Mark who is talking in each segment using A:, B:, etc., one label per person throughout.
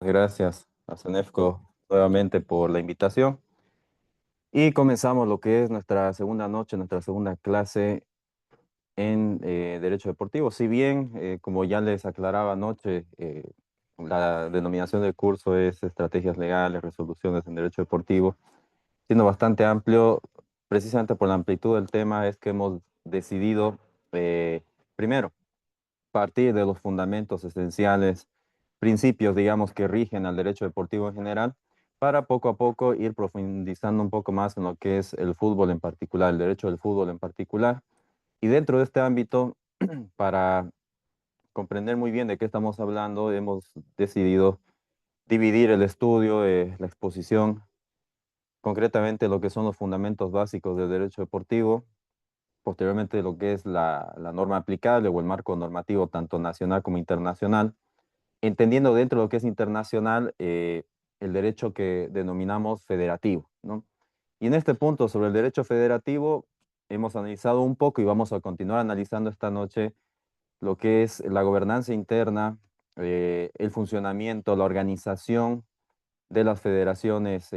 A: Gracias a Senefco nuevamente por la invitación. Y comenzamos lo que es nuestra segunda noche, nuestra segunda clase en Derecho Deportivo. Si bien, como ya les aclaraba anoche, la denominación del curso es Estrategias Legales, Resoluciones en Derecho Deportivo, siendo bastante amplio, precisamente por la amplitud del tema, es que hemos decidido, primero, partir de los fundamentos esenciales, principios, digamos, que rigen al derecho deportivo en general, para poco a poco ir profundizando un poco más en lo que es el fútbol en particular, el derecho del fútbol en particular. Y dentro de este ámbito, para comprender muy bien de qué estamos hablando, hemos decidido dividir el estudio, la exposición, concretamente lo que son los fundamentos básicos del derecho deportivo, posteriormente lo que es la norma aplicable o el marco normativo tanto nacional como internacional, entendiendo dentro de lo que es internacional el derecho que denominamos federativo, ¿no? Y en este punto sobre el derecho federativo hemos analizado un poco y vamos a continuar analizando esta noche lo que es la gobernanza interna, el funcionamiento, la organización de las federaciones,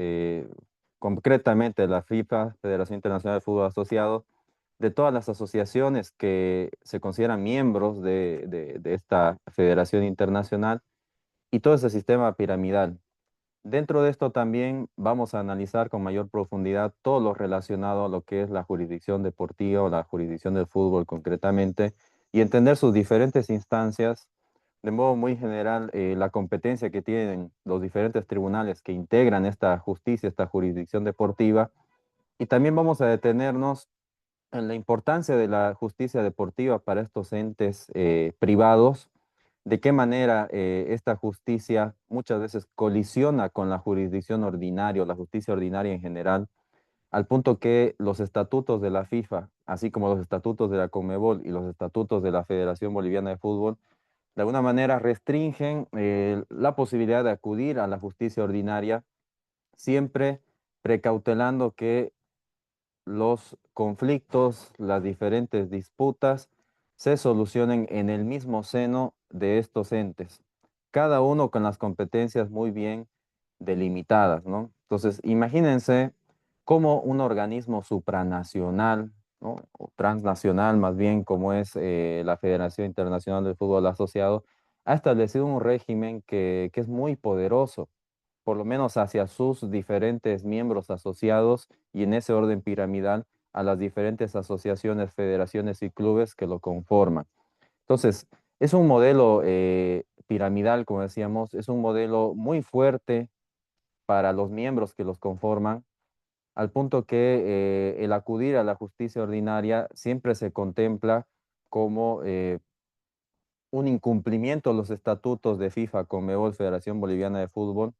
A: concretamente la FIFA, Federación Internacional de Fútbol Asociado, de todas las asociaciones que se consideran miembros de esta federación internacional y todo ese sistema piramidal. Dentro de esto también vamos a analizar con mayor profundidad todo lo relacionado a lo que es la jurisdicción deportiva o la jurisdicción del fútbol concretamente y entender sus diferentes instancias, de modo muy general, la competencia que tienen los diferentes tribunales que integran esta justicia, esta jurisdicción deportiva. Y también vamos a detenernos en la importancia de la justicia deportiva para estos entes privados, de qué manera esta justicia muchas veces colisiona con la jurisdicción ordinaria o la justicia ordinaria en general, al punto que los estatutos de la FIFA, así como los estatutos de la Conmebol y los estatutos de la Federación Boliviana de Fútbol, de alguna manera restringen la posibilidad de acudir a la justicia ordinaria, siempre precautelando que los conflictos, las diferentes disputas se solucionen en el mismo seno de estos entes, cada uno con las competencias muy bien delimitadas, ¿no? Entonces, imagínense cómo un organismo supranacional, ¿no? O transnacional, más bien, como es la Federación Internacional del Fútbol Asociado, ha establecido un régimen que es muy poderoso, por lo menos hacia sus diferentes miembros asociados y en ese orden piramidal a las diferentes asociaciones, federaciones y clubes que lo conforman. Entonces, es un modelo piramidal, como decíamos, es un modelo muy fuerte para los miembros que los conforman, al punto que el acudir a la justicia ordinaria siempre se contempla como un incumplimiento de los estatutos de FIFA, Conmebol, Federación Boliviana de Fútbol,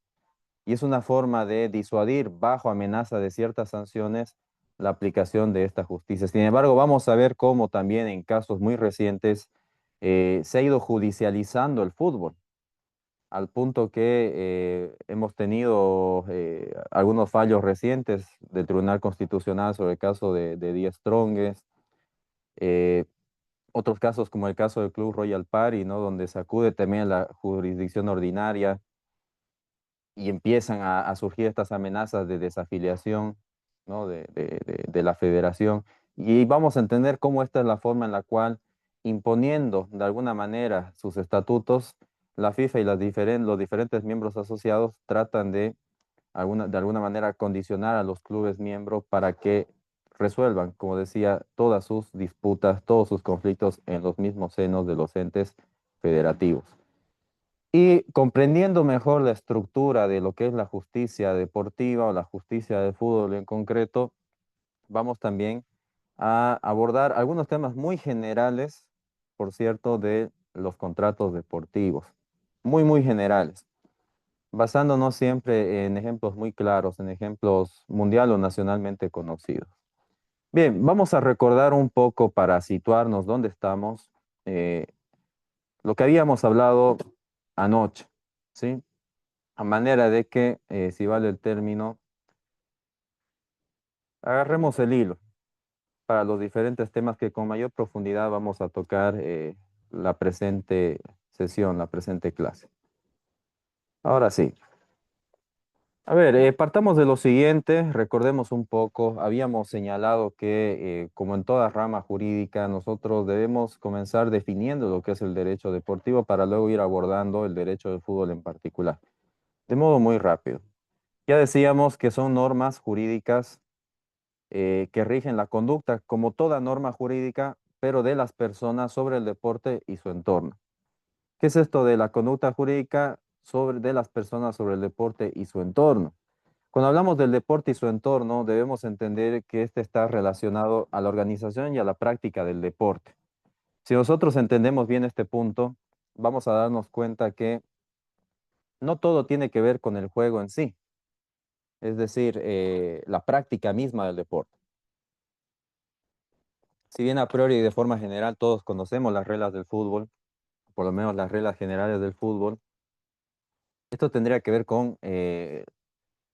A: y es una forma de disuadir bajo amenaza de ciertas sanciones la aplicación de esta justicia. Sin embargo, vamos a ver cómo también en casos muy recientes se ha ido judicializando el fútbol, al punto que hemos tenido algunos fallos recientes del Tribunal Constitucional sobre el caso de Díaz Strongest, eh, otros casos como el caso del Club Royal Party, ¿no? Donde se acude también a la jurisdicción ordinaria y empiezan a surgir estas amenazas de desafiliación, ¿no? de la federación. Y vamos a entender cómo esta es la forma en la cual, imponiendo de alguna manera sus estatutos, la FIFA y los diferentes miembros asociados tratan de alguna manera condicionar a los clubes miembros para que resuelvan, como decía, todas sus disputas, todos sus conflictos en los mismos senos de los entes federativos. Y comprendiendo mejor la estructura de lo que es la justicia deportiva o la justicia de fútbol en concreto, vamos también a abordar algunos temas muy generales, por cierto, de los contratos deportivos, muy generales, basándonos siempre en ejemplos muy claros, en ejemplos mundial o nacionalmente conocidos. Bien, vamos a recordar un poco para situarnos dónde estamos, eh, lo que habíamos hablado anoche, ¿sí? A manera de que, si vale el término, agarremos el hilo para los diferentes temas que con mayor profundidad vamos a tocar la presente sesión, la presente clase. Ahora sí. A ver, partamos de lo siguiente, recordemos un poco, habíamos señalado que como en toda rama jurídica, nosotros debemos comenzar definiendo lo que es el derecho deportivo para luego ir abordando el derecho del fútbol en particular, de modo muy rápido. Ya decíamos que son normas jurídicas que rigen la conducta, como toda norma jurídica, pero de las personas sobre el deporte y su entorno. ¿Qué es esto de la conducta jurídica de las personas sobre el deporte y su entorno? Cuando hablamos del deporte y su entorno, debemos entender que este está relacionado a la organización y a la práctica del deporte. Si nosotros entendemos bien este punto, vamos a darnos cuenta que no todo tiene que ver con el juego en sí, es decir, la práctica misma del deporte. Si bien a priori y de forma general todos conocemos las reglas del fútbol, por lo menos las reglas generales del fútbol, esto tendría que ver con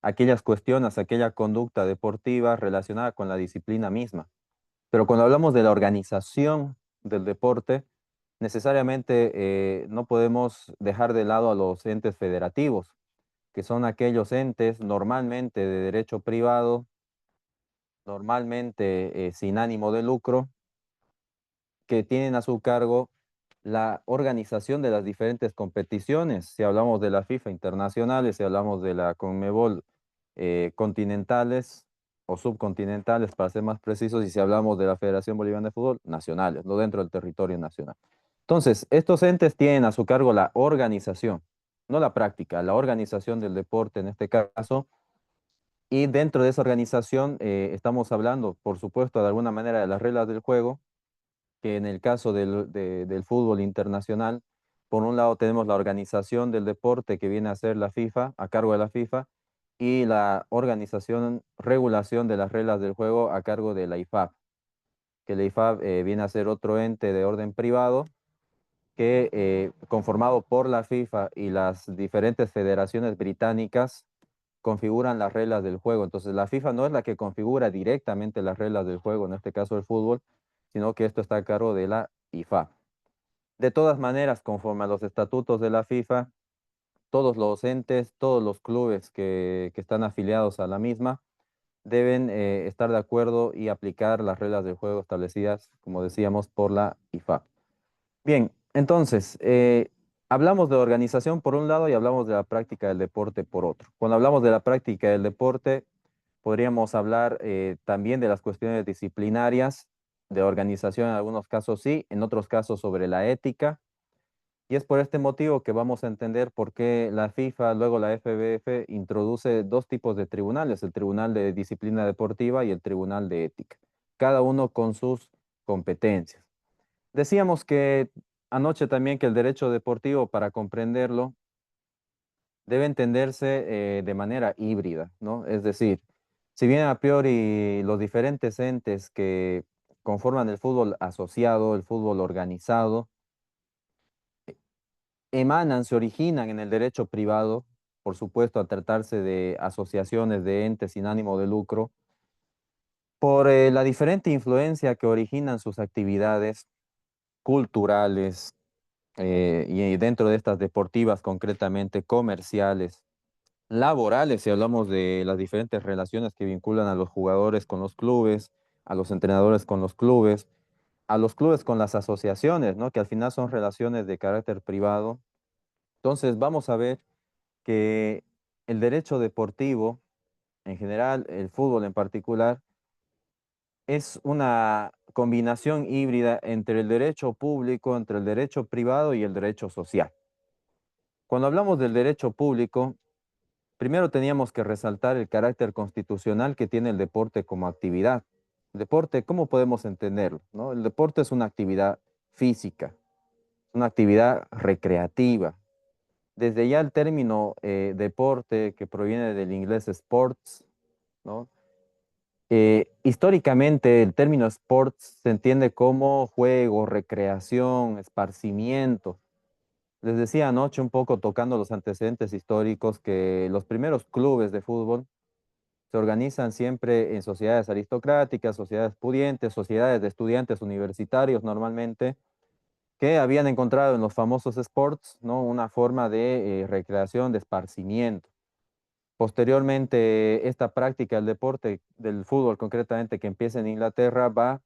A: aquellas cuestiones, aquella conducta deportiva relacionada con la disciplina misma. Pero cuando hablamos de la organización del deporte, necesariamente no podemos dejar de lado a los entes federativos, que son aquellos entes normalmente de derecho privado, normalmente sin ánimo de lucro, que tienen a su cargo la organización de las diferentes competiciones. Si hablamos de la FIFA internacionales, si hablamos de la CONMEBOL continentales o subcontinentales, para ser más precisos, y si hablamos de la Federación Boliviana de Fútbol, nacionales, no dentro del territorio nacional. Entonces, estos entes tienen a su cargo la organización, no la práctica, la organización del deporte en este caso, y dentro de esa organización estamos hablando, por supuesto, de alguna manera de las reglas del juego, que en el caso del fútbol internacional, por un lado tenemos la organización del deporte que viene a ser la FIFA, a cargo de la FIFA, y la organización, regulación de las reglas del juego a cargo de la IFAB, que la IFAB viene a ser otro ente de orden privado que conformado por la FIFA y las diferentes federaciones británicas configuran las reglas del juego. Entonces la FIFA no es la que configura directamente las reglas del juego, en este caso el fútbol, sino que esto está a cargo de la IFAB. De todas maneras, conforme a los estatutos de la FIFA, todos los entes, todos los clubes que están afiliados a la misma deben estar de acuerdo y aplicar las reglas del juego establecidas, como decíamos, por la IFAB. Bien, entonces, hablamos de organización por un lado y hablamos de la práctica del deporte por otro. Cuando hablamos de la práctica del deporte, podríamos hablar también de las cuestiones disciplinarias, de organización en algunos casos sí, en otros casos sobre la ética. Y es por este motivo que vamos a entender por qué la FIFA, luego la FBF, introduce dos tipos de tribunales, el Tribunal de Disciplina Deportiva y el Tribunal de Ética, cada uno con sus competencias. Decíamos que anoche también que el derecho deportivo, para comprenderlo, debe entenderse de manera híbrida, ¿no? Es decir, si bien a priori los diferentes entes que conforman el fútbol asociado, el fútbol organizado, emanan, se originan en el derecho privado, por supuesto, a tratarse de asociaciones de entes sin ánimo de lucro, por la diferente influencia que originan sus actividades culturales, y dentro de estas deportivas, concretamente comerciales, laborales, si hablamos de las diferentes relaciones que vinculan a los jugadores con los clubes, a los entrenadores con los clubes, a los clubes con las asociaciones, ¿no? Que al final son relaciones de carácter privado. Entonces, vamos a ver que el derecho deportivo, en general, el fútbol en particular, es una combinación híbrida entre el derecho público, entre el derecho privado y el derecho social. Cuando hablamos del derecho público, primero teníamos que resaltar el carácter constitucional que tiene el deporte como actividad. El deporte, ¿cómo podemos entenderlo? ¿No? El deporte es una actividad física, una actividad recreativa. Desde ya el término deporte, que proviene del inglés sports, ¿no? Históricamente el término sports se entiende como juego, recreación, esparcimiento. Les decía anoche un poco tocando los antecedentes históricos que los primeros clubes de fútbol se organizan siempre en sociedades aristocráticas, sociedades pudientes, sociedades de estudiantes universitarios normalmente, que habían encontrado en los famosos sports, ¿no? Una forma de recreación, de esparcimiento. Posteriormente, esta práctica del deporte, del fútbol concretamente, que empieza en Inglaterra, va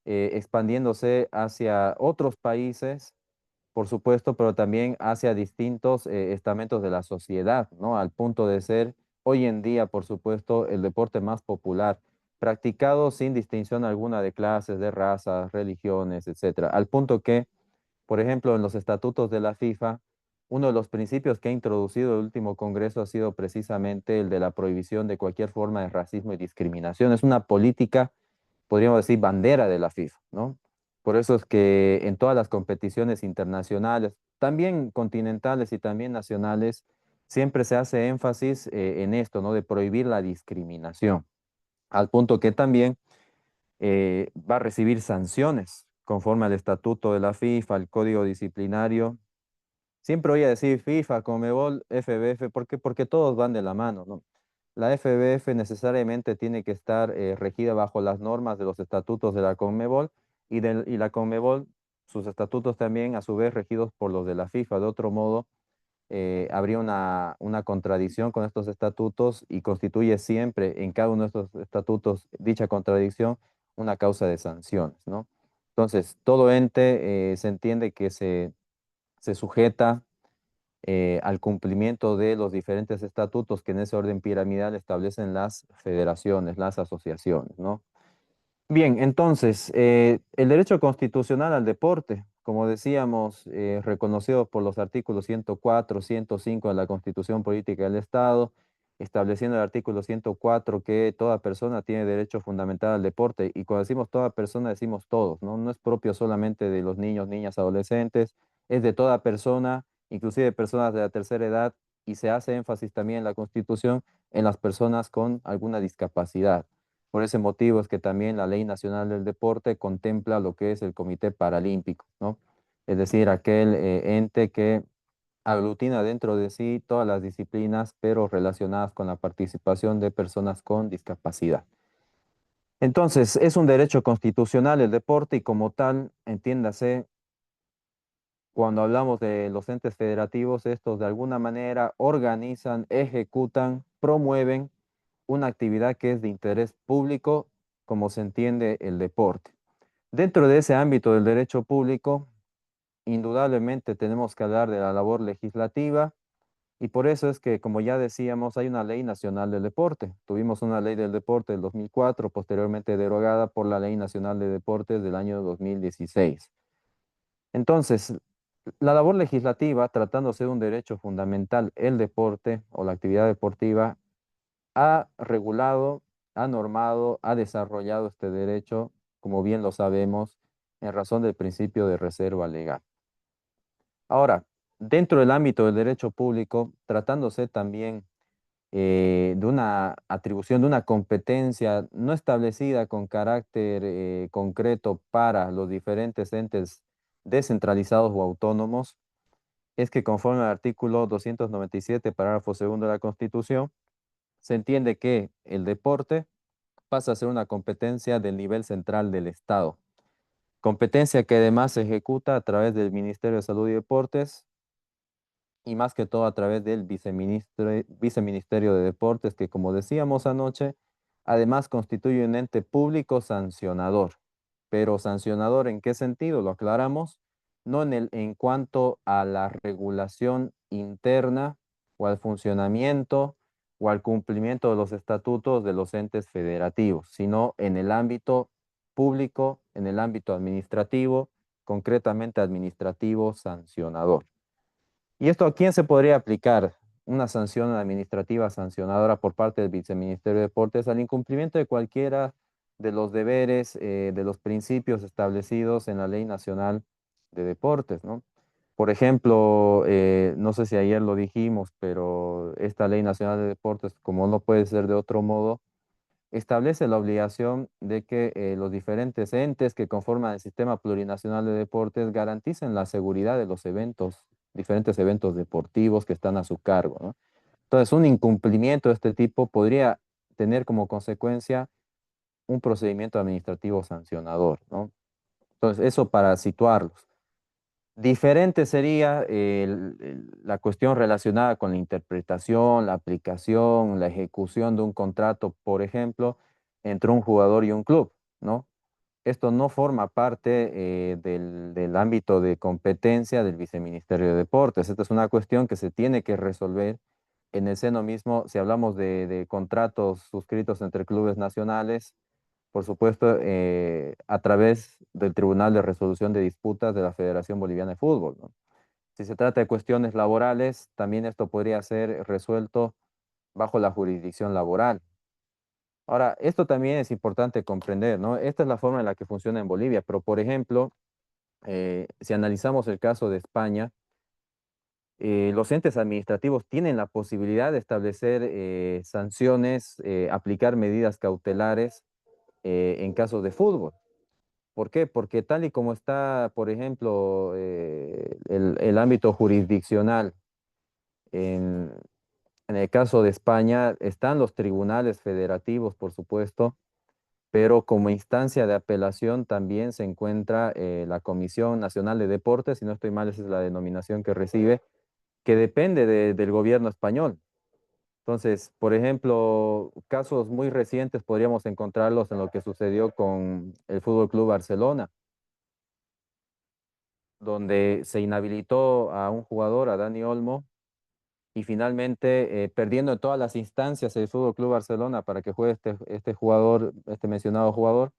A: expandiéndose hacia otros países, por supuesto, pero también hacia distintos estamentos de la sociedad, ¿no? Al punto de ser hoy en día, por supuesto, el deporte más popular, practicado sin distinción alguna de clases, de razas, religiones, etcétera. Al punto que, por ejemplo, en los estatutos de la FIFA, uno de los principios que ha introducido el último Congreso ha sido precisamente el de la prohibición de cualquier forma de racismo y discriminación. Es una política, podríamos decir, bandera de la FIFA, ¿no? Por eso es que en todas las competiciones internacionales, también continentales y también nacionales, siempre se hace énfasis en esto, ¿no? De prohibir la discriminación, al punto que también va a recibir sanciones conforme al estatuto de la FIFA, el código disciplinario. Siempre voy a decir FIFA, Conmebol, FBF, ¿por qué? Porque todos van de la mano, ¿no? La FBF necesariamente tiene que estar regida bajo las normas de los estatutos de la Conmebol y la Conmebol, sus estatutos también a su vez regidos por los de la FIFA. De otro modo, habría una contradicción con estos estatutos y constituye siempre en cada uno de estos estatutos dicha contradicción una causa de sanciones, ¿no? Entonces, todo ente se entiende que se sujeta al cumplimiento de los diferentes estatutos que en ese orden piramidal establecen las federaciones, las asociaciones, ¿no? Bien, entonces, el derecho constitucional al deporte, como decíamos, reconocido por los artículos 104, 105 de la Constitución Política del Estado, estableciendo el artículo 104 que toda persona tiene derecho fundamental al deporte, y cuando decimos toda persona decimos todos, ¿no? No es propio solamente de los niños, niñas, adolescentes, es de toda persona, inclusive personas de la tercera edad, y se hace énfasis también en la Constitución en las personas con alguna discapacidad. Por ese motivo es que también la Ley Nacional del Deporte contempla lo que es el Comité Paralímpico, ¿no? Es decir, aquel ente que aglutina dentro de sí todas las disciplinas, pero relacionadas con la participación de personas con discapacidad. Entonces, es un derecho constitucional el deporte y como tal, entiéndase, cuando hablamos de los entes federativos, estos de alguna manera organizan, ejecutan, promueven una actividad que es de interés público, como se entiende el deporte. Dentro de ese ámbito del derecho público, indudablemente tenemos que hablar de la labor legislativa y por eso es que, como ya decíamos, hay una ley nacional del deporte. Tuvimos una ley del deporte del 2004, posteriormente derogada por la Ley Nacional de Deportes del año 2016. Entonces, la labor legislativa, tratándose de un derecho fundamental, el deporte o la actividad deportiva, ha regulado, ha normado, ha desarrollado este derecho, como bien lo sabemos, en razón del principio de reserva legal. Ahora, dentro del ámbito del derecho público, tratándose también de una atribución, de una competencia no establecida con carácter concreto para los diferentes entes descentralizados o autónomos, es que conforme al artículo 297, parágrafo segundo de la Constitución, se entiende que el deporte pasa a ser una competencia del nivel central del Estado. Competencia que además se ejecuta a través del Ministerio de Salud y Deportes y más que todo a través del Viceministerio de Deportes, que como decíamos anoche, además constituye un ente público sancionador. Pero sancionador ¿en qué sentido? Lo aclaramos, no en cuanto a la regulación interna o al funcionamiento o al cumplimiento de los estatutos de los entes federativos, sino en el ámbito público, en el ámbito administrativo, concretamente administrativo sancionador. ¿Y esto a quién se podría aplicar? Una sanción administrativa sancionadora por parte del Viceministerio de Deportes al incumplimiento de cualquiera de los deberes, de los principios establecidos en la Ley Nacional de Deportes, ¿no? Por ejemplo, no sé si ayer lo dijimos, pero esta Ley Nacional de Deportes, como no puede ser de otro modo, establece la obligación de que los diferentes entes que conforman el Sistema Plurinacional de Deportes garanticen la seguridad de los eventos, diferentes eventos deportivos que están a su cargo, ¿no? Entonces, un incumplimiento de este tipo podría tener como consecuencia un procedimiento administrativo sancionador, ¿no? Entonces, eso para situarlos. Diferente sería la cuestión relacionada con la interpretación, la aplicación, la ejecución de un contrato, por ejemplo, entre un jugador y un club, ¿no? Esto no forma parte del ámbito de competencia del Viceministerio de Deportes. Esta es una cuestión que se tiene que resolver en el seno mismo, si hablamos de contratos suscritos entre clubes nacionales, por supuesto, a través del Tribunal de Resolución de Disputas de la Federación Boliviana de Fútbol, ¿no? Si se trata de cuestiones laborales, también esto podría ser resuelto bajo la jurisdicción laboral. Ahora, esto también es importante comprender, ¿no? Esta es la forma en la que funciona en Bolivia, pero por ejemplo, si analizamos el caso de España, los entes administrativos tienen la posibilidad de establecer sanciones, aplicar medidas cautelares en casos de fútbol. ¿Por qué? Porque tal y como está, por ejemplo, el ámbito jurisdiccional en, en el caso de España, están los tribunales federativos, por supuesto, pero como instancia de apelación también se encuentra la Comisión Nacional de Deportes, si no estoy mal, esa es la denominación que recibe, que depende del gobierno español. Entonces, por ejemplo, casos muy recientes podríamos encontrarlos en lo que sucedió con el Fútbol Club Barcelona, donde se inhabilitó a un jugador, a Dani Olmo, y finalmente, perdiendo en todas las instancias el Fútbol Club Barcelona para que juegue este jugador, este mencionado jugador,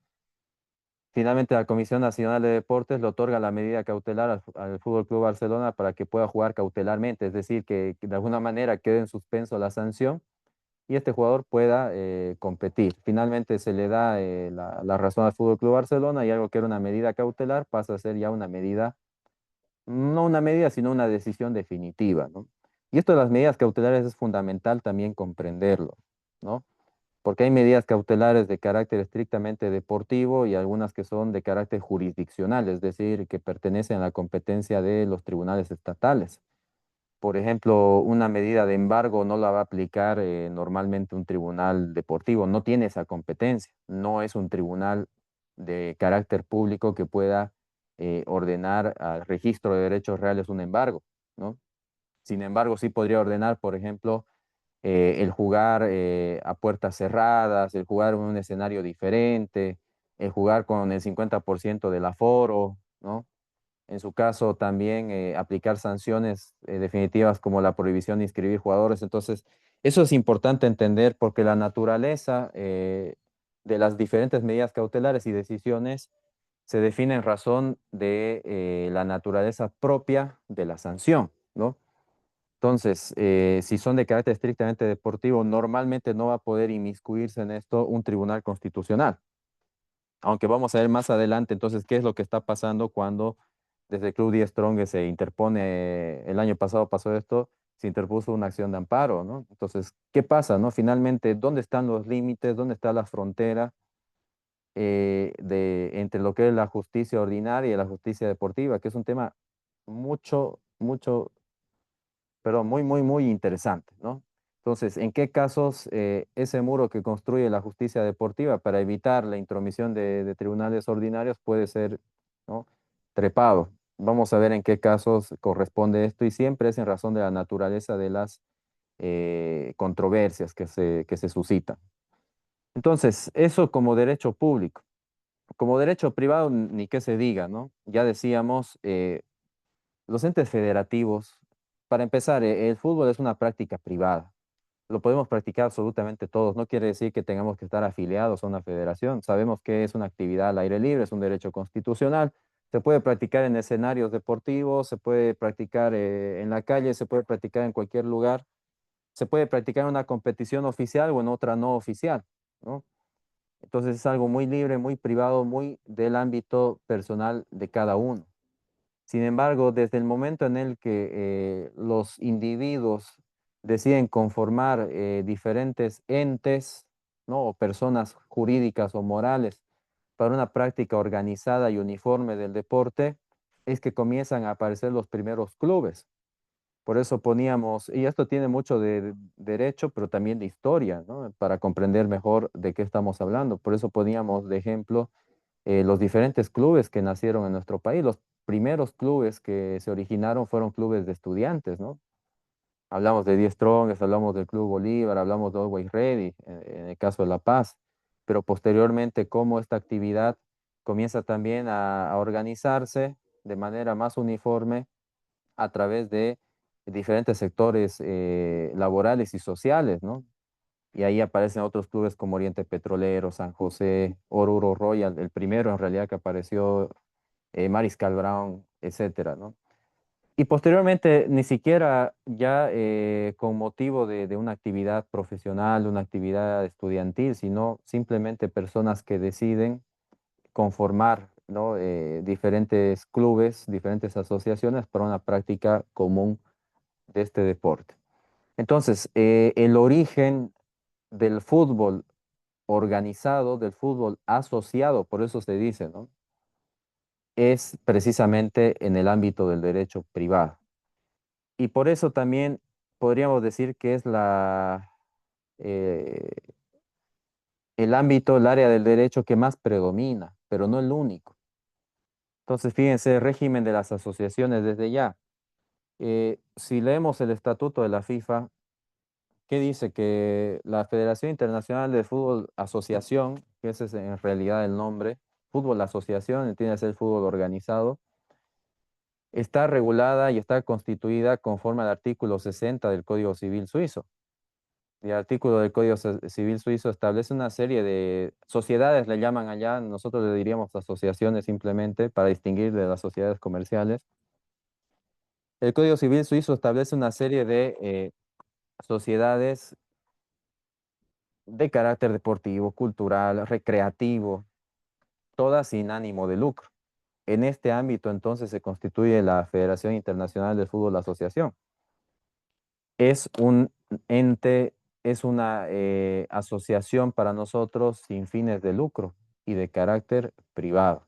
A: finalmente la Comisión Nacional de Deportes le otorga la medida cautelar al Fútbol Club Barcelona para que pueda jugar cautelarmente, es decir, que de alguna manera quede en suspenso la sanción y este jugador pueda competir. Finalmente se le da la razón al Fútbol Club Barcelona y algo que era una medida cautelar pasa a ser ya una medida, no una medida, sino una decisión definitiva, ¿no? Y esto de las medidas cautelares es fundamental también comprenderlo, ¿no? Porque hay medidas cautelares de carácter estrictamente deportivo y algunas que son de carácter jurisdiccional, es decir, que pertenecen a la competencia de los tribunales estatales. Por ejemplo, una medida de embargo no la va a aplicar normalmente un tribunal deportivo, no tiene esa competencia, no es un tribunal de carácter público que pueda ordenar al registro de derechos reales un embargo, ¿no? Sin embargo, sí podría ordenar, por ejemplo, el jugar a puertas cerradas, el jugar en un escenario diferente, el jugar con el 50% del aforo, ¿no? En su caso, también aplicar sanciones definitivas como la prohibición de inscribir jugadores. Entonces, eso es importante entender porque la naturaleza de las diferentes medidas cautelares y decisiones se define en razón de la naturaleza propia de la sanción, ¿no? Entonces, si son de carácter estrictamente deportivo, normalmente no va a poder inmiscuirse en esto un tribunal constitucional. Aunque vamos a ver más adelante, entonces, qué es lo que está pasando cuando desde el Club 10 Strong se interpone, el año pasado pasó esto, se interpuso una acción de amparo, ¿no? Entonces, ¿qué pasa, no? Finalmente, ¿dónde están los límites? ¿Dónde está la frontera entre lo que es la justicia ordinaria y la justicia deportiva? Que es un tema mucho, pero muy interesante, ¿no? Entonces, ¿en qué casos ese muro que construye la justicia deportiva para evitar la intromisión de tribunales ordinarios puede ser, ¿no?, trepado? Vamos a ver en qué casos corresponde esto y siempre es en razón de la naturaleza de las controversias que se suscitan. Entonces, eso como derecho público. Como derecho privado, ni qué se diga, ¿no? Ya decíamos, los entes federativos, para empezar, el fútbol es una práctica privada. Lo podemos practicar absolutamente todos. No quiere decir que tengamos que estar afiliados a una federación. Sabemos que es una actividad al aire libre, es un derecho constitucional. Se puede practicar en escenarios deportivos, se puede practicar en la calle, se puede practicar en cualquier lugar. Se puede practicar en una competición oficial o en otra no oficial, ¿no? Entonces es algo muy libre, muy privado, muy del ámbito personal de cada uno. Sin embargo, desde el momento en el que los individuos deciden conformar diferentes entes, ¿no?, o personas jurídicas o morales para una práctica organizada y uniforme del deporte, es que comienzan a aparecer los primeros clubes. Por eso poníamos, y esto tiene mucho de derecho, pero también de historia, ¿no?, para comprender mejor de qué estamos hablando. Por eso poníamos de ejemplo los diferentes clubes que nacieron en nuestro país. primeros clubes que se originaron fueron clubes de estudiantes, ¿no? Hablamos de Die Strongest, hablamos del Club Bolívar, hablamos de Always Ready, en el caso de La Paz, pero posteriormente cómo esta actividad comienza también a organizarse de manera más uniforme a través de diferentes sectores laborales y sociales, ¿no? Y ahí aparecen otros clubes como Oriente Petrolero, San José, Oruro Royal, el primero en realidad que apareció, Mariscal Brown, etcétera, ¿no? Y posteriormente, ni siquiera ya con motivo de una actividad profesional, una actividad estudiantil, sino simplemente personas que deciden conformar, ¿no? Diferentes clubes, diferentes asociaciones para una práctica común de este deporte. Entonces, el origen del fútbol organizado, del fútbol asociado, por eso se dice, ¿no? Es precisamente en el ámbito del derecho privado. Y por eso también podríamos decir que es eh, el ámbito, el área del derecho que más predomina, pero no el único. Entonces, fíjense, el régimen de las asociaciones desde ya. Si leemos el estatuto de la FIFA, ¿qué dice? Que la Federación Internacional de Fútbol Asociación, que ese es en realidad el nombre, Fútbol Asociación, entiende ser fútbol organizado, está regulada y está constituida conforme al artículo 60 del Código Civil suizo. Y el artículo del Código Civil suizo establece una serie de sociedades, le llaman allá, nosotros le diríamos asociaciones simplemente para distinguir de las sociedades comerciales. El Código Civil suizo establece una serie de sociedades de carácter deportivo, cultural, recreativo, todas sin ánimo de lucro. En este ámbito entonces se constituye la Federación Internacional de Fútbol Asociación. Es un ente, es una asociación para nosotros sin fines de lucro y de carácter privado,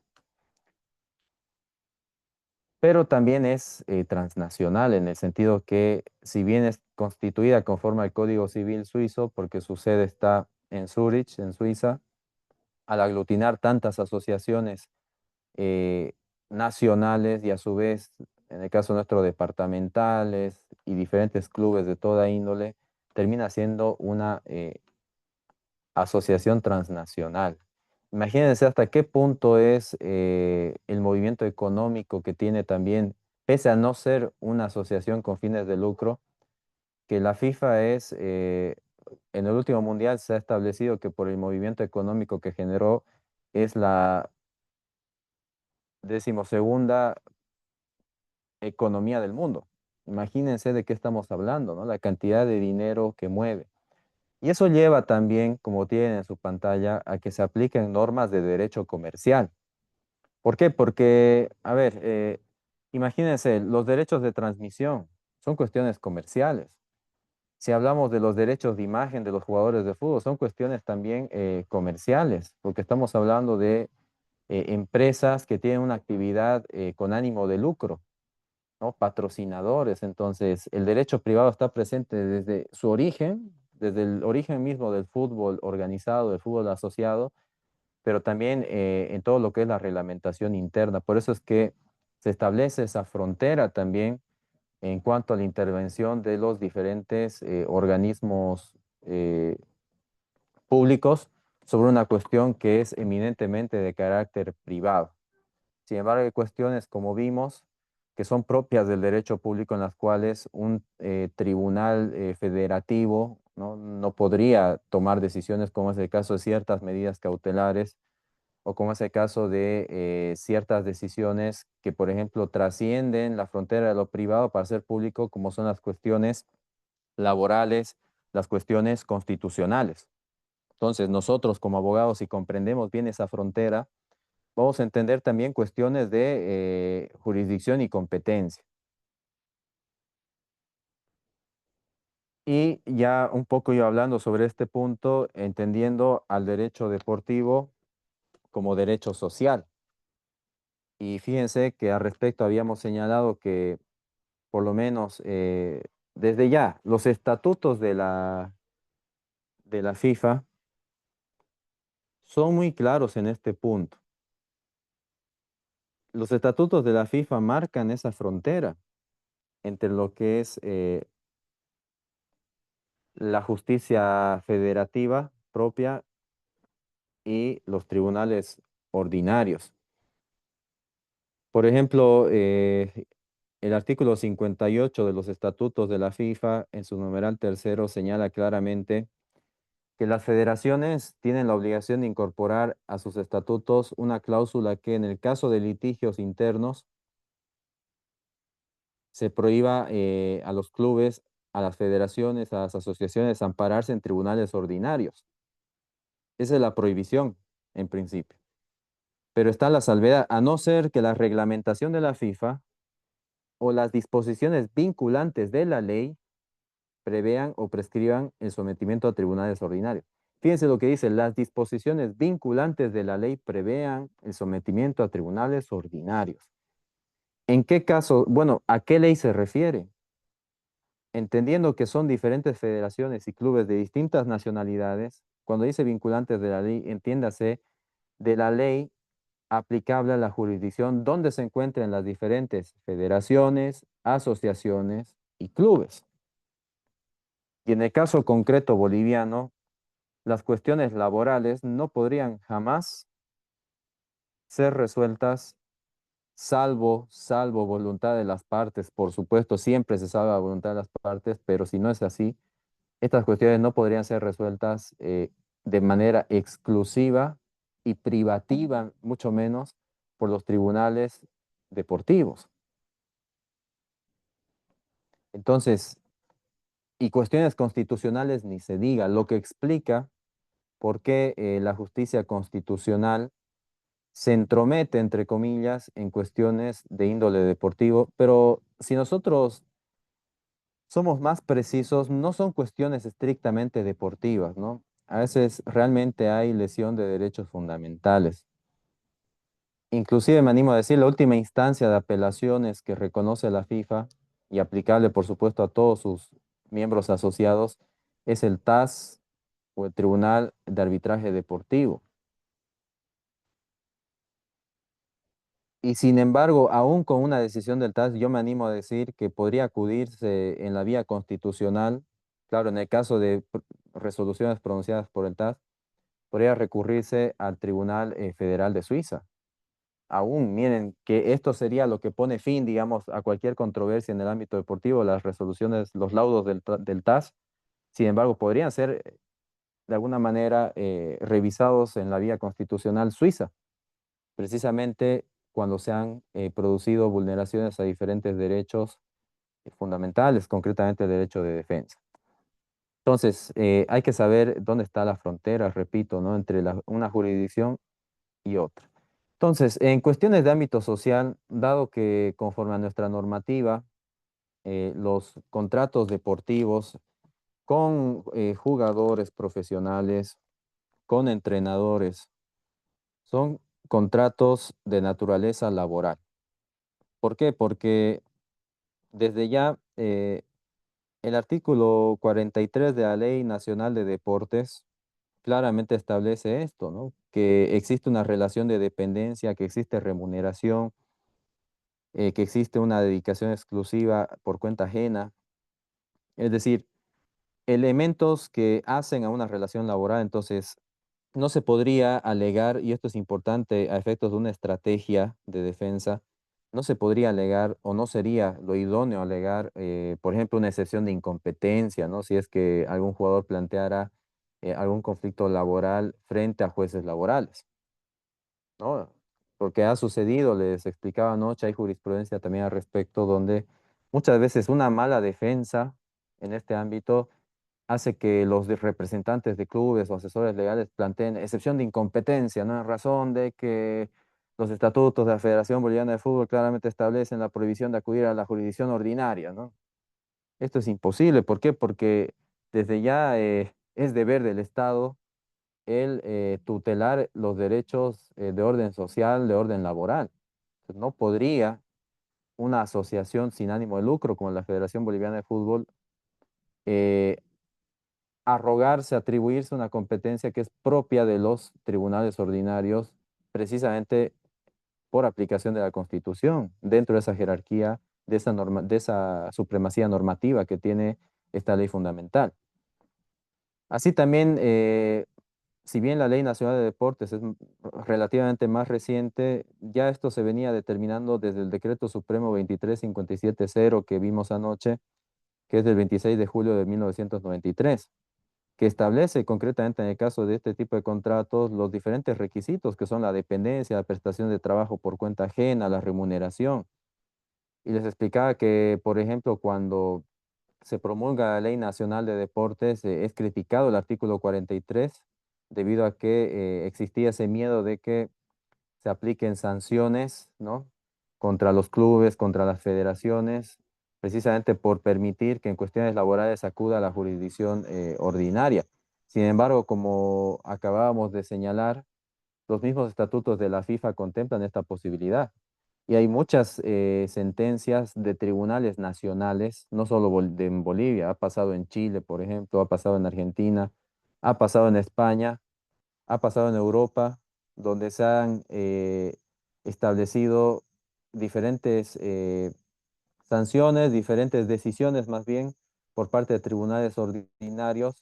A: pero también es transnacional en el sentido que si bien es constituida conforme al Código Civil suizo, porque su sede está en Zúrich, en Suiza, al aglutinar tantas asociaciones eh, nacionales y a su vez, en el caso nuestro, departamentales y diferentes clubes de toda índole, termina siendo una asociación transnacional. Imagínense hasta qué punto es el movimiento económico que tiene también, pese a no ser una asociación con fines de lucro, que la FIFA es, en el último mundial se ha establecido que por el movimiento económico que generó es la decimosegunda economía del mundo. Imagínense de qué estamos hablando, ¿no? La cantidad de dinero que mueve. Y eso lleva también, como tienen en su pantalla, a que se apliquen normas de derecho comercial. ¿Por qué? Porque, a ver, imagínense, los derechos de transmisión son cuestiones comerciales. Si hablamos de los derechos de imagen de los jugadores de fútbol, son cuestiones también comerciales, porque estamos hablando de empresas que tienen una actividad con ánimo de lucro, ¿no? Patrocinadores. Entonces, el derecho privado está presente desde su origen, desde el origen mismo del fútbol organizado, del fútbol asociado, pero también en todo lo que es la reglamentación interna. Por eso es que se establece esa frontera también en cuanto a la intervención de los diferentes organismos públicos sobre una cuestión que es eminentemente de carácter privado. Sin embargo, hay cuestiones, como vimos, que son propias del derecho público en las cuales un tribunal federativo, ¿no? No podría tomar decisiones como es el caso de ciertas medidas cautelares o como es el caso de ciertas decisiones que, por ejemplo, trascienden la frontera de lo privado para ser público, como son las cuestiones laborales, las cuestiones constitucionales. Entonces, nosotros como abogados, si comprendemos bien esa frontera, vamos a entender también cuestiones de jurisdicción y competencia. Y ya un poco yo hablando sobre este punto, entendiendo al derecho deportivo como derecho social. Y fíjense que al respecto habíamos señalado que por lo menos desde ya los estatutos de la FIFA son muy claros en este punto. Los estatutos de la FIFA marcan esa frontera entre lo que es la justicia federativa propia y los tribunales ordinarios. Por ejemplo, el artículo 58 de los estatutos de la FIFA, en su numeral tercero, señala claramente que las federaciones tienen la obligación de incorporar a sus estatutos una cláusula que en el caso de litigios internos se prohíba a los clubes, a las federaciones, a las asociaciones ampararse en tribunales ordinarios. Esa es la prohibición, en principio. Pero está la salvedad, a no ser que la reglamentación de la FIFA o las disposiciones vinculantes de la ley prevean o prescriban el sometimiento a tribunales ordinarios. Fíjense lo que dice, las disposiciones vinculantes de la ley prevean el sometimiento a tribunales ordinarios. ¿En qué caso? Bueno, ¿a qué ley se refiere? Entendiendo que son diferentes federaciones y clubes de distintas nacionalidades, cuando dice vinculantes de la ley, entiéndase de la ley aplicable a la jurisdicción donde se encuentran las diferentes federaciones, asociaciones y clubes. Y en el caso concreto boliviano, las cuestiones laborales no podrían jamás ser resueltas salvo voluntad de las partes. Por supuesto, siempre se salva la voluntad de las partes, pero si no es así, estas cuestiones no podrían ser resueltas de manera exclusiva y privativa, mucho menos por los tribunales deportivos. Entonces, y cuestiones constitucionales ni se diga, lo que explica por qué la justicia constitucional se entromete, entre comillas, en cuestiones de índole deportivo, pero si nosotros somos más precisos, no son cuestiones estrictamente deportivas, ¿no? A veces realmente hay lesión de derechos fundamentales. Inclusive me animo a decir, la última instancia de apelaciones que reconoce la FIFA y aplicable, por supuesto, a todos sus miembros asociados, es el TAS o el Tribunal de Arbitraje Deportivo. Y sin embargo, aún con una decisión del TAS, yo me animo a decir que podría acudirse en la vía constitucional, claro, en el caso de resoluciones pronunciadas por el TAS, podría recurrirse al Tribunal Federal de Suiza. Aún, miren, que esto sería lo que pone fin, digamos, a cualquier controversia en el ámbito deportivo, las resoluciones, los laudos del TAS, sin embargo, podrían ser de alguna manera revisados en la vía constitucional suiza precisamente cuando se han producido vulneraciones a diferentes derechos fundamentales, concretamente el derecho de defensa. Entonces, hay que saber dónde está la frontera, repito, ¿no? Entre una jurisdicción y otra. Entonces, en cuestiones de ámbito social, dado que conforme a nuestra normativa, los contratos deportivos con jugadores profesionales, con entrenadores, son contratos de naturaleza laboral. ¿Por qué? Porque desde ya el artículo 43 de la Ley Nacional de Deportes claramente establece esto, ¿no? Que existe una relación de dependencia, que existe remuneración, que existe una dedicación exclusiva por cuenta ajena. Es decir, elementos que hacen a una relación laboral. Entonces, no se podría alegar, y esto es importante a efectos de una estrategia de defensa, no se podría alegar o no sería lo idóneo alegar, por ejemplo, una excepción de incompetencia, ¿no? Si es que algún jugador planteara algún conflicto laboral frente a jueces laborales, ¿no? Porque ha sucedido, les explicaba anoche, hay jurisprudencia también al respecto, donde muchas veces una mala defensa en este ámbito hace que los representantes de clubes o asesores legales planteen excepción de incompetencia, ¿no? En razón de que los estatutos de la Federación Boliviana de Fútbol claramente establecen la prohibición de acudir a la jurisdicción ordinaria, ¿no? Esto es imposible. ¿Por qué? Porque desde ya es deber del Estado el tutelar los derechos de orden social, de orden laboral. Entonces, no podría una asociación sin ánimo de lucro como la Federación Boliviana de Fútbol eh, arrogarse, atribuirse una competencia que es propia de los tribunales ordinarios, precisamente por aplicación de la Constitución, dentro de esa jerarquía, de esa supremacía normativa que tiene esta ley fundamental. Así también, si bien la Ley Nacional de Deportes es relativamente más reciente, ya esto se venía determinando desde el Decreto Supremo 23570 que vimos anoche, que es del 26 de julio de 1993, que establece concretamente en el caso de este tipo de contratos los diferentes requisitos que son la dependencia, la prestación de trabajo por cuenta ajena, la remuneración. Y les explicaba que, por ejemplo, cuando se promulga la Ley Nacional de Deportes, es criticado el artículo 43 debido a que existía ese miedo de que se apliquen sanciones, ¿no? Contra los clubes, contra las federaciones, precisamente por permitir que en cuestiones laborales acuda a la jurisdicción ordinaria. Sin embargo, como acabábamos de señalar, los mismos estatutos de la FIFA contemplan esta posibilidad. Y hay muchas sentencias de tribunales nacionales, no solo en Bolivia, ha pasado en Chile, por ejemplo, ha pasado en Argentina, ha pasado en España, ha pasado en Europa, donde se han establecido diferentes sanciones, diferentes decisiones más bien por parte de tribunales ordinarios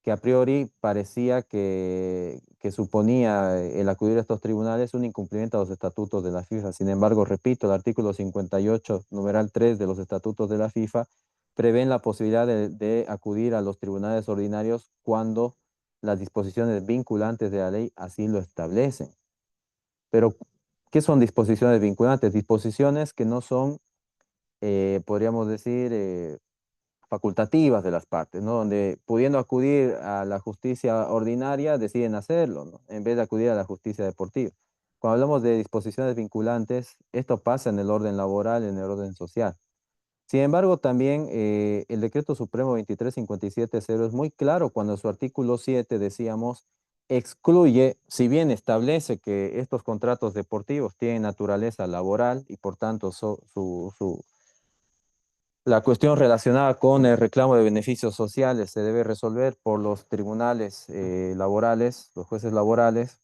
A: que a priori parecía que suponía el acudir a estos tribunales un incumplimiento a los estatutos de la FIFA. Sin embargo, repito, el artículo 58, numeral 3 de los estatutos de la FIFA prevén la posibilidad de acudir a los tribunales ordinarios cuando las disposiciones vinculantes de la ley así lo establecen. Pero, ¿qué son disposiciones vinculantes? Disposiciones que no son, podríamos decir, facultativas de las partes, ¿no? Donde pudiendo acudir a la justicia ordinaria deciden hacerlo, ¿no? En vez de acudir a la justicia deportiva. Cuando hablamos de disposiciones vinculantes, esto pasa en el orden laboral, en el orden social. Sin embargo, también el Decreto Supremo 23570 es muy claro cuando en su artículo 7 decíamos, excluye, si bien establece que estos contratos deportivos tienen naturaleza laboral y por tanto la cuestión relacionada con el reclamo de beneficios sociales se debe resolver por los tribunales laborales, los jueces laborales,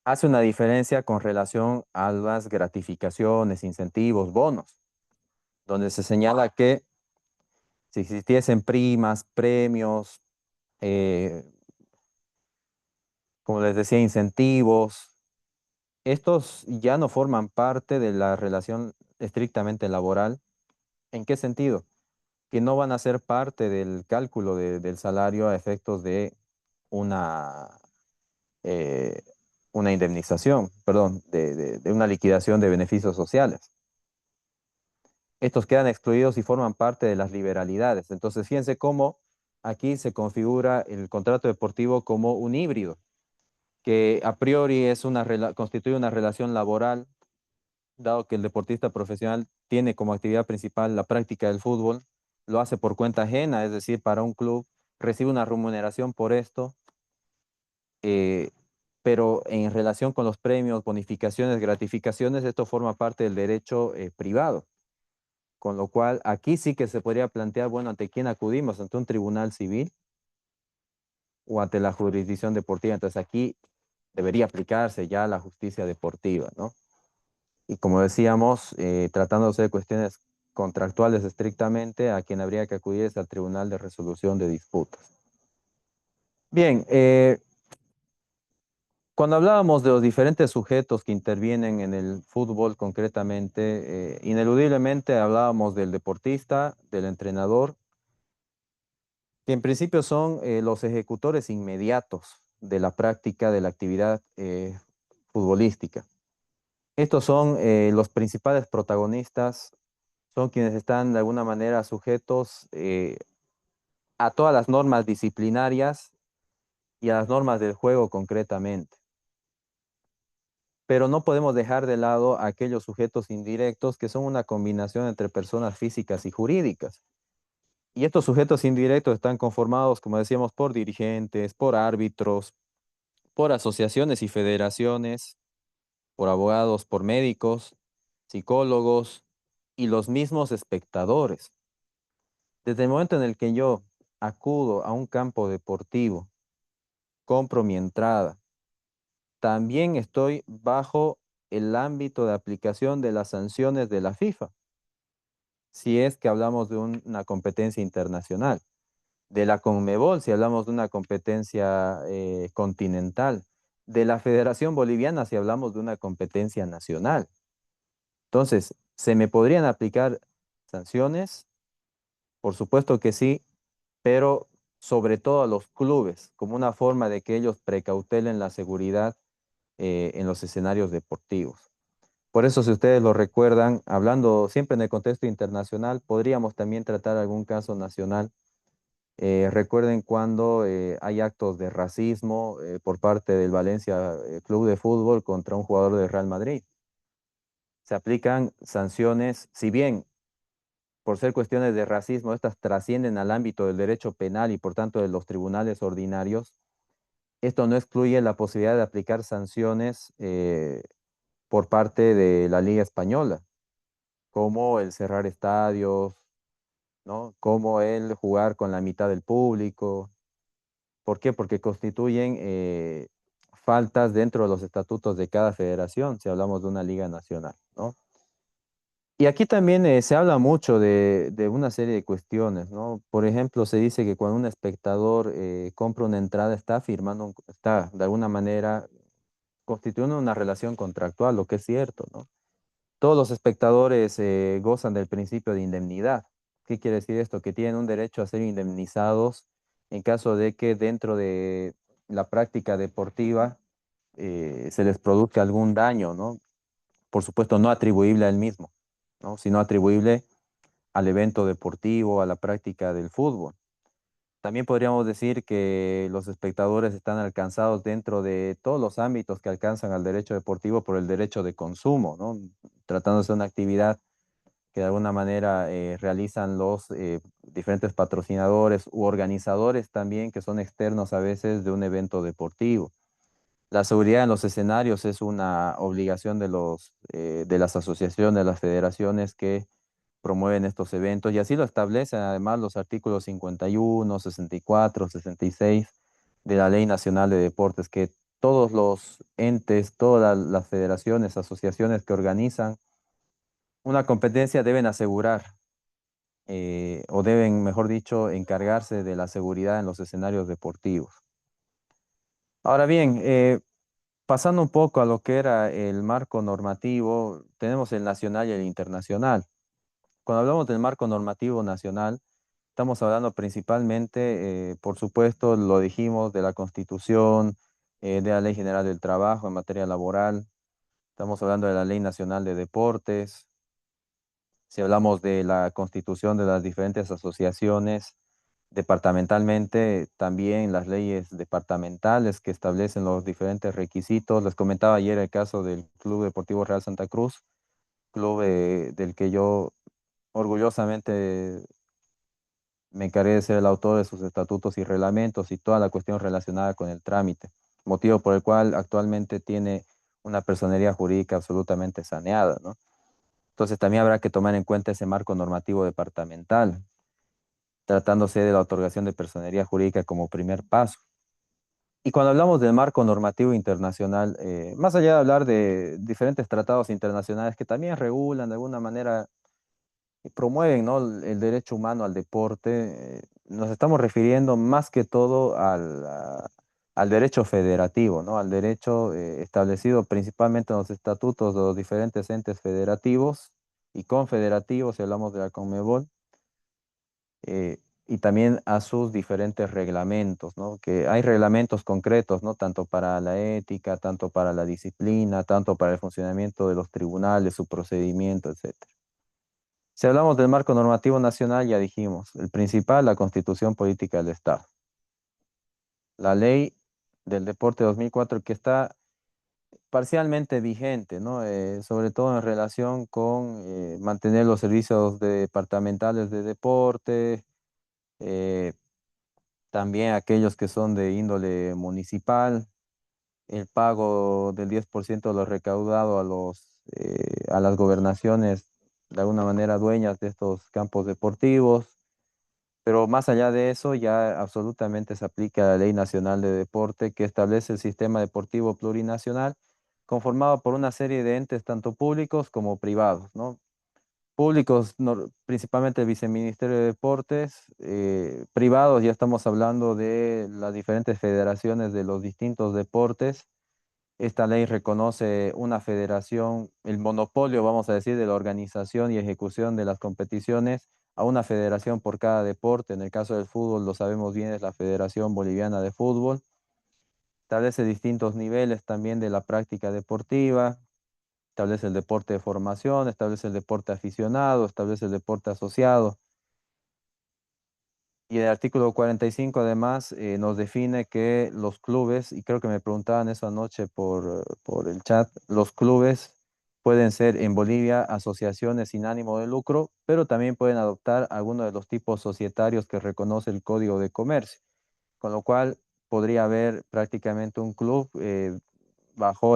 A: hace una diferencia con relación a las gratificaciones, incentivos, bonos, donde se señala que si existiesen primas, premios, eh, como les decía, incentivos, estos ya no forman parte de la relación estrictamente laboral. ¿En qué sentido? Que no van a ser parte del cálculo del salario a efectos de una, eh, una indemnización, perdón, de una liquidación de beneficios sociales. Estos quedan excluidos y forman parte de las liberalidades. Entonces, fíjense cómo aquí se configura el contrato deportivo como un híbrido, que a priori constituye una relación laboral, dado que el deportista profesional tiene como actividad principal la práctica del fútbol, lo hace por cuenta ajena, es decir, para un club, recibe una remuneración por esto, eh, pero en relación con los premios, bonificaciones, gratificaciones, esto forma parte del derecho privado. Con lo cual, aquí sí que se podría plantear, bueno, ¿ante quién acudimos? ¿Ante un tribunal civil o ante la jurisdicción deportiva? Entonces aquí debería aplicarse ya la justicia deportiva, ¿no? Y como decíamos, tratándose de cuestiones contractuales estrictamente, a quien habría que acudir es al Tribunal de Resolución de Disputas. Bien, cuando hablábamos de los diferentes sujetos que intervienen en el fútbol concretamente, ineludiblemente hablábamos del deportista, del entrenador, que en principio son los ejecutores inmediatos de la práctica de la actividad futbolística. Estos son los principales protagonistas, son quienes están de alguna manera sujetos a todas las normas disciplinarias y a las normas del juego concretamente. Pero no podemos dejar de lado a aquellos sujetos indirectos que son una combinación entre personas físicas y jurídicas. Y estos sujetos indirectos están conformados, como decíamos, por dirigentes, por árbitros, por asociaciones y federaciones, por abogados, por médicos, psicólogos y los mismos espectadores. Desde el momento en el que yo acudo a un campo deportivo, compro mi entrada, también estoy bajo el ámbito de aplicación de las sanciones de la FIFA, si es que hablamos de una competencia internacional, de la CONMEBOL, si hablamos de una competencia continental, de la Federación Boliviana, si hablamos de una competencia nacional. Entonces, ¿se me podrían aplicar sanciones? Por supuesto que sí, pero sobre todo a los clubes, como una forma de que ellos precautelen la seguridad en los escenarios deportivos. Por eso, si ustedes lo recuerdan, hablando siempre en el contexto internacional, podríamos también tratar algún caso nacional. Recuerden cuando hay actos de racismo por parte del Valencia Club de Fútbol contra un jugador del Real Madrid. Se aplican sanciones, si bien por ser cuestiones de racismo, estas trascienden al ámbito del derecho penal y por tanto de los tribunales ordinarios. Esto no excluye la posibilidad de aplicar sanciones por parte de la Liga Española, como el cerrar estadios, ¿no? Como el jugar con la mitad del público. ¿Por qué? Porque constituyen faltas dentro de los estatutos de cada federación, si hablamos de una liga nacional, ¿no? Y aquí también se habla mucho de una serie de cuestiones, ¿no? Por ejemplo, se dice que cuando un espectador compra una entrada, está firmando, está de alguna manera constituyendo una relación contractual, lo que es cierto, ¿no? Todos los espectadores gozan del principio de indemnidad. ¿Qué quiere decir esto? Que tienen un derecho a ser indemnizados en caso de que dentro de la práctica deportiva se les produzca algún daño, ¿no? Por supuesto, no atribuible a él mismo, ¿no? Sino atribuible al evento deportivo, a la práctica del fútbol. También podríamos decir que los espectadores están alcanzados dentro de todos los ámbitos que alcanzan al derecho deportivo por el derecho de consumo, ¿no? Tratándose de una actividad que de alguna manera realizan los diferentes patrocinadores u organizadores también que son externos a veces de un evento deportivo. La seguridad en los escenarios es una obligación de las asociaciones, de las federaciones que promueven estos eventos y así lo establecen además los artículos 51, 64, 66 de la Ley Nacional de Deportes, que todos los entes, todas las federaciones, asociaciones que organizan una competencia deben asegurar o deben, mejor dicho, encargarse de la seguridad en los escenarios deportivos. Ahora bien, pasando un poco a lo que era el marco normativo, tenemos el nacional y el internacional. Cuando hablamos del marco normativo nacional, estamos hablando principalmente, por supuesto, lo dijimos, de la Constitución, de la Ley General del Trabajo en materia laboral, estamos hablando de la Ley Nacional de Deportes, si hablamos de la constitución de las diferentes asociaciones, departamentalmente, también las leyes departamentales que establecen los diferentes requisitos. Les comentaba ayer el caso del Club Deportivo Real Santa Cruz, club del que yo orgullosamente me encargué de ser el autor de sus estatutos y reglamentos y toda la cuestión relacionada con el trámite, motivo por el cual actualmente tiene una personería jurídica absolutamente saneada, ¿no? Entonces también habrá que tomar en cuenta ese marco normativo departamental, tratándose de la otorgación de personería jurídica como primer paso. Y cuando hablamos del marco normativo internacional, más allá de hablar de diferentes tratados internacionales que también regulan de alguna manera y promueven, ¿no?, el derecho humano al deporte, nos estamos refiriendo más que todo al derecho federativo, ¿no? Al derecho establecido principalmente en los estatutos de los diferentes entes federativos y confederativos, si hablamos de la CONMEBOL, y también a sus diferentes reglamentos, ¿no? Que hay reglamentos concretos, ¿no? Tanto para la ética, tanto para la disciplina, tanto para el funcionamiento de los tribunales, su procedimiento, etcétera. Si hablamos del marco normativo nacional, ya dijimos, el principal, la Constitución Política del Estado. La Ley del Deporte 2004 que está parcialmente vigente, ¿no? Sobre todo en relación con mantener los servicios departamentales de deporte, eh, también aquellos que son de índole municipal, el pago del 10% de lo recaudado a las gobernaciones, de alguna manera dueñas de estos campos deportivos. Pero más allá de eso, ya absolutamente se aplica la Ley Nacional de Deporte que establece el sistema deportivo plurinacional conformado por una serie de entes tanto públicos como privados, ¿no? Públicos, principalmente el Viceministerio de Deportes, privados, ya estamos hablando de las diferentes federaciones de los distintos deportes. Esta ley reconoce una federación, el monopolio, vamos a decir, de la organización y ejecución de las competiciones a una federación por cada deporte. En el caso del fútbol, lo sabemos bien, es la Federación Boliviana de Fútbol. Establece distintos niveles también de la práctica deportiva, establece el deporte de formación, establece el deporte aficionado, establece el deporte asociado. Y el artículo 45 además nos define que los clubes, y creo que me preguntaban eso anoche por el chat, los clubes pueden ser en Bolivia asociaciones sin ánimo de lucro, pero también pueden adoptar alguno de los tipos societarios que reconoce el Código de Comercio, con lo cual podría haber prácticamente un club bajo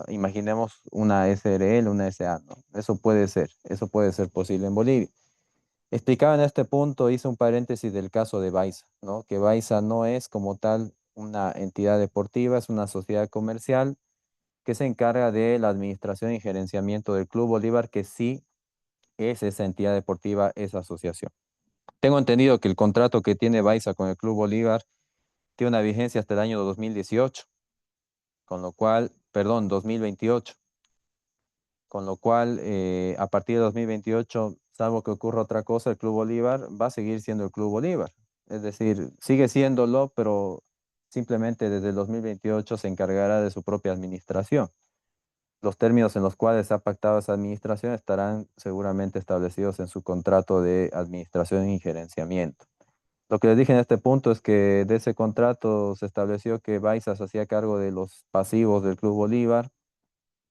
A: imaginemos una SRL, una SA, ¿no? Eso puede ser posible en Bolivia. Explicaba en este punto, hice un paréntesis del caso de Baiza, ¿no? Que Baiza no es como tal una entidad deportiva, es una sociedad comercial que se encarga de la administración y gerenciamiento del Club Bolívar, que sí es esa entidad deportiva, esa asociación. Tengo entendido que el contrato que tiene Baiza con el Club Bolívar tiene una vigencia hasta el año 2018, con lo cual, perdón, 2028. Con lo cual, a partir de 2028, salvo que ocurra otra cosa, el Club Bolívar va a seguir siendo el Club Bolívar. Es decir, sigue siéndolo, pero simplemente desde el 2028 se encargará de su propia administración. Los términos en los cuales se ha pactado esa administración estarán seguramente establecidos en su contrato de administración y gerenciamiento. Lo que les dije en este punto es que de ese contrato se estableció que Baiza se hacía cargo de los pasivos del Club Bolívar,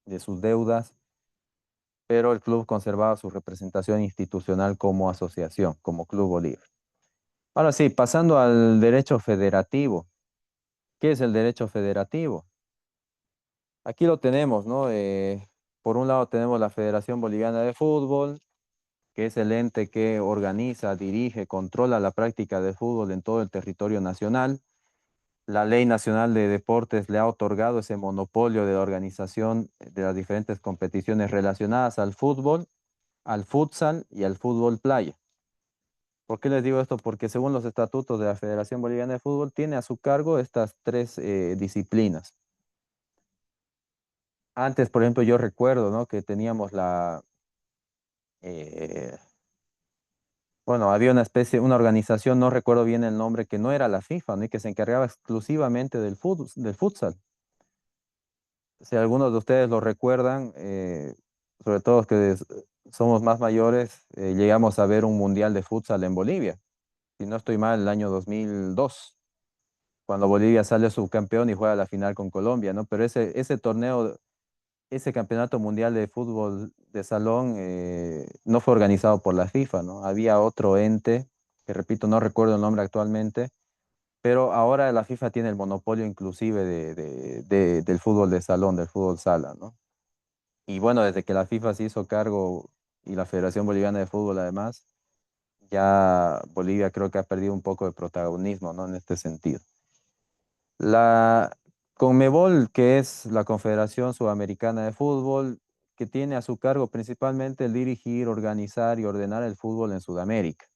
A: de sus deudas, pero el club conservaba su representación institucional como asociación, como Club Bolívar. Ahora sí, pasando al derecho federativo. ¿Qué es el derecho federativo? Aquí lo tenemos, ¿no? Por un lado tenemos la Federación Boliviana de Fútbol, que es el ente que organiza, dirige, controla la práctica de fútbol en todo el territorio nacional. La Ley Nacional de Deportes le ha otorgado ese monopolio de la organización de las diferentes competiciones relacionadas al fútbol, al futsal y al fútbol playa. ¿Por qué les digo esto? Porque según los estatutos de la Federación Boliviana de Fútbol, tiene a su cargo estas tres disciplinas. Antes, por ejemplo, yo recuerdo, ¿no? Que teníamos eh, bueno, había una especie, una organización, no recuerdo bien el nombre, que no era la FIFA, ¿no? Y que se encargaba exclusivamente del fútbol, del futsal. Si algunos de ustedes lo recuerdan, sobre todo los que somos más mayores, llegamos a ver un mundial de futsal en Bolivia. Si no estoy mal, el año 2002, cuando Bolivia sale subcampeón y juega la final con Colombia, ¿no? Pero ese torneo, ese campeonato mundial de fútbol de salón no fue organizado por la FIFA, ¿no? Había otro ente, que repito, no recuerdo el nombre actualmente, pero ahora la FIFA tiene el monopolio inclusive del fútbol de salón, del fútbol sala, ¿no? Y bueno, desde que la FIFA se hizo cargo y la Federación Boliviana de Fútbol además, ya Bolivia creo que ha perdido un poco de protagonismo, ¿no? En este sentido. La CONMEBOL, que es la Confederación Sudamericana de Fútbol, que tiene a su cargo principalmente el dirigir, organizar y ordenar el fútbol en Sudamérica.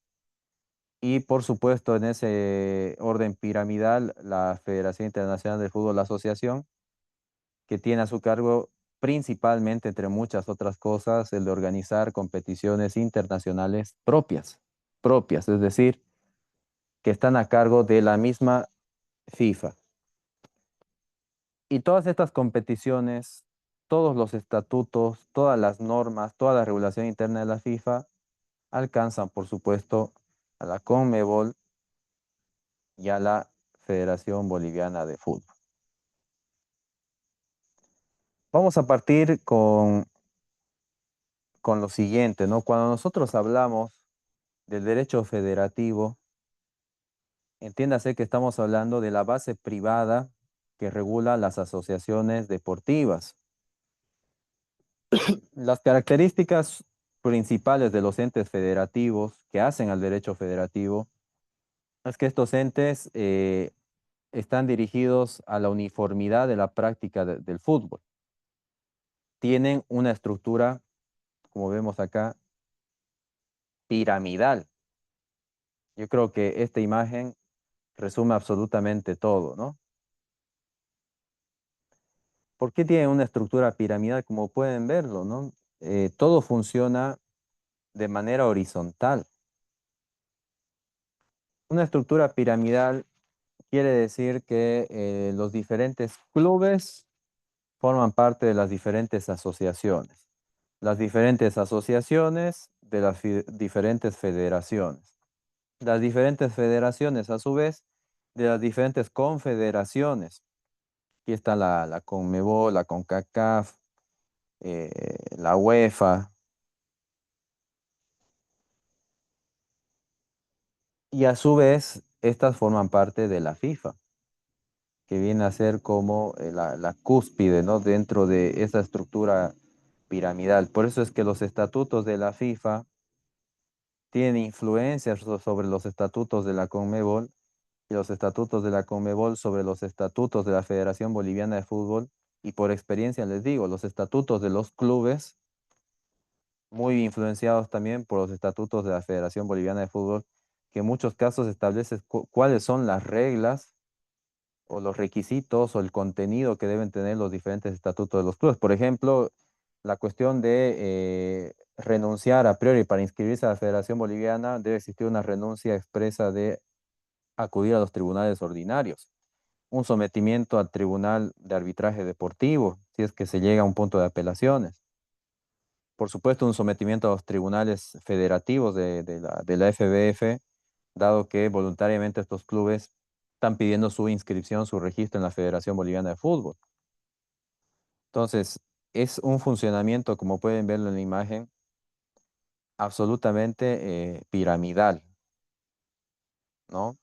A: Y por supuesto, en ese orden piramidal, la Federación Internacional de Fútbol, la asociación, que tiene a su cargo principalmente, entre muchas otras cosas, el de organizar competiciones internacionales propias, es decir, que están a cargo de la misma FIFA. Y todas estas competiciones, todos los estatutos, todas las normas, toda la regulación interna de la FIFA alcanzan, por supuesto, a la CONMEBOL y a la Federación Boliviana de Fútbol. Vamos a partir con lo siguiente, ¿no? Cuando nosotros hablamos del derecho federativo, entiéndase que estamos hablando de la base privada que regula las asociaciones deportivas. Las características principales de los entes federativos que hacen al derecho federativo es que estos entes están dirigidos a la uniformidad de la práctica del fútbol. tienen una estructura, como vemos acá, piramidal. Yo creo que esta imagen resume absolutamente todo, ¿no? ¿Por qué tiene una estructura piramidal? Como pueden verlo, ¿no? Todo funciona de manera horizontal. Una estructura piramidal quiere decir que los diferentes clubes forman parte de las diferentes asociaciones. Las diferentes asociaciones de las diferentes federaciones. Las diferentes federaciones, a su vez, de las diferentes confederaciones. Aquí está la CONMEBOL, la CONCACAF, la UEFA, y a su vez, estas forman parte de la FIFA, que viene a ser como la cúspide, ¿no? Dentro de esa estructura piramidal. Por eso es que los estatutos de la FIFA tienen influencia sobre los estatutos de la CONMEBOL y los estatutos de la CONMEBOL sobre los estatutos de la Federación Boliviana de Fútbol. Y por experiencia les digo, los estatutos de los clubes, muy influenciados también por los estatutos de la Federación Boliviana de Fútbol, que en muchos casos establece cuáles son las reglas o los requisitos o el contenido que deben tener los diferentes estatutos de los clubes. Por ejemplo, la cuestión de renunciar a priori para inscribirse a la Federación Boliviana, debe existir una renuncia expresa de acudir a los tribunales ordinarios, un sometimiento al tribunal de arbitraje deportivo, si es que se llega a un punto de apelaciones. Por supuesto, un sometimiento a los tribunales federativos de la FBF, dado que voluntariamente estos clubes están pidiendo su inscripción, su registro en la Federación Boliviana de Fútbol. Entonces, es un funcionamiento, como pueden verlo en la imagen, absolutamente piramidal, ¿no?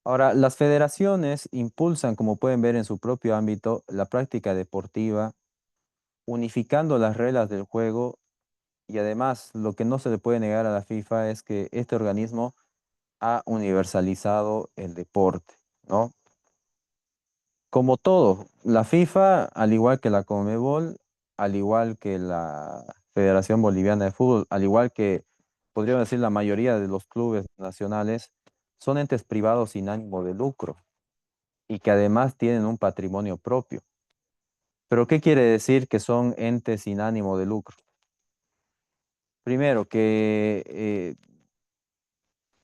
A: Ahora, las federaciones impulsan, como pueden ver en su propio ámbito, la práctica deportiva, unificando las reglas del juego y además lo que no se le puede negar a la FIFA es que este organismo ha universalizado el deporte, ¿no? Como todo, la FIFA, al igual que la Conmebol, al igual que la Federación Boliviana de Fútbol, al igual que, podríamos decir, la mayoría de los clubes nacionales, son entes privados sin ánimo de lucro y que además tienen un patrimonio propio. ¿Pero qué quiere decir que son entes sin ánimo de lucro? Primero, que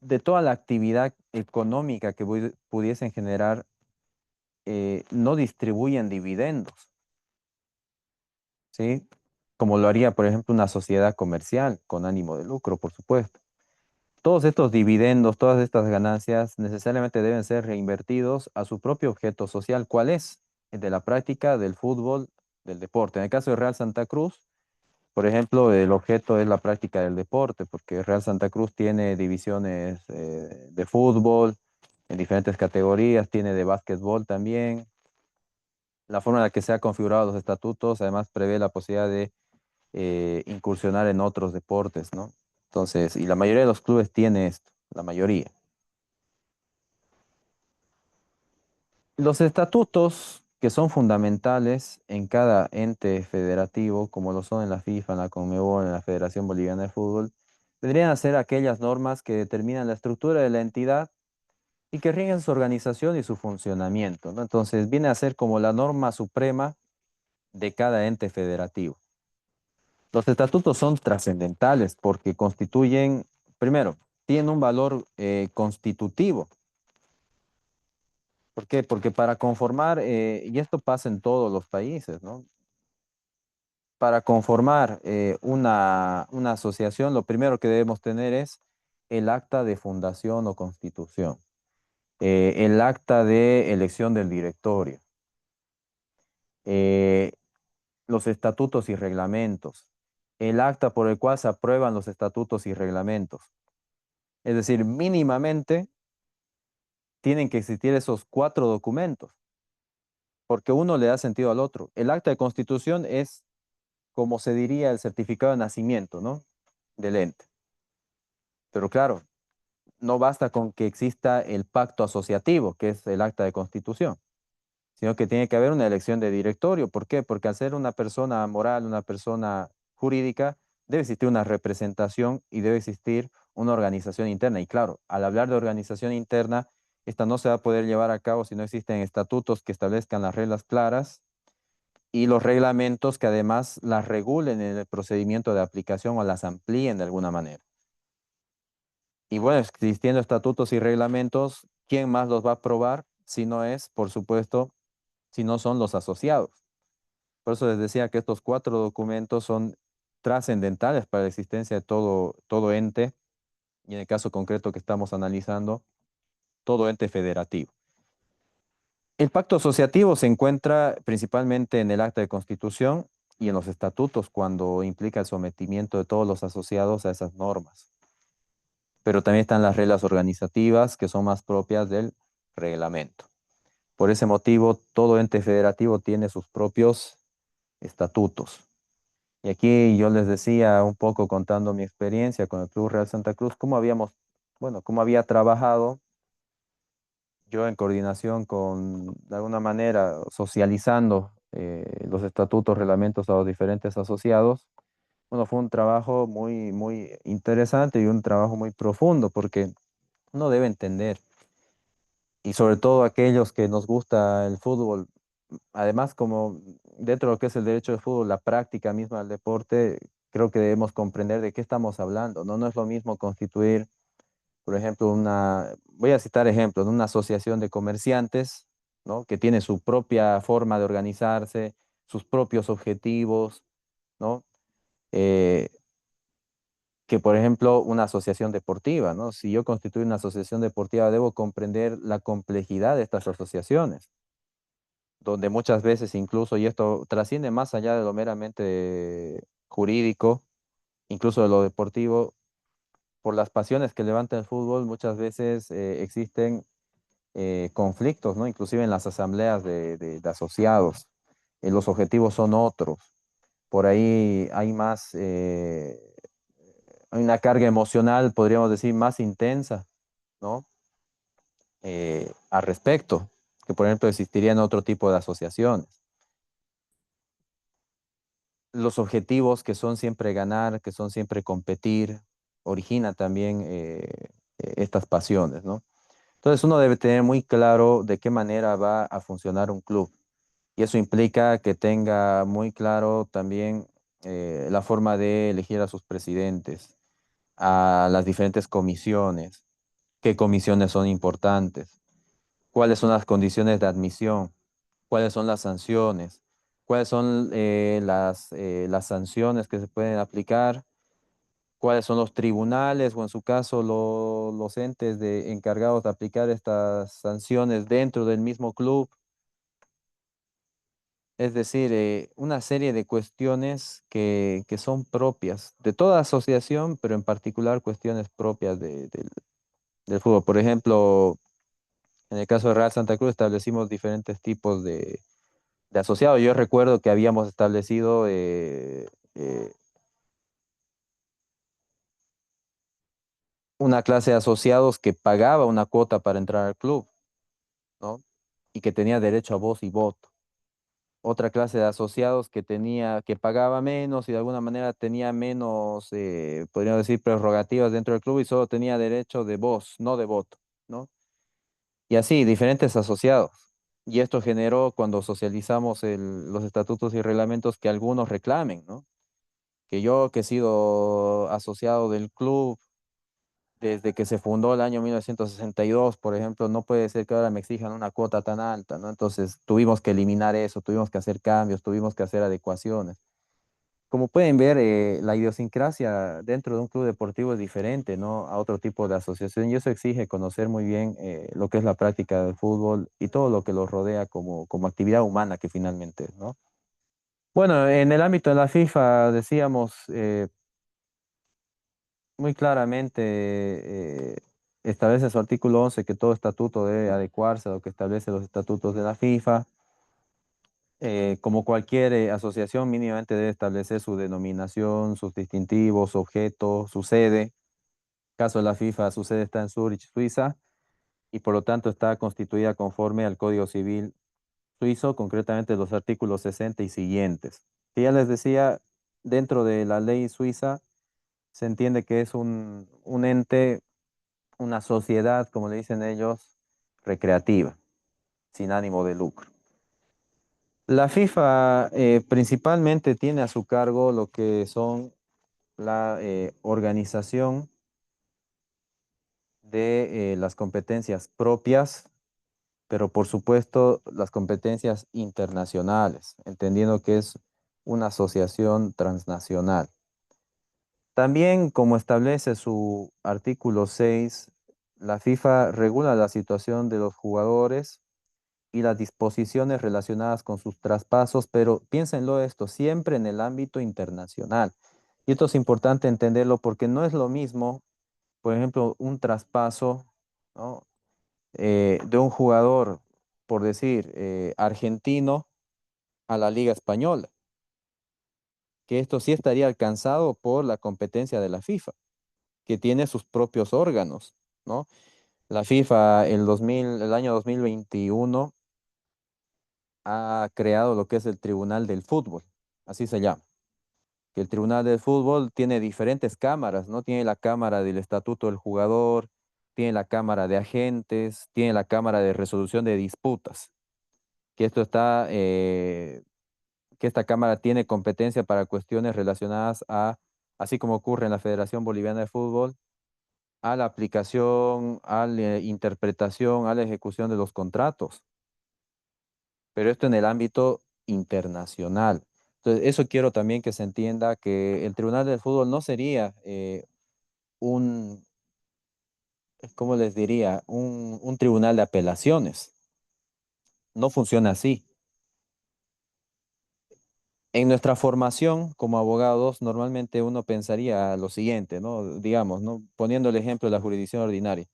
A: de toda la actividad económica que pudiesen generar, no distribuyen dividendos, ¿sí? Como lo haría, por ejemplo, una sociedad comercial con ánimo de lucro, por supuesto. Todos estos dividendos, todas estas ganancias necesariamente deben ser reinvertidos a su propio objeto social. ¿Cuál es? El de la práctica del fútbol, del deporte. En el caso de Real Santa Cruz, por ejemplo, el objeto es la práctica del deporte, porque Real Santa Cruz tiene divisiones de fútbol en diferentes categorías, tiene de básquetbol también. La forma en la que se han configurado los estatutos además prevé la posibilidad de incursionar en otros deportes, ¿no? Entonces, y la mayoría de los clubes tiene esto, la mayoría. Los estatutos que son fundamentales en cada ente federativo, como lo son en la FIFA, en la CONMEBOL, en la Federación Boliviana de Fútbol, vendrían a ser aquellas normas que determinan la estructura de la entidad y que rigen su organización y su funcionamiento, ¿no? Entonces, viene a ser como la norma suprema de cada ente federativo. Los estatutos son trascendentales porque constituyen, primero, tienen un valor constitutivo. ¿Por qué? Porque para conformar, y esto pasa en todos los países, ¿no? Para conformar una asociación, lo primero que debemos tener es el acta de fundación o constitución, el acta de elección del directorio, eh, los estatutos y reglamentos, el acta por el cual se aprueban los estatutos y reglamentos. Es decir, mínimamente tienen que existir esos cuatro documentos, porque uno le da sentido al otro. El acta de constitución es, como se diría, el certificado de nacimiento, ¿no? Del ente. Pero claro, no basta con que exista el pacto asociativo, que es el acta de constitución. sino que tiene que haber una elección de directorio. ¿Por qué? Porque al ser una persona moral, una persona jurídica, debe existir una representación y debe existir una organización interna. Y claro, al hablar de organización interna, esta no se va a poder llevar a cabo si no existen estatutos que establezcan las reglas claras y los reglamentos que además las regulen en el procedimiento de aplicación o las amplíen de alguna manera. Y bueno, existiendo estatutos y reglamentos, ¿quién más los va a aprobar si no es, por supuesto, si no son los asociados? Por eso les decía que estos cuatro documentos son trascendentales para la existencia de todo ente, y en el caso concreto que estamos analizando, todo ente federativo. El pacto asociativo se encuentra principalmente en el acta de constitución y en los estatutos cuando implica el sometimiento de todos los asociados a esas normas. Pero también están las reglas organizativas que son más propias del reglamento. Por ese motivo, todo ente federativo tiene sus propios estatutos. Y aquí yo les decía un poco contando mi experiencia con el Club Real Santa Cruz, cómo había trabajado yo en coordinación con, de alguna manera, socializando los estatutos, reglamentos a los diferentes asociados. Bueno, fue un trabajo muy interesante y un trabajo muy profundo porque uno debe entender, y sobre todo aquellos que nos gusta el fútbol, además como dentro de lo que es el derecho del fútbol, la práctica misma del deporte, creo que debemos comprender de qué estamos hablando, ¿no? No es lo mismo constituir, por ejemplo, voy a citar ejemplos, de una asociación de comerciantes, ¿no? Que tiene su propia forma de organizarse, sus propios objetivos, ¿no? Eh, que, por ejemplo, una asociación deportiva, ¿no? Si yo constituyo una asociación deportiva, debo comprender la complejidad de estas asociaciones, donde muchas veces incluso, y esto trasciende más allá de lo meramente jurídico, incluso de lo deportivo, por las pasiones que levanta el fútbol, muchas veces existen conflictos, ¿no? Inclusive en las asambleas de asociados. Los objetivos son otros. Por ahí hay una carga emocional, podríamos decir, más intensa, ¿no? Al respecto, que por ejemplo existiría en otro tipo de asociaciones. Los objetivos que son siempre ganar, que son siempre competir, origina también estas pasiones, ¿no? Entonces uno debe tener muy claro de qué manera va a funcionar un club. Y eso implica que tenga muy claro también la forma de elegir a sus presidentes, a las diferentes comisiones, qué comisiones son importantes, cuáles son las condiciones de admisión, cuáles son las sanciones, cuáles son las sanciones que se pueden aplicar, cuáles son los tribunales o en su caso los entes encargados de aplicar estas sanciones dentro del mismo club. Es decir, una serie de cuestiones que son propias de toda asociación, pero en particular cuestiones propias del fútbol. Por ejemplo, en el caso de Real Santa Cruz establecimos diferentes tipos de asociados. Yo recuerdo que habíamos establecido una clase de asociados que pagaba una cuota para entrar al club, ¿no? Y que tenía derecho a voz y voto. Otra clase de asociados que pagaba menos y de alguna manera tenía menos, podríamos decir, prerrogativas dentro del club y solo tenía derecho de voz, no de voto, ¿no? Y así, diferentes asociados. Y esto generó, cuando socializamos los estatutos y reglamentos, que algunos reclamen, ¿no? Que yo, que he sido asociado del club desde que se fundó el año 1962, por ejemplo, no puede ser que ahora me exijan una cuota tan alta, ¿no? Entonces tuvimos que eliminar eso, tuvimos que hacer cambios, tuvimos que hacer adecuaciones. Como pueden ver, la idiosincrasia dentro de un club deportivo es diferente, ¿no? A otro tipo de asociación y eso exige conocer muy bien lo que es la práctica del fútbol y todo lo que lo rodea como actividad humana que finalmente es, ¿no? Bueno, en el ámbito de la FIFA decíamos muy claramente, establece en su artículo 11 que todo estatuto debe adecuarse a lo que establece los estatutos de la FIFA. Como cualquier asociación, mínimamente debe establecer su denominación, sus distintivos, su objeto, su sede. En el caso de la FIFA, su sede está en Zurich, Suiza, y por lo tanto está constituida conforme al Código Civil suizo, concretamente los artículos 60 y siguientes. Que ya les decía, dentro de la ley suiza se entiende que es un ente, una sociedad, como le dicen ellos, recreativa, sin ánimo de lucro. La FIFA principalmente tiene a su cargo lo que son la organización de las competencias propias, pero por supuesto las competencias internacionales, entendiendo que es una asociación transnacional. También, como establece su artículo 6, la FIFA regula la situación de los jugadores y las disposiciones relacionadas con sus traspasos, pero piénsenlo esto, siempre en el ámbito internacional. Y esto es importante entenderlo porque no es lo mismo, por ejemplo, un traspaso, ¿no? De un jugador, por decir, argentino a la Liga Española, que esto sí estaría alcanzado por la competencia de la FIFA, que tiene sus propios órganos, ¿no? La FIFA el año 2021 ha creado lo que es el Tribunal del Fútbol, así se llama. Que el Tribunal del Fútbol tiene diferentes cámaras, ¿no? Tiene la cámara del estatuto del jugador, tiene la cámara de agentes, tiene la cámara de resolución de disputas, que esto está, que esta cámara tiene competencia para cuestiones relacionadas a, así como ocurre en la Federación Boliviana de Fútbol, a la aplicación, a la interpretación, a la ejecución de los contratos, pero esto en el ámbito internacional. Entonces, eso quiero también que se entienda que el Tribunal del Fútbol no sería un, ¿cómo les diría? Un tribunal de apelaciones. No funciona así. En nuestra formación como abogados, normalmente uno pensaría lo siguiente, ¿no? Digamos, ¿no? Poniendo el ejemplo de la jurisdicción ordinaria.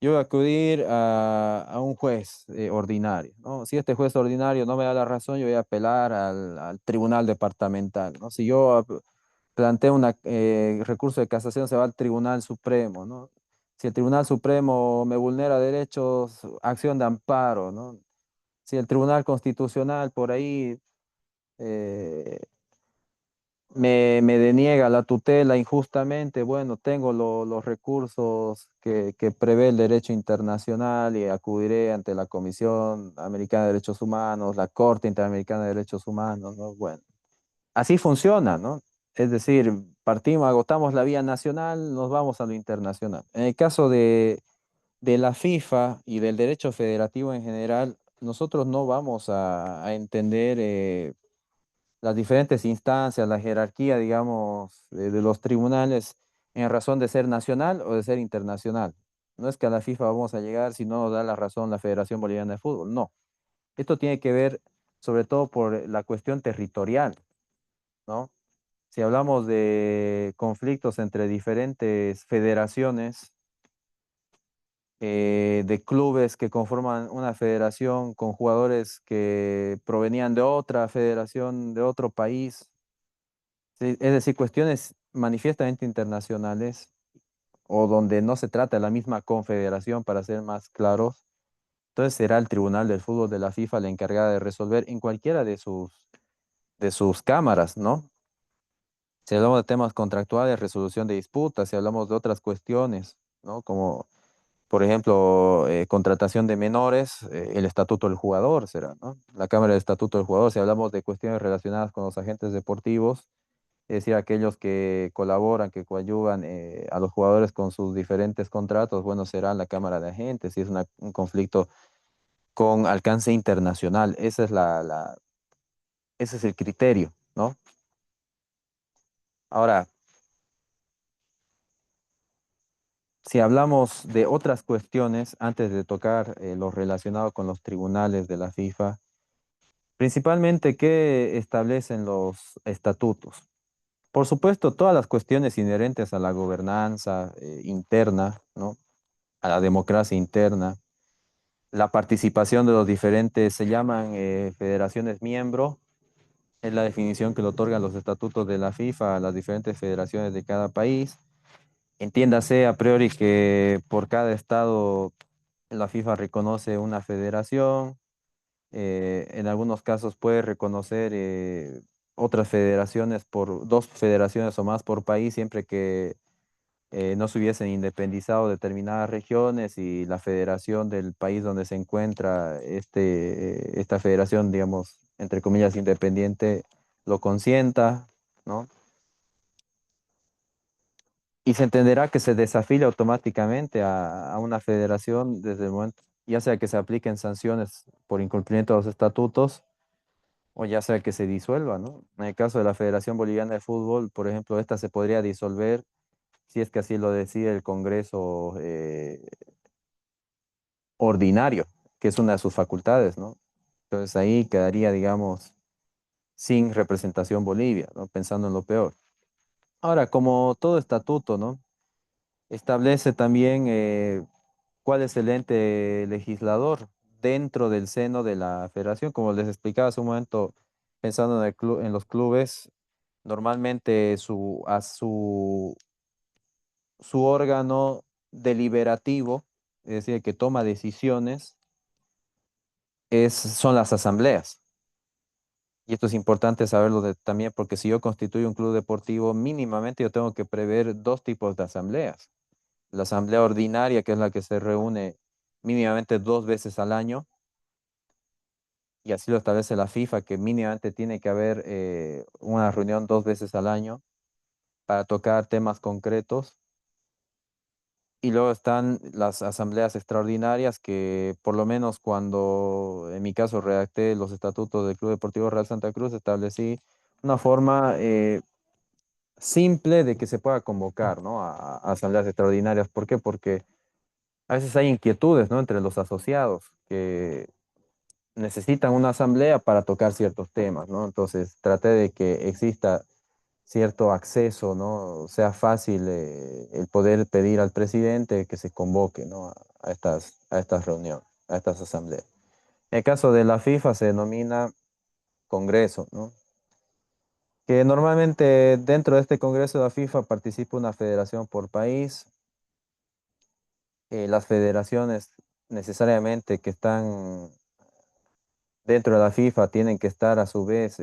A: Yo voy a acudir a un juez ordinario, ¿no? Si este juez ordinario no me da la razón, yo voy a apelar al tribunal departamental, ¿no? Si yo planteo un recurso de casación, se va al Tribunal Supremo, ¿no? Si el Tribunal Supremo me vulnera derechos, acción de amparo, ¿no? Si el Tribunal Constitucional por ahí eh, me deniega la tutela injustamente, bueno, tengo los recursos que prevé el derecho internacional y acudiré ante la Comisión Americana de Derechos Humanos, la Corte Interamericana de Derechos Humanos, ¿no? Bueno, así funciona, ¿no? Es decir, partimos, agotamos la vía nacional, nos vamos a lo internacional. En el caso de la FIFA y del derecho federativo en general, nosotros no vamos a entender las diferentes instancias, la jerarquía, digamos, de los tribunales en razón de ser nacional o de ser internacional. No es que a la FIFA vamos a llegar si no nos da la razón la Federación Boliviana de Fútbol, no. Esto tiene que ver sobre todo por la cuestión territorial, ¿no? Si hablamos de conflictos entre diferentes federaciones, de clubes que conforman una federación con jugadores que provenían de otra federación, de otro país, sí, es decir, cuestiones manifiestamente internacionales o donde no se trata de la misma confederación, para ser más claros, entonces será el Tribunal del Fútbol de la FIFA la encargada de resolver en cualquiera de sus cámaras, ¿no? Si hablamos de temas contractuales, resolución de disputas, si hablamos de otras cuestiones, ¿no? Como, por ejemplo, contratación de menores, el estatuto del jugador será, ¿no? La Cámara del Estatuto del Jugador, si hablamos de cuestiones relacionadas con los agentes deportivos, es decir, aquellos que colaboran, que coadyuvan a los jugadores con sus diferentes contratos, bueno, será la Cámara de Agentes, si es un conflicto con alcance internacional. Esa es ese es el criterio, ¿no? Ahora, si hablamos de otras cuestiones, antes de tocar lo relacionado con los tribunales de la FIFA, principalmente, ¿qué establecen los estatutos? Por supuesto, todas las cuestiones inherentes a la gobernanza interna, ¿no? A la democracia interna, la participación de los diferentes, se llaman federaciones miembro, es la definición que le otorgan los estatutos de la FIFA a las diferentes federaciones de cada país. Entiéndase a priori que por cada estado la FIFA reconoce una federación, En algunos casos puede reconocer otras federaciones por dos federaciones o más por país, siempre que no se hubiesen independizado determinadas regiones y la federación del país donde se encuentra esta federación, digamos, entre comillas, independiente, lo consienta, ¿no? Y se entenderá que se desafilia automáticamente a una federación desde el momento, ya sea que se apliquen sanciones por incumplimiento de los estatutos o ya sea que se disuelva, ¿no? En el caso de la Federación Boliviana de Fútbol, por ejemplo, esta se podría disolver si es que así lo decide el Congreso ordinario, que es una de sus facultades, ¿no? Entonces ahí quedaría, digamos, sin representación Bolivia, ¿no? Pensando en lo peor. Ahora, como todo estatuto, ¿no? Establece también cuál es el ente legislador dentro del seno de la federación. Como les explicaba hace un momento, pensando en en los clubes, normalmente su órgano deliberativo, es decir, que toma decisiones, son las asambleas. Y esto es importante saberlo también porque si yo constituyo un club deportivo, mínimamente yo tengo que prever dos tipos de asambleas. La asamblea ordinaria, que es la que se reúne mínimamente 2 veces al año, y así lo establece la FIFA, que mínimamente tiene que haber una reunión 2 veces al año para tocar temas concretos. Y luego están las asambleas extraordinarias que por lo menos cuando en mi caso redacté los estatutos del Club Deportivo Real Santa Cruz, establecí una forma simple de que se pueda convocar, ¿no? A asambleas extraordinarias. ¿Por qué? Porque a veces hay inquietudes, ¿no? Entre los asociados que necesitan una asamblea para tocar ciertos temas, ¿no? Entonces traté de que exista cierto acceso, ¿no? Sea fácil el poder pedir al presidente que se convoque, ¿no? A estas reuniones, a estas asambleas. En el caso de la FIFA se denomina Congreso, ¿no? Que normalmente dentro de este Congreso de la FIFA participa una federación por país. Las federaciones necesariamente que están dentro de la FIFA tienen que estar a su vez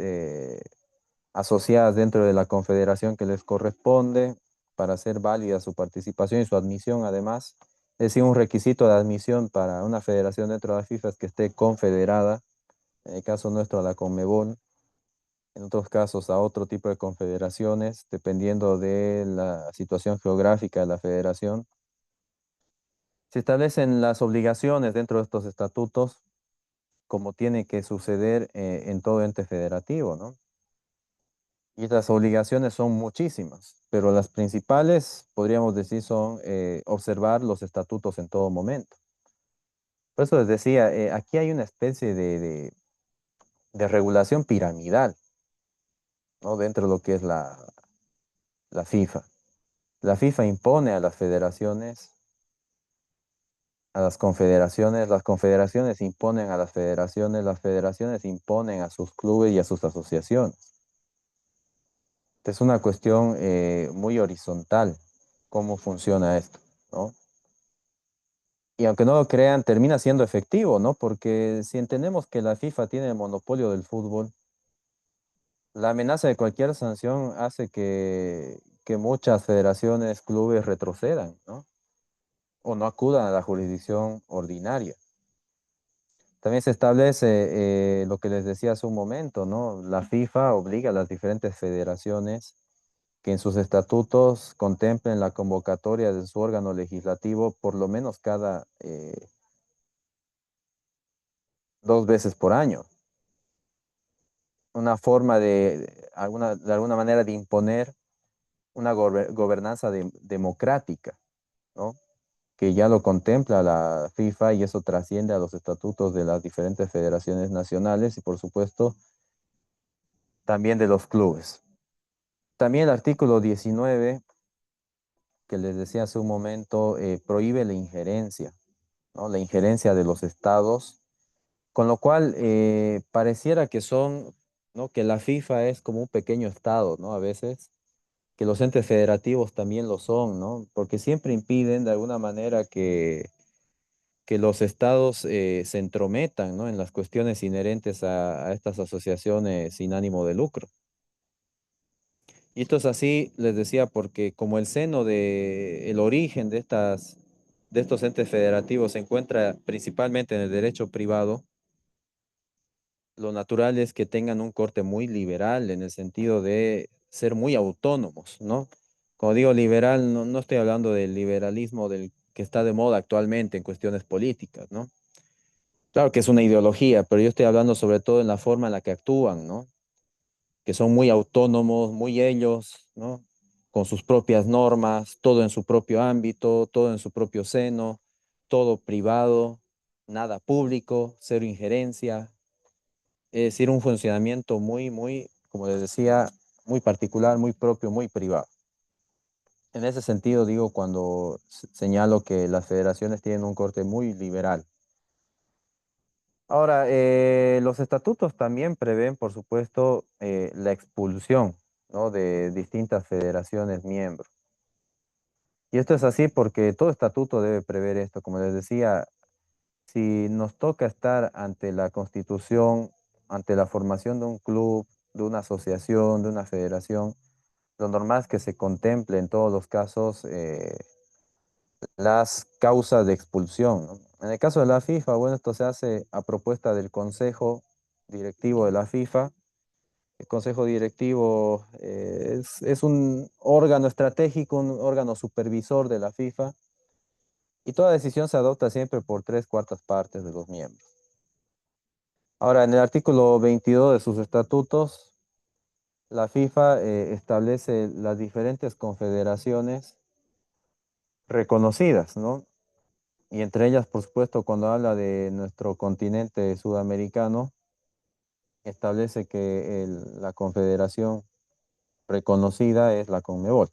A: asociadas dentro de la confederación que les corresponde para hacer válida su participación y su admisión además. Es decir, un requisito de admisión para una federación dentro de la FIFA es que esté confederada, en el caso nuestro a la Conmebol, en otros casos a otro tipo de confederaciones, dependiendo de la situación geográfica de la federación. Se establecen las obligaciones dentro de estos estatutos, como tiene que suceder en todo ente federativo, ¿no? Y las obligaciones son muchísimas, pero las principales, podríamos decir, son observar los estatutos en todo momento. Por eso les decía, aquí hay una especie de regulación piramidal, ¿no? Dentro de lo que es la FIFA. La FIFA impone a las federaciones, a las confederaciones imponen a las federaciones imponen a sus clubes y a sus asociaciones. Es una cuestión muy horizontal cómo funciona esto, ¿no? Y aunque no lo crean, termina siendo efectivo, ¿no? Porque si entendemos que la FIFA tiene el monopolio del fútbol, la amenaza de cualquier sanción hace que muchas federaciones, clubes retrocedan, ¿no? O no acudan a la jurisdicción ordinaria. También se establece lo que les decía hace un momento, ¿no? La FIFA obliga a las diferentes federaciones que en sus estatutos contemplen la convocatoria de su órgano legislativo por lo menos cada 2 veces por año. Una forma de alguna manera de imponer una gobernanza democrática, ¿no? Que ya lo contempla la FIFA y eso trasciende a los estatutos de las diferentes federaciones nacionales y por supuesto también de los clubes. También el artículo 19 que les decía hace un momento, prohíbe la injerencia, ¿no? La injerencia de los estados, con lo cual pareciera que son, ¿no? Que la FIFA es como un pequeño estado, ¿no? A veces, que los entes federativos también lo son, ¿no? Porque siempre impiden de alguna manera que los estados se entrometan, ¿no? En las cuestiones inherentes a estas asociaciones sin ánimo de lucro. Y esto es así, les decía, porque como el seno de el origen de estos entes federativos se encuentra principalmente en el derecho privado, lo natural es que tengan un corte muy liberal en el sentido de ser muy autónomos, ¿no? Como digo liberal, no estoy hablando del liberalismo del que está de moda actualmente en cuestiones políticas, ¿no? Claro que es una ideología, pero yo estoy hablando sobre todo en la forma en la que actúan, ¿no? Que son muy autónomos, muy ellos, ¿no? Con sus propias normas, todo en su propio ámbito, todo en su propio seno, todo privado, nada público, cero injerencia, es decir, un funcionamiento como les decía, muy particular, muy propio, muy privado. En ese sentido, digo, cuando señalo que las federaciones tienen un corte muy liberal. Ahora, los estatutos también prevén, por supuesto, la expulsión, ¿no? De distintas federaciones miembros. Y esto es así porque todo estatuto debe prever esto. Como les decía, si nos toca estar ante la constitución, ante la formación de un club, de una asociación, de una federación, lo normal es que se contemple en todos los casos las causas de expulsión, ¿no? En el caso de la FIFA, bueno, esto se hace a propuesta del Consejo Directivo de la FIFA. El Consejo Directivo es un órgano estratégico, un órgano supervisor de la FIFA, y toda decisión se adopta siempre por tres cuartas partes de los miembros. Ahora, en el artículo 22 de sus estatutos, la FIFA establece las diferentes confederaciones reconocidas, ¿no? Y entre ellas, por supuesto, cuando habla de nuestro continente sudamericano, establece que la confederación reconocida es la CONMEBOL,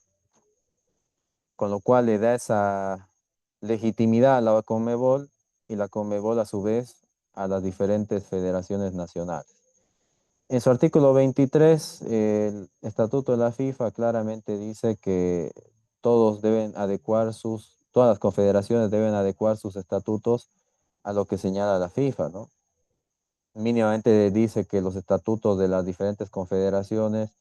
A: con lo cual le da esa legitimidad a la CONMEBOL y la CONMEBOL a su vez a las diferentes federaciones nacionales. En su artículo 23, el Estatuto de la FIFA claramente dice que todas las confederaciones deben adecuar sus estatutos a lo que señala la FIFA, ¿no? Mínimamente dice que los estatutos de las diferentes confederaciones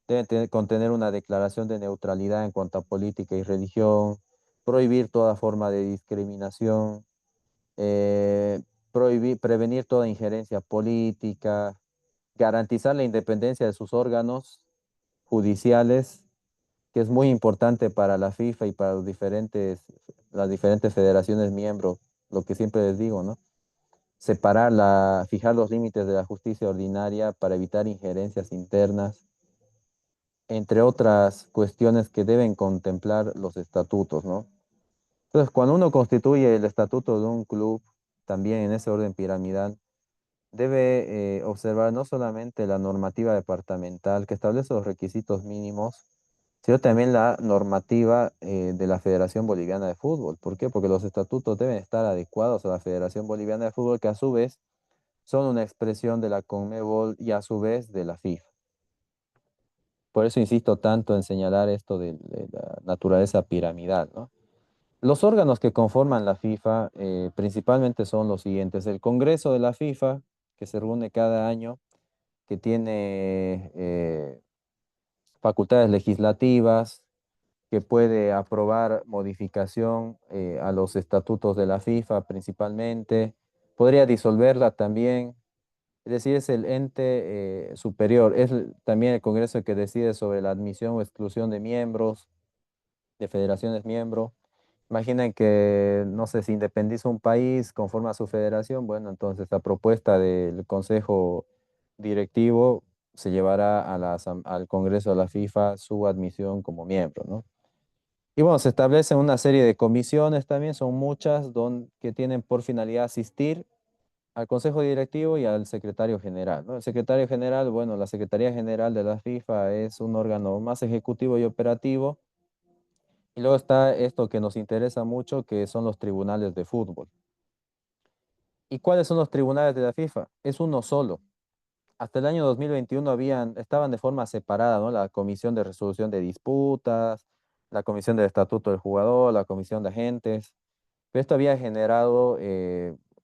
A: deben contener una declaración de neutralidad en cuanto a política y religión, prohibir toda forma de discriminación, eh, prevenir toda injerencia política, garantizar la independencia de sus órganos judiciales, que es muy importante para la FIFA y para las diferentes federaciones miembros, lo que siempre les digo, ¿no? Fijar los límites de la justicia ordinaria para evitar injerencias internas, entre otras cuestiones que deben contemplar los estatutos, ¿no? Entonces, cuando uno constituye el estatuto de un club, también en ese orden piramidal, debe observar no solamente la normativa departamental que establece los requisitos mínimos, sino también la normativa de la Federación Boliviana de Fútbol. ¿Por qué? Porque los estatutos deben estar adecuados a la Federación Boliviana de Fútbol, que a su vez son una expresión de la CONMEBOL y a su vez de la FIFA. Por eso insisto tanto en señalar esto de la naturaleza piramidal, ¿no? Los órganos que conforman la FIFA principalmente son los siguientes. El Congreso de la FIFA, que se reúne cada año, que tiene facultades legislativas, que puede aprobar modificación a los estatutos de la FIFA principalmente, podría disolverla también. Es decir, es el ente superior. También el Congreso el que decide sobre la admisión o exclusión de miembros, de federaciones miembros. Imaginen que, no sé, si independiza un país, conforma su federación, bueno, entonces la propuesta del Consejo Directivo se llevará al Congreso de la FIFA su admisión como miembro, ¿no? Y bueno, se establecen una serie de comisiones también, son muchas, que tienen por finalidad asistir al Consejo Directivo y al Secretario General, ¿no? El Secretario General, bueno, la Secretaría General de la FIFA es un órgano más ejecutivo y operativo. Y luego está esto que nos interesa mucho, que son los tribunales de fútbol. ¿Y cuáles son los tribunales de la FIFA? Es uno solo. Hasta el año 2021 estaban de forma separada, ¿no? La Comisión de Resolución de Disputas, la Comisión del Estatuto del Jugador, la Comisión de Agentes. Pero esto había generado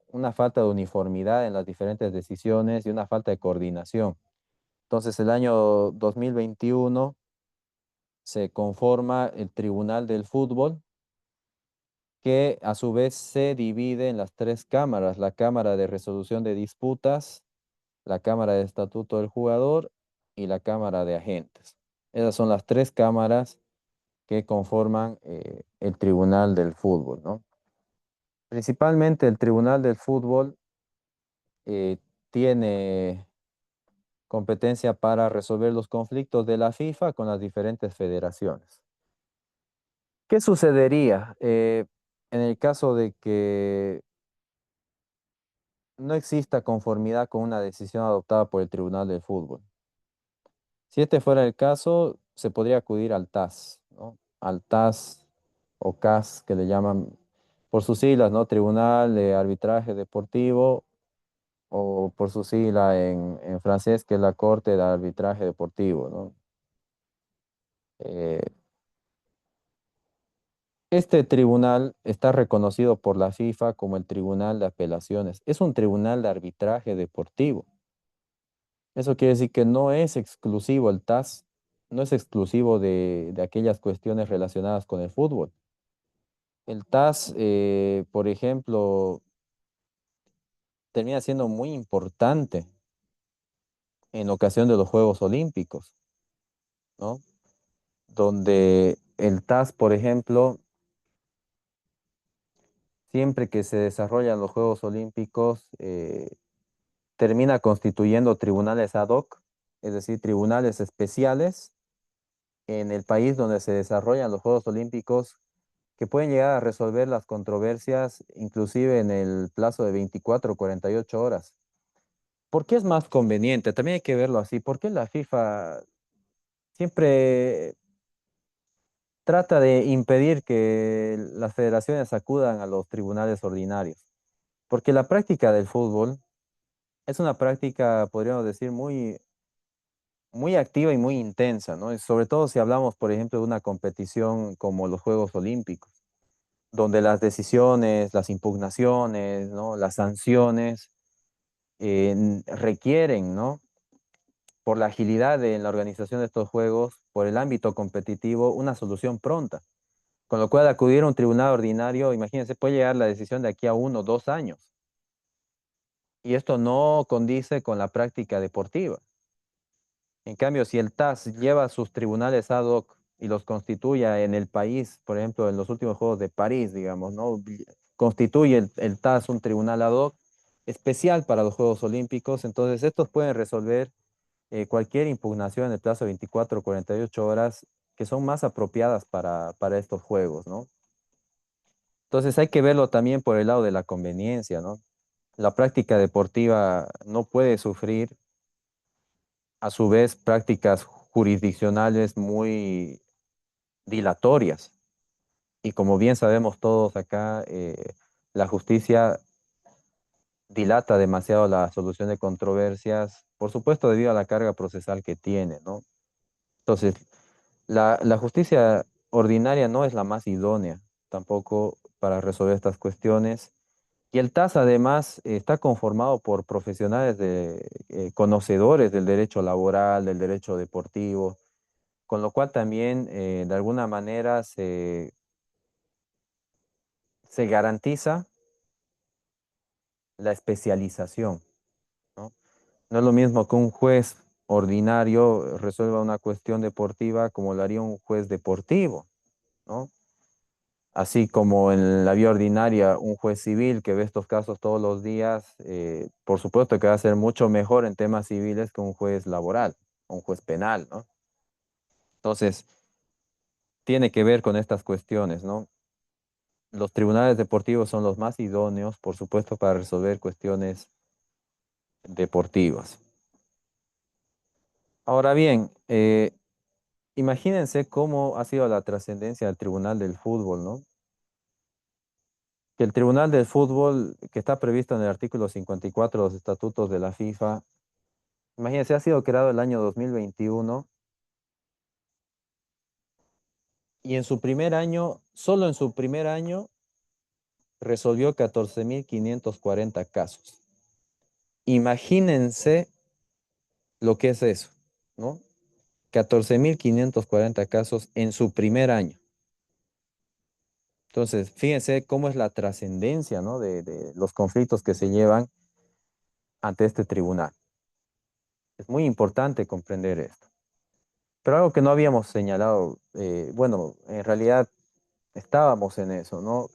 A: una falta de uniformidad en las diferentes decisiones y una falta de coordinación. Entonces, el año 2021 se conforma el Tribunal del Fútbol, que a su vez se divide en las tres cámaras: la Cámara de Resolución de Disputas, la Cámara de Estatuto del Jugador y la Cámara de Agentes. Esas son las tres cámaras que conforman el Tribunal del Fútbol, ¿no? Principalmente el Tribunal del Fútbol tiene competencia para resolver los conflictos de la FIFA con las diferentes federaciones. ¿Qué sucedería en el caso de que no exista conformidad con una decisión adoptada por el Tribunal del Fútbol? Si este fuera el caso, se podría acudir al TAS, ¿no? Al TAS o CAS, que le llaman por sus siglas, ¿no? Tribunal de Arbitraje Deportivo, o por su sigla en francés, que es la Corte de Arbitraje Deportivo, ¿no? Eh, este tribunal está reconocido por la FIFA como el Tribunal de Apelaciones. Es un tribunal de arbitraje deportivo. Eso quiere decir que no es exclusivo el TAS, no es exclusivo de aquellas cuestiones relacionadas con el fútbol. El TAS, por ejemplo, termina siendo muy importante en ocasión de los Juegos Olímpicos, ¿no? Donde el TAS, por ejemplo, siempre que se desarrollan los Juegos Olímpicos, termina constituyendo tribunales ad hoc, es decir, tribunales especiales en el país donde se desarrollan los Juegos Olímpicos, que pueden llegar a resolver las controversias inclusive en el plazo de 24 o 48 horas. ¿Por qué es más conveniente? También hay que verlo así. ¿Por qué la FIFA siempre trata de impedir que las federaciones acudan a los tribunales ordinarios? Porque la práctica del fútbol es una práctica, podríamos decir, muy activa y muy intensa, ¿no? Y sobre todo si hablamos, por ejemplo, de una competición como los Juegos Olímpicos, donde las decisiones, las impugnaciones, ¿no? Las sanciones requieren, ¿no? Por la agilidad en la organización de estos juegos, por el ámbito competitivo, una solución pronta. Con lo cual, acudir a un tribunal ordinario, imagínense, puede llegar la decisión de aquí a 1 o 2 años. Y esto no condice con la práctica deportiva. En cambio, si el TAS lleva sus tribunales ad hoc y los constituye en el país, por ejemplo, en los últimos Juegos de París, digamos, ¿no? Constituye el TAS un tribunal ad hoc especial para los Juegos Olímpicos, entonces estos pueden resolver cualquier impugnación en el plazo de 24 o 48 horas que son más apropiadas para estos Juegos, ¿no? Entonces hay que verlo también por el lado de la conveniencia, ¿no? La práctica deportiva no puede sufrir a su vez prácticas jurisdiccionales muy dilatorias. Y como bien sabemos todos acá, la justicia dilata demasiado la solución de controversias, por supuesto debido a la carga procesal que tiene, ¿no? Entonces, la justicia ordinaria no es la más idónea tampoco para resolver estas cuestiones. Y el TAS además está conformado por profesionales conocedores del derecho laboral, del derecho deportivo, con lo cual también de alguna manera se garantiza la especialización, ¿no? No es lo mismo que un juez ordinario resuelva una cuestión deportiva como lo haría un juez deportivo, ¿no? Así como en la vía ordinaria, un juez civil que ve estos casos todos los días, por supuesto que va a ser mucho mejor en temas civiles que un juez laboral, un juez penal, ¿no? Entonces, tiene que ver con estas cuestiones, ¿no? Los tribunales deportivos son los más idóneos, por supuesto, para resolver cuestiones deportivas. Ahora bien, imagínense cómo ha sido la trascendencia del Tribunal del Fútbol, ¿no? Que el Tribunal del Fútbol, que está previsto en el artículo 54 de los estatutos de la FIFA, imagínense, ha sido creado el año 2021 y en su primer año, solo en su primer año, resolvió 14.540 casos. Imagínense lo que es eso, ¿no? 14.540 casos en su primer año. Entonces, fíjense cómo es la trascendencia, ¿no? de los conflictos que se llevan ante este tribunal. Es muy importante comprender esto. Pero algo que no habíamos señalado, bueno, en realidad estábamos en eso, ¿no?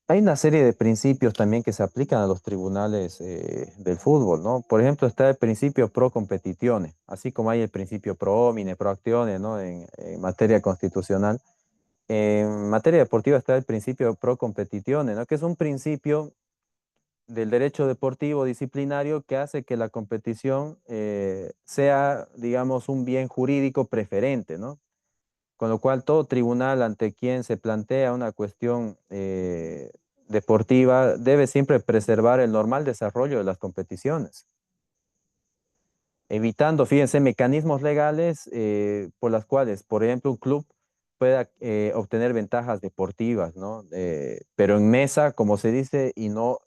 A: Hay una serie de principios también que se aplican a los tribunales del fútbol, ¿no? Por ejemplo, está el principio pro competitione, así como hay el principio pro homine, pro actione, ¿no? En materia constitucional. En materia deportiva está el principio pro competitione, ¿no? Que es un principio del derecho deportivo disciplinario que hace que la competición sea, digamos, un bien jurídico preferente, ¿no? Con lo cual todo tribunal ante quien se plantea una cuestión deportiva debe siempre preservar el normal desarrollo de las competiciones, evitando, fíjense, mecanismos legales por las cuales, por ejemplo, un club pueda obtener ventajas deportivas, ¿no? Pero en mesa, como se dice, y no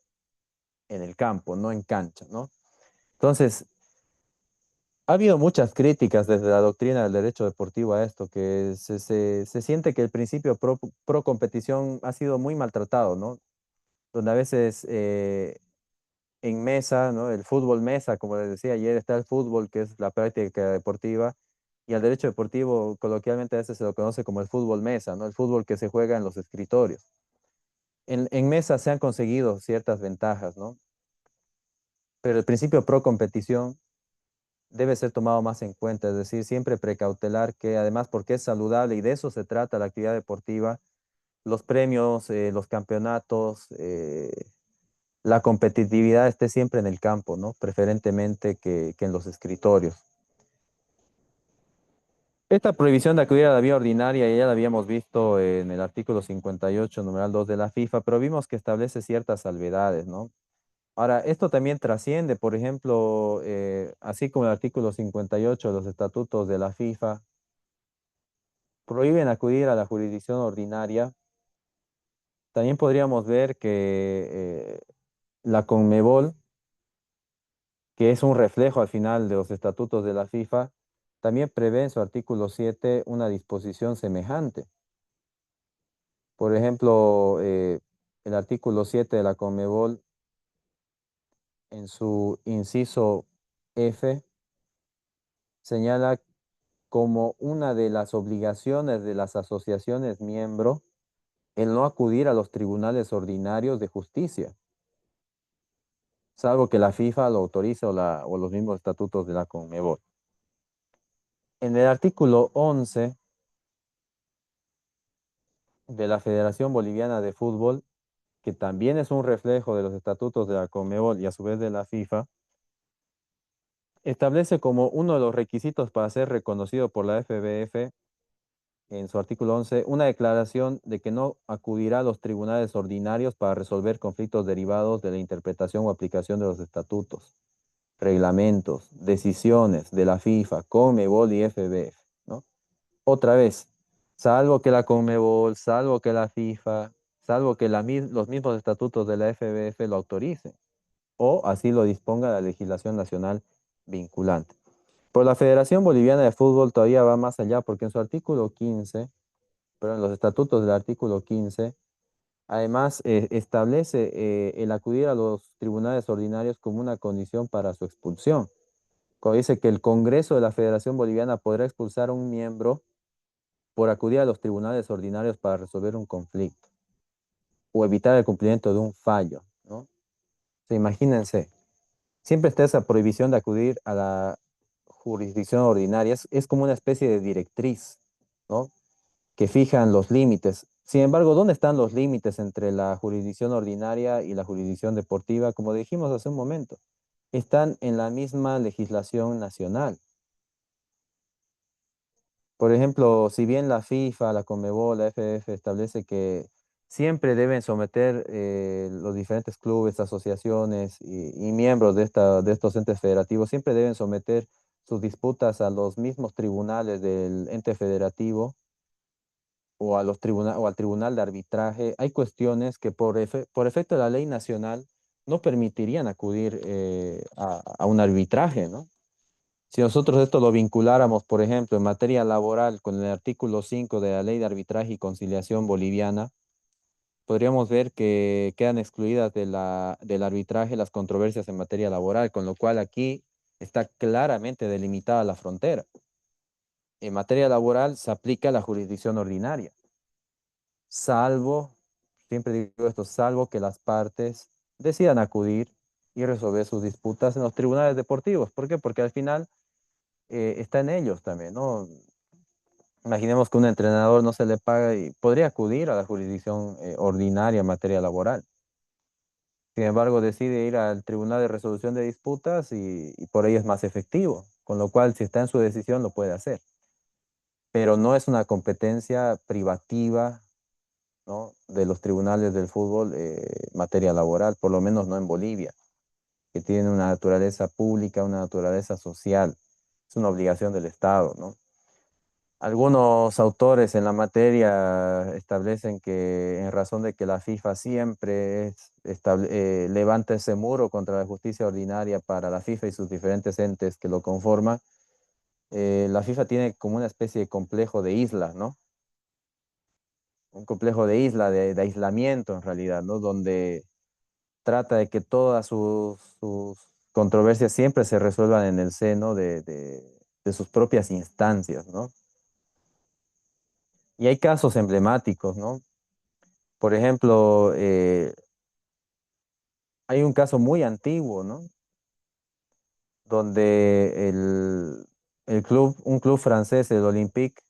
A: en el campo, no en cancha, ¿no? Entonces, ha habido muchas críticas desde la doctrina del derecho deportivo a esto, que se siente que el principio pro competición ha sido muy maltratado, ¿no? Donde a veces en mesa, ¿no? El fútbol mesa, como les decía ayer, está el fútbol, que es la práctica deportiva, y al derecho deportivo coloquialmente a veces se lo conoce como el fútbol mesa, ¿no? El fútbol que se juega en los escritorios. En mesa se han conseguido ciertas ventajas, ¿no? Pero el principio pro competición debe ser tomado más en cuenta, es decir, siempre precautelar que además porque es saludable y de eso se trata la actividad deportiva, los premios, los campeonatos, la competitividad esté siempre en el campo, ¿no? Preferentemente que en los escritorios. Esta prohibición de acudir a la vía ordinaria ya la habíamos visto en el artículo 58, numeral 2 de la FIFA, pero vimos que establece ciertas salvedades, ¿no? Ahora, esto también trasciende, por ejemplo, así como el artículo 58 de los estatutos de la FIFA, prohíben acudir a la jurisdicción ordinaria. También podríamos ver que la Conmebol, que es un reflejo al final de los estatutos de la FIFA, también prevé en su artículo 7 una disposición semejante. Por ejemplo, el artículo 7 de la Conmebol, en su inciso F, señala como una de las obligaciones de las asociaciones miembro el no acudir a los tribunales ordinarios de justicia, salvo que la FIFA lo autorice o los mismos estatutos de la Conmebol. En el artículo 11 de la Federación Boliviana de Fútbol, que también es un reflejo de los estatutos de la Conmebol y a su vez de la FIFA, establece como uno de los requisitos para ser reconocido por la FBF, en su artículo 11, una declaración de que no acudirá a los tribunales ordinarios para resolver conflictos derivados de la interpretación o aplicación de los estatutos, reglamentos, decisiones de la FIFA, Conmebol y FBF, ¿no? Otra vez, salvo que la Conmebol, salvo que la FIFA, salvo que los mismos estatutos de la FBF lo autoricen, o así lo disponga la legislación nacional vinculante. Por la Federación Boliviana de Fútbol todavía va más allá, porque en su artículo 15, pero en los estatutos del artículo 15, además establece el acudir a los tribunales ordinarios como una condición para su expulsión. Cuando dice que el Congreso de la Federación Boliviana podrá expulsar a un miembro por acudir a los tribunales ordinarios para resolver un conflicto o evitar el cumplimiento de un fallo, ¿no? O sea, imagínense, siempre está esa prohibición de acudir a la jurisdicción ordinaria, es como una especie de directriz, ¿no? Que fijan los límites. Sin embargo, ¿dónde están los límites entre la jurisdicción ordinaria y la jurisdicción deportiva? Como dijimos hace un momento, están en la misma legislación nacional. Por ejemplo, si bien la FIFA, la Conmebol, la FF establece que siempre deben someter los diferentes clubes, asociaciones y miembros de estos entes federativos, siempre deben someter sus disputas a los mismos tribunales del ente federativo o, o al tribunal de arbitraje, hay cuestiones que por efecto de la ley nacional no permitirían acudir a un arbitraje, ¿no? Si nosotros esto lo vinculáramos, por ejemplo, en materia laboral con el artículo 5 de la Ley de Arbitraje y Conciliación Boliviana, podríamos ver que quedan excluidas del arbitraje las controversias en materia laboral, con lo cual aquí está claramente delimitada la frontera. En materia laboral se aplica la jurisdicción ordinaria, salvo, siempre digo esto, salvo que las partes decidan acudir y resolver sus disputas en los tribunales deportivos. ¿Por qué? Porque al final está en ellos también, ¿no? Imaginemos que un entrenador no se le paga y podría acudir a la jurisdicción ordinaria en materia laboral. Sin embargo, decide ir al Tribunal de Resolución de Disputas y por ahí es más efectivo, con lo cual si está en su decisión lo puede hacer. Pero no es una competencia privativa, ¿no?, de los tribunales del fútbol en materia laboral, por lo menos no en Bolivia, que tiene una naturaleza pública, una naturaleza social. Es una obligación del Estado, ¿no? Algunos autores en la materia establecen que en razón de que la FIFA siempre levanta ese muro contra la justicia ordinaria para la FIFA y sus diferentes entes que lo conforman, la FIFA tiene como una especie de complejo de isla, ¿no? Un complejo de isla, de aislamiento en realidad, ¿no? Donde trata de que todas sus controversias siempre se resuelvan en el seno de sus propias instancias, ¿no? Y hay casos emblemáticos, ¿no? Por ejemplo, hay un caso muy antiguo, ¿no? Donde un club francés, el Olympique,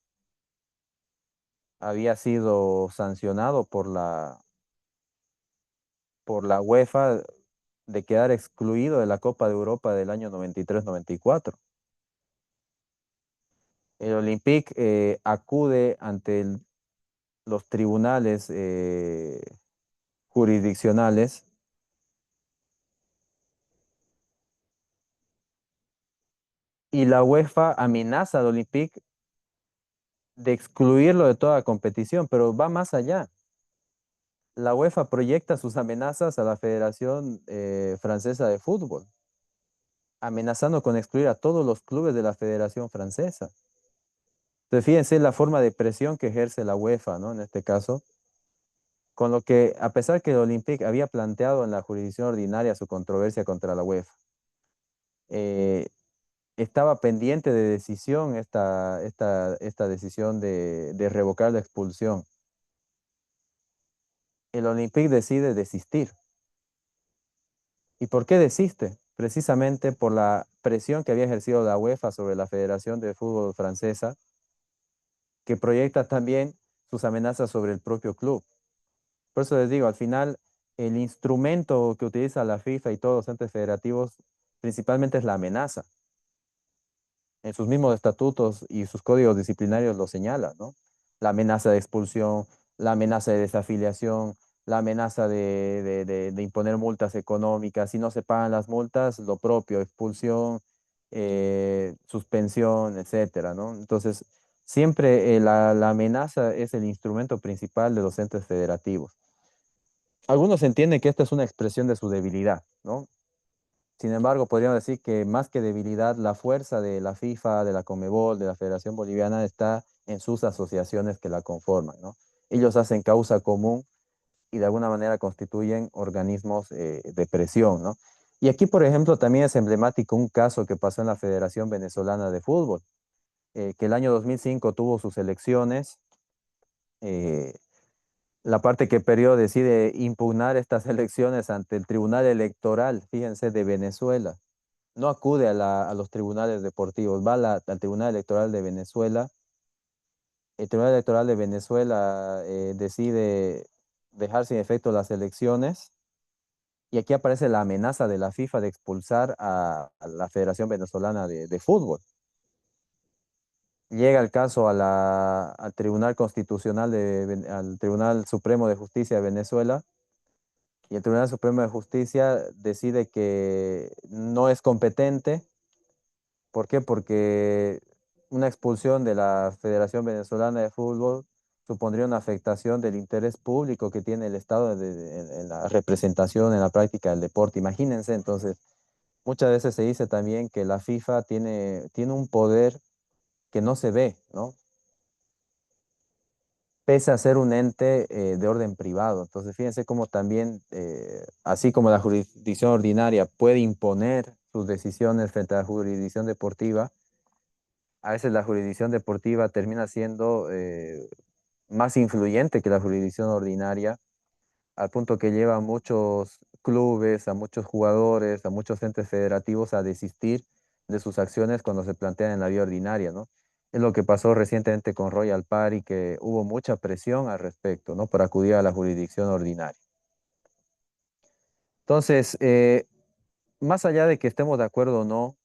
A: había sido sancionado por la UEFA de quedar excluido de la Copa de Europa del año 93-94. El Olympique acude ante los tribunales jurisdiccionales y la UEFA amenaza al Olympique de excluirlo de toda competición, pero va más allá. La UEFA proyecta sus amenazas a la Federación Francesa de Fútbol, amenazando con excluir a todos los clubes de la Federación Francesa. Entonces, fíjense la forma de presión que ejerce la UEFA, ¿no? En este caso, con lo que, a pesar que el Olympique había planteado en la jurisdicción ordinaria su controversia contra la UEFA, eh, estaba pendiente de decisión esta decisión de revocar la expulsión. El Olympique decide desistir. ¿Y por qué desiste? Precisamente por la presión que había ejercido la UEFA sobre la Federación de Fútbol Francesa, que proyecta también sus amenazas sobre el propio club. Por eso les digo, al final, el instrumento que utiliza la FIFA y todos los entes federativos principalmente es la amenaza. En sus mismos estatutos y sus códigos disciplinarios lo señala, ¿no? La amenaza de expulsión, la amenaza de desafiliación, la amenaza de imponer multas económicas. Si no se pagan las multas, lo propio, expulsión, suspensión, etcétera, ¿no? Entonces, siempre la amenaza es el instrumento principal de los entes federativos. Algunos entienden que esta es una expresión de su debilidad, ¿no? Sin embargo, podríamos decir que más que debilidad, la fuerza de la FIFA, de la Conmebol, de la Federación Boliviana está en sus asociaciones que la conforman, ¿no? Ellos hacen causa común y de alguna manera constituyen organismos de presión, ¿no? Y aquí, por ejemplo, también es emblemático un caso que pasó en la Federación Venezolana de Fútbol, que el año 2005 tuvo sus elecciones. eh, la parte que perdió decide impugnar estas elecciones ante el Tribunal Electoral, fíjense, de Venezuela. No acude a los tribunales deportivos, va al Tribunal Electoral de Venezuela. El Tribunal Electoral de Venezuela decide dejar sin efecto las elecciones y aquí aparece la amenaza de la FIFA de expulsar a la Federación Venezolana de Fútbol. Llega el caso al Tribunal Constitucional, al Tribunal Supremo de Justicia de Venezuela y el Tribunal Supremo de Justicia decide que no es competente. ¿Por qué? Porque una expulsión de la Federación Venezolana de Fútbol supondría una afectación del interés público que tiene el Estado en la representación, en la práctica del deporte. Imagínense, entonces, muchas veces se dice también que la FIFA tiene un poder que no se ve, ¿no? Pese a ser un ente de orden privado. Entonces, fíjense cómo también, así como la jurisdicción ordinaria puede imponer sus decisiones frente a la jurisdicción deportiva, a veces la jurisdicción deportiva termina siendo más influyente que la jurisdicción ordinaria, al punto que lleva a muchos clubes, a muchos jugadores, a muchos entes federativos a desistir de sus acciones cuando se plantean en la vía ordinaria, ¿no? Es lo que pasó recientemente con Royal Party, que hubo mucha presión al respecto, ¿no? Para acudir a la jurisdicción ordinaria. Entonces, más allá de que estemos de acuerdo o no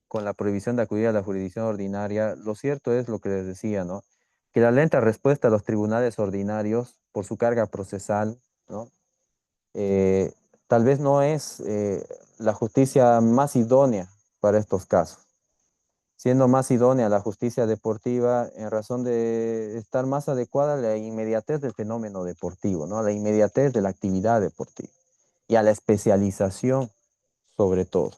A: con la prohibición de acudir a la jurisdicción ordinaria, lo cierto es lo que les decía, ¿no? Que la lenta respuesta a los tribunales ordinarios por su carga procesal, ¿no? eh, Tal vez no es la justicia más idónea para estos casos, siendo más idónea la justicia deportiva en razón de estar más adecuada a la inmediatez del fenómeno deportivo, ¿no? A la inmediatez de la actividad deportiva y a la especialización sobre todo.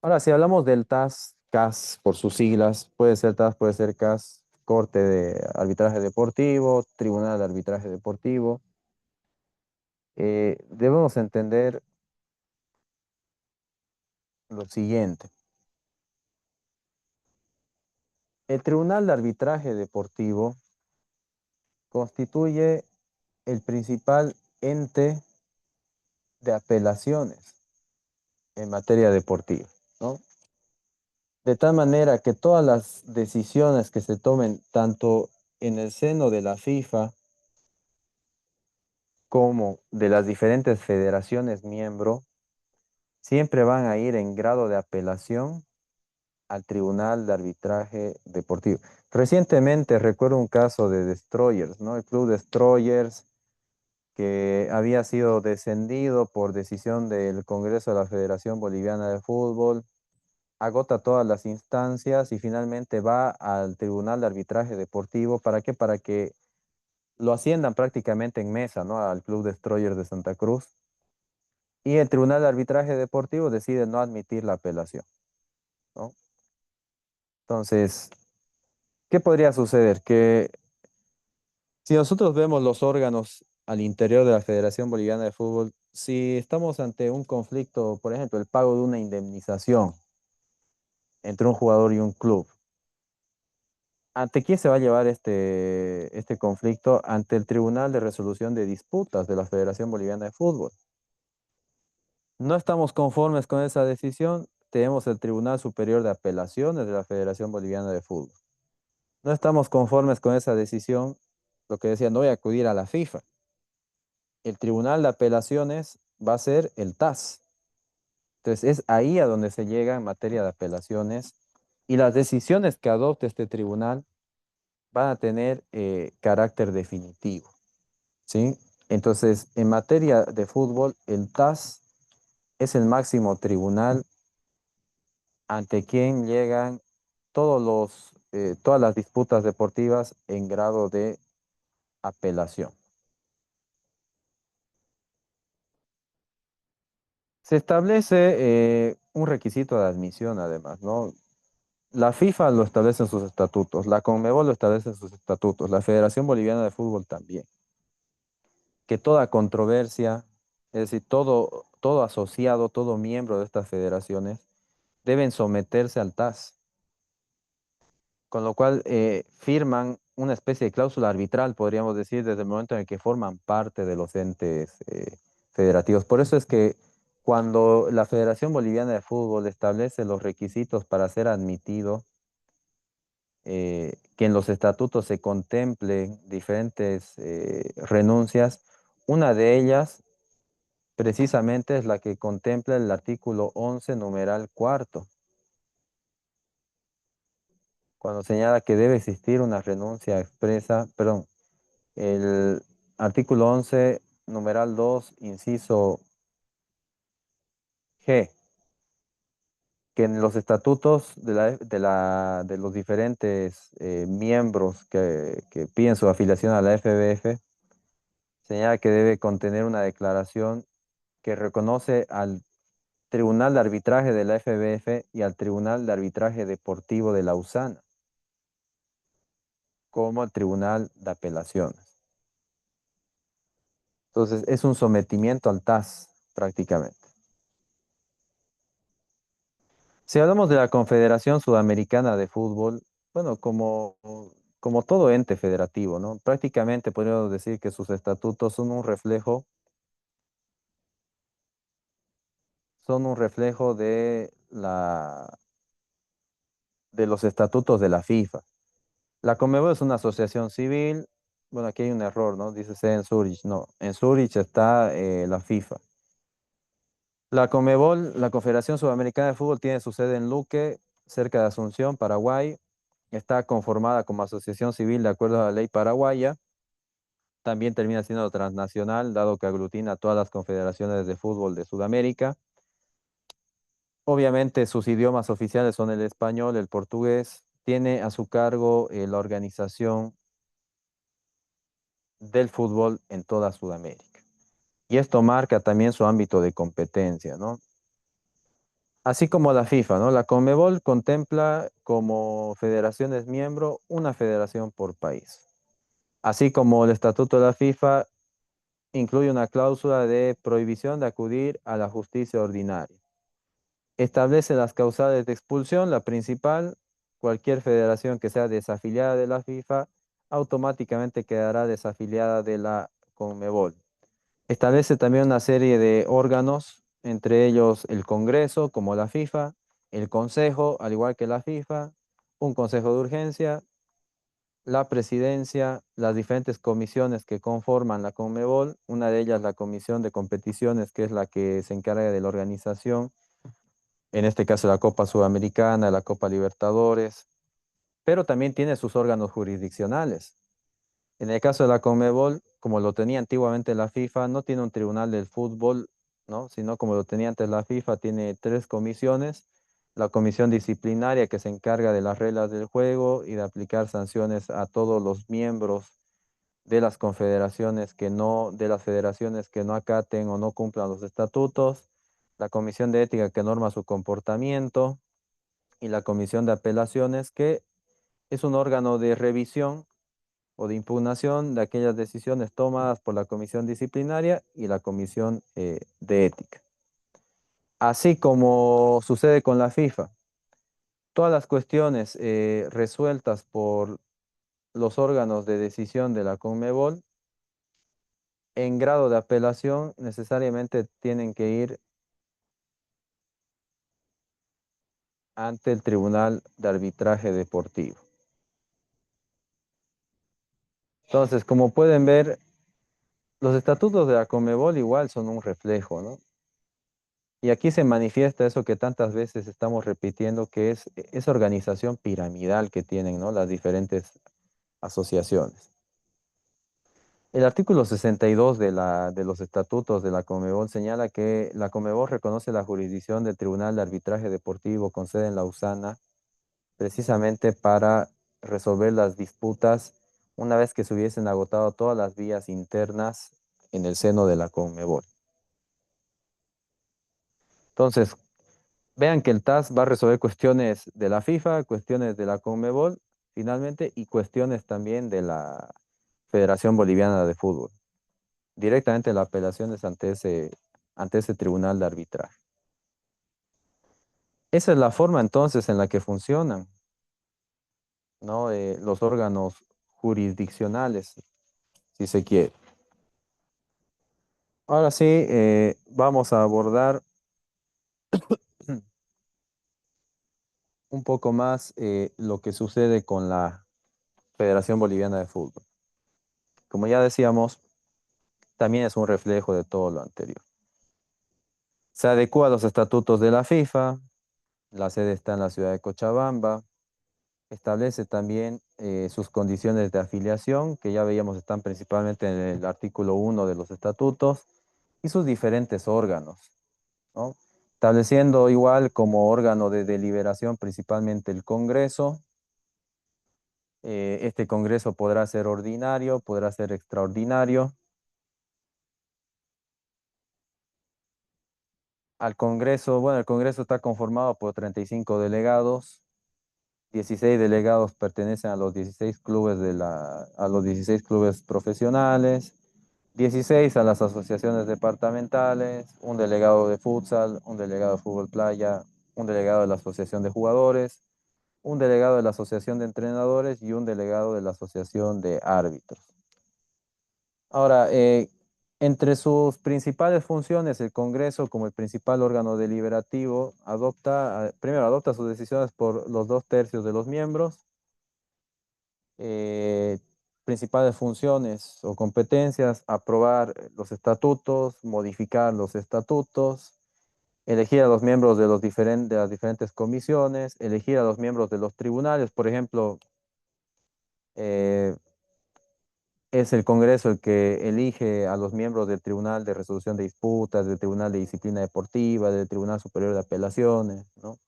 A: Ahora, si hablamos del TAS, CAS por sus siglas, puede ser TAS, puede ser CAS, Corte de Arbitraje Deportivo, Tribunal de Arbitraje Deportivo, debemos entender lo siguiente. El Tribunal de Arbitraje Deportivo constituye el principal ente de apelaciones en materia deportiva, ¿no? De tal manera que todas las decisiones que se tomen tanto en el seno de la FIFA como de las diferentes federaciones miembro, siempre van a ir en grado de apelación al Tribunal de Arbitraje Deportivo. Recientemente recuerdo un caso de Destroyers, ¿no? El Club Destroyers que había sido descendido por decisión del Congreso de la Federación Boliviana de Fútbol, agota todas las instancias y finalmente va al Tribunal de Arbitraje Deportivo. ¿Para qué? Para que lo asciendan prácticamente en mesa, ¿no? Al Club Destroyer de Santa Cruz. Y el Tribunal de Arbitraje Deportivo decide no admitir la apelación, ¿no? Entonces, ¿qué podría suceder? Que si nosotros vemos los órganos al interior de la Federación Boliviana de Fútbol, si estamos ante un conflicto, por ejemplo, el pago de una indemnización entre un jugador y un club, ¿ante quién se va a llevar este conflicto? Ante el Tribunal de Resolución de Disputas de la Federación Boliviana de Fútbol. No estamos conformes con esa decisión, tenemos el Tribunal Superior de Apelaciones de la Federación Boliviana de Fútbol. No estamos conformes con esa decisión, lo que decía, no voy a acudir a la FIFA. El Tribunal de Apelaciones va a ser el TAS. Entonces es ahí a donde se llega en materia de apelaciones y las decisiones que adopte este tribunal van a tener carácter definitivo, ¿sí? Entonces, en materia de fútbol, el TAS es el máximo tribunal ante quien llegan todas las disputas deportivas en grado de apelación. Se establece un requisito de admisión, además, ¿no? La FIFA lo establece en sus estatutos, la Conmebol lo establece en sus estatutos, la Federación Boliviana de Fútbol también, que toda controversia, es decir, todo asociado, todo miembro de estas federaciones, deben someterse al TAS, con lo cual firman una especie de cláusula arbitral, podríamos decir, desde el momento en el que forman parte de los entes federativos. Por eso es que cuando la Federación Boliviana de Fútbol establece los requisitos para ser admitido, que en los estatutos se contemplen diferentes renuncias, una de ellas precisamente es la que contempla el artículo 11, numeral cuarto, cuando señala que debe existir una renuncia expresa, perdón, el artículo 11, numeral 2, inciso G, que en los estatutos de los diferentes miembros que piden su afiliación a la FBF, señala que debe contener una declaración que reconoce al Tribunal de Arbitraje de la FBF y al Tribunal de Arbitraje Deportivo de la USANA como el Tribunal de Apelaciones. Entonces, es un sometimiento al TAS prácticamente. Si hablamos de la Confederación Sudamericana de Fútbol, bueno, como todo ente federativo, ¿no? Prácticamente podríamos decir que sus estatutos son un reflejo de los estatutos de la FIFA. La Conmebol es una asociación civil. Bueno, aquí hay un error, ¿no? Dice C en Zurich. No, en Zurich está la FIFA. La Conmebol, la Confederación Sudamericana de Fútbol, tiene su sede en Luque, cerca de Asunción, Paraguay. Está conformada como asociación civil de acuerdo a la ley paraguaya. También termina siendo transnacional, dado que aglutina a todas las confederaciones de fútbol de Sudamérica. Obviamente sus idiomas oficiales son el español, el portugués. Tiene a su cargo la organización del fútbol en toda Sudamérica. Y esto marca también su ámbito de competencia, ¿no? Así como la FIFA, ¿no? La Conmebol contempla como federaciones miembro una federación por país. Así como el estatuto de la FIFA incluye una cláusula de prohibición de acudir a la justicia ordinaria. Establece las causales de expulsión, la principal, cualquier federación que sea desafiliada de la FIFA automáticamente quedará desafiliada de la Conmebol. Establece también una serie de órganos, entre ellos el Congreso, como la FIFA, el Consejo, al igual que la FIFA, un Consejo de Urgencia, la Presidencia, las diferentes comisiones que conforman la Conmebol, una de ellas la Comisión de Competiciones, que es la que se encarga de la organización, en este caso la Copa Sudamericana, la Copa Libertadores, pero también tiene sus órganos jurisdiccionales. En el caso de la Conmebol, como lo tenía antiguamente la FIFA, no tiene un tribunal del fútbol, ¿no? Sino como lo tenía antes la FIFA, tiene tres comisiones. La comisión disciplinaria que se encarga de las reglas del juego y de aplicar sanciones a todos los miembros de las confederaciones de las federaciones que no acaten o no cumplan los estatutos. La comisión de ética que norma su comportamiento y la comisión de apelaciones que es un órgano de revisión o de impugnación de aquellas decisiones tomadas por la comisión disciplinaria y la comisión de ética. Así como sucede con la FIFA, todas las cuestiones resueltas por los órganos de decisión de la Conmebol en grado de apelación necesariamente tienen que ir ante el Tribunal de Arbitraje Deportivo. Entonces, como pueden ver, los estatutos de la Conmebol igual son un reflejo, ¿no? Y aquí se manifiesta eso que tantas veces estamos repitiendo, que es esa organización piramidal que tienen, ¿no? Las diferentes asociaciones. El artículo 62 de los estatutos de la Conmebol señala que la Conmebol reconoce la jurisdicción del Tribunal de Arbitraje Deportivo con sede en Lausana, precisamente para resolver las disputas una vez que se hubiesen agotado todas las vías internas en el seno de la Conmebol. Entonces, vean que el TAS va a resolver cuestiones de la FIFA, cuestiones de la Conmebol, finalmente, y cuestiones también de la Federación Boliviana de Fútbol. Directamente la apelación es ante ese tribunal de arbitraje. Esa es la forma entonces en la que funcionan, ¿no? Los órganos jurisdiccionales, si se quiere. Ahora sí, vamos a abordar un poco más lo que sucede con la Federación Boliviana de Fútbol. Como ya decíamos, también es un reflejo de todo lo anterior. Se adecua a los estatutos de la FIFA, la sede está en la ciudad de Cochabamba, establece también sus condiciones de afiliación, que ya veíamos están principalmente en el artículo 1 de los estatutos, y sus diferentes órganos, ¿no? estableciendo igual como órgano de deliberación principalmente el Congreso. Este Congreso podrá ser ordinario, podrá ser extraordinario. Al Congreso, bueno, el Congreso está conformado por 35 delegados, 16 delegados pertenecen a los 16 clubes a los 16 clubes profesionales, 16 a las asociaciones departamentales, un delegado de futsal, un delegado de fútbol playa, un delegado de la asociación de jugadores, un delegado de la asociación de entrenadores y un delegado de la asociación de árbitros. Ahora, entre sus principales funciones, el Congreso, como el principal órgano deliberativo, primero adopta sus decisiones por los 2/3 de los miembros. eh, Principales funciones o competencias: aprobar los estatutos, modificar los estatutos, elegir a los miembros de las diferentes comisiones, elegir a los miembros de los tribunales. Por ejemplo, eh, es el Congreso el que elige a los miembros del Tribunal de Resolución de Disputas, del Tribunal de Disciplina Deportiva, del Tribunal Superior de Apelaciones, ¿no?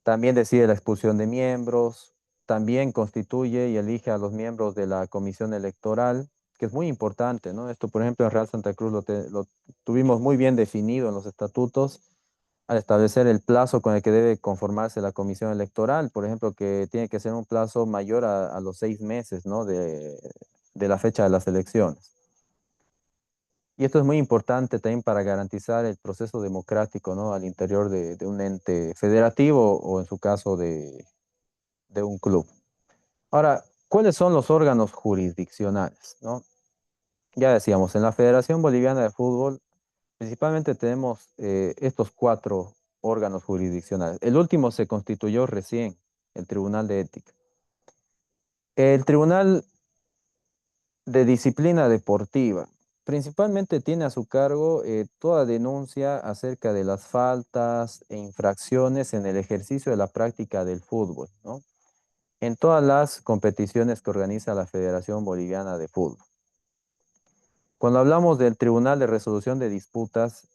A: También decide la expulsión de miembros, también constituye y elige a los miembros de la Comisión Electoral, que es muy importante, ¿no? Esto, por ejemplo, en Real Santa Cruz lo tuvimos muy bien definido en los estatutos al establecer el plazo con el que debe conformarse la Comisión Electoral, por ejemplo, que tiene que ser un plazo mayor a los 6 meses, ¿no? De la fecha de las elecciones. Y esto es muy importante también para garantizar el proceso democrático, ¿no? Al interior de un ente federativo o en su caso de un club. Ahora, ¿cuáles son los órganos jurisdiccionales, no? Ya decíamos, en la Federación Boliviana de Fútbol principalmente tenemos estos 4 órganos jurisdiccionales. El último se constituyó recién, el Tribunal de Ética. El Tribunal de Disciplina Deportiva principalmente tiene a su cargo toda denuncia acerca de las faltas e infracciones en el ejercicio de la práctica del fútbol, ¿no? En todas las competiciones que organiza la Federación Boliviana de Fútbol. Cuando hablamos del Tribunal de Resolución de Disputas,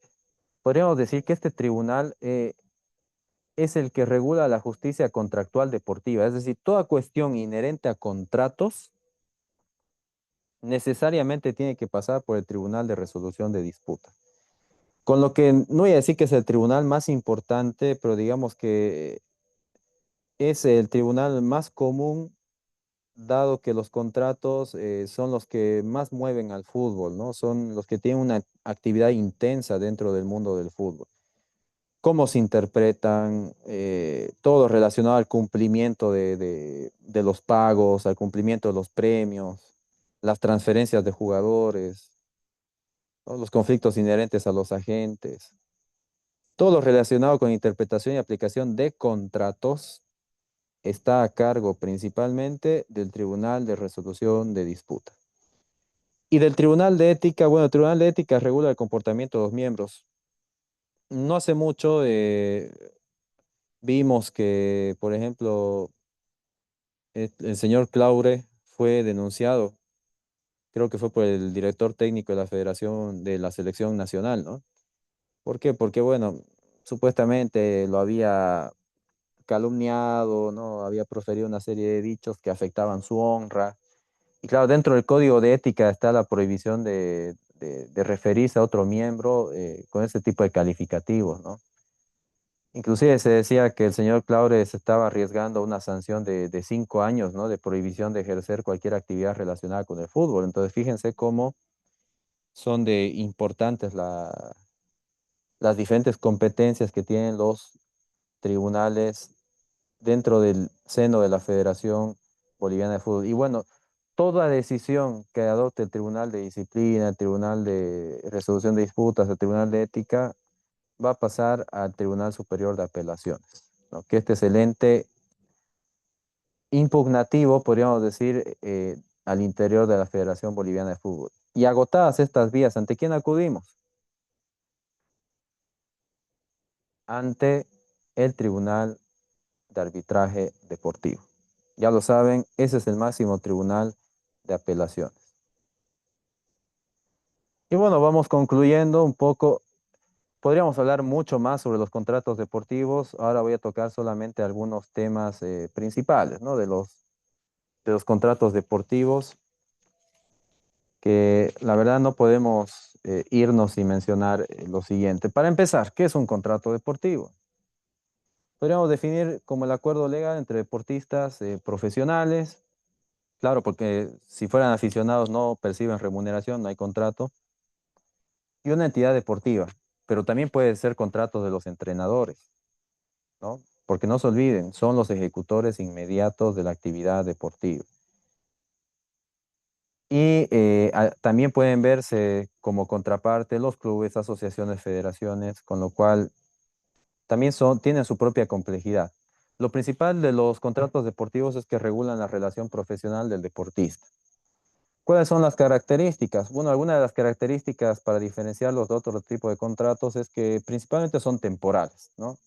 A: podríamos decir que este tribunal es el que regula la justicia contractual deportiva, es decir, toda cuestión inherente a contratos necesariamente tiene que pasar por el Tribunal de Resolución de Disputas. Con lo que no voy a decir que es el tribunal más importante, pero digamos que es el tribunal más común, dado que los contratos son los que más mueven al fútbol, ¿no? Son los que tienen una actividad intensa dentro del mundo del fútbol. Cómo se interpretan, todo relacionado al cumplimiento de los pagos, al cumplimiento de los premios, las transferencias de jugadores, ¿no? Los conflictos inherentes a los agentes. Todo lo relacionado con interpretación y aplicación de contratos está a cargo principalmente del Tribunal de Resolución de Disputa. Y del Tribunal de Ética, bueno, el Tribunal de Ética regula el comportamiento de los miembros. No hace mucho vimos que, por ejemplo, el señor Claure fue denunciado, creo que fue por el director técnico de la Federación de la Selección Nacional, ¿no? ¿Por qué? Porque, bueno, supuestamente lo había calumniado, ¿no? Había proferido una serie de dichos que afectaban su honra. Y claro, dentro del código de ética está la prohibición de referirse a otro miembro con ese tipo de calificativos, ¿no? Inclusive se decía que el señor Claure se estaba arriesgando a una sanción de 5 años, ¿no? De prohibición de ejercer cualquier actividad relacionada con el fútbol. Entonces, fíjense cómo son de importantes las diferentes competencias que tienen los tribunales dentro del seno de la Federación Boliviana de Fútbol. Y bueno, toda decisión que adopte el Tribunal de Disciplina, el Tribunal de Resolución de Disputas, el Tribunal de Ética, va a pasar al Tribunal Superior de Apelaciones, ¿no? Que este es el ente impugnativo, podríamos decir, al interior de la Federación Boliviana de Fútbol. Y agotadas estas vías, ¿ante quién acudimos? Ante el Tribunal de Arbitraje Deportivo. Ya lo saben, ese es el máximo tribunal de apelaciones. Y bueno, vamos concluyendo un poco. Podríamos hablar mucho más sobre los contratos deportivos. Ahora voy a tocar solamente algunos temas principales, ¿no? De los contratos deportivos, que la verdad no podemos irnos sin mencionar lo siguiente. Para empezar, ¿qué es un contrato deportivo? Podríamos definir como el acuerdo legal entre deportistas profesionales, claro, porque si fueran aficionados no perciben remuneración, no hay contrato, y una entidad deportiva, pero también puede ser contratos de los entrenadores, ¿no? Porque no se olviden, son los ejecutores inmediatos de la actividad deportiva. Y también pueden verse como contraparte los clubes, asociaciones, federaciones, con lo cual también tienen su propia complejidad. Lo principal de los contratos deportivos es que regulan la relación profesional del deportista. ¿Cuáles son las características? Bueno, algunas de las características para diferenciarlos de otro tipo de contratos es que principalmente son temporales, ¿no?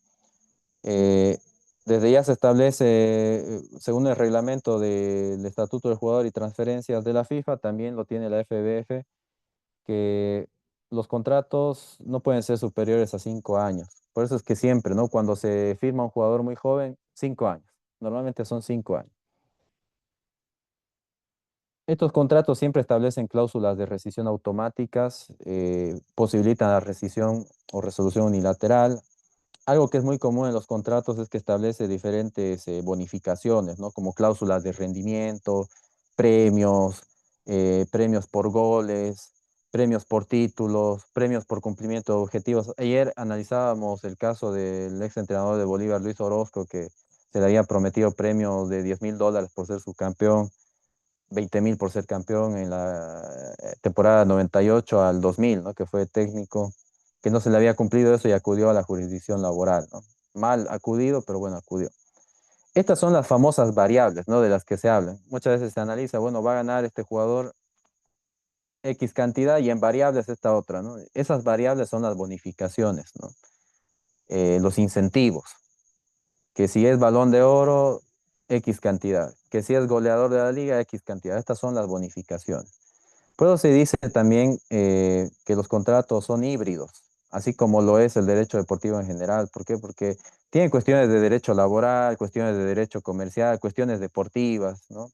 A: Eh, Desde ya se establece, según el reglamento del Estatuto del Jugador y Transferencias de la FIFA, también lo tiene la FBF, que los contratos no pueden ser superiores a 5 años. Por eso es que siempre, ¿no? Cuando se firma un jugador muy joven, 5 años. Normalmente son 5 años. Estos contratos siempre establecen cláusulas de rescisión automáticas, posibilitan la rescisión o resolución unilateral. Algo que es muy común en los contratos es que establece diferentes bonificaciones, ¿no? Como cláusulas de rendimiento, premios, premios por goles, premios por títulos, premios por cumplimiento de objetivos. Ayer analizábamos el caso del ex entrenador de Bolívar, Luis Orozco, que se le había prometido premios de $10.000 por ser subcampeón, 20.000 por ser campeón en la temporada 98 al 2000, ¿no? Que fue técnico, que no se le había cumplido eso y acudió a la jurisdicción laboral, ¿no? Mal acudido, pero bueno, acudió. Estas son las famosas variables, ¿no? De las que se hablan. Muchas veces se analiza, bueno, va a ganar este jugador X cantidad y en variables esta otra, ¿no? Esas variables son las bonificaciones, ¿no? Los incentivos, que si es Balón de Oro, X cantidad, que si es goleador de la liga, X cantidad. Estas son las bonificaciones. Por eso se dice también que los contratos son híbridos, así como lo es el derecho deportivo en general. ¿Por qué? Porque tiene cuestiones de derecho laboral, cuestiones de derecho comercial, cuestiones deportivas, ¿no?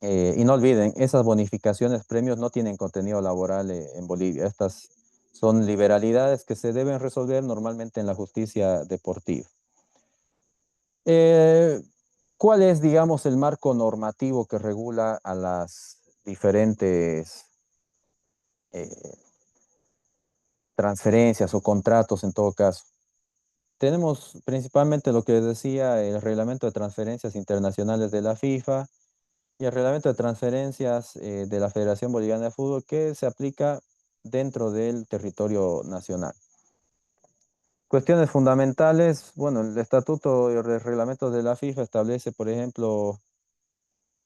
A: Y no olviden, esas bonificaciones, premios no tienen contenido laboral en Bolivia. Estas son liberalidades que se deben resolver normalmente en la justicia deportiva. Eh, ¿Cuál es, digamos, el marco normativo que regula a las diferentes eh, transferencias o contratos en todo caso? Tenemos principalmente lo que decía el reglamento de transferencias internacionales de la FIFA y el reglamento de transferencias de la Federación Boliviana de Fútbol que se aplica dentro del territorio nacional. Cuestiones fundamentales, bueno, el estatuto y el reglamento de la FIFA establece, por ejemplo,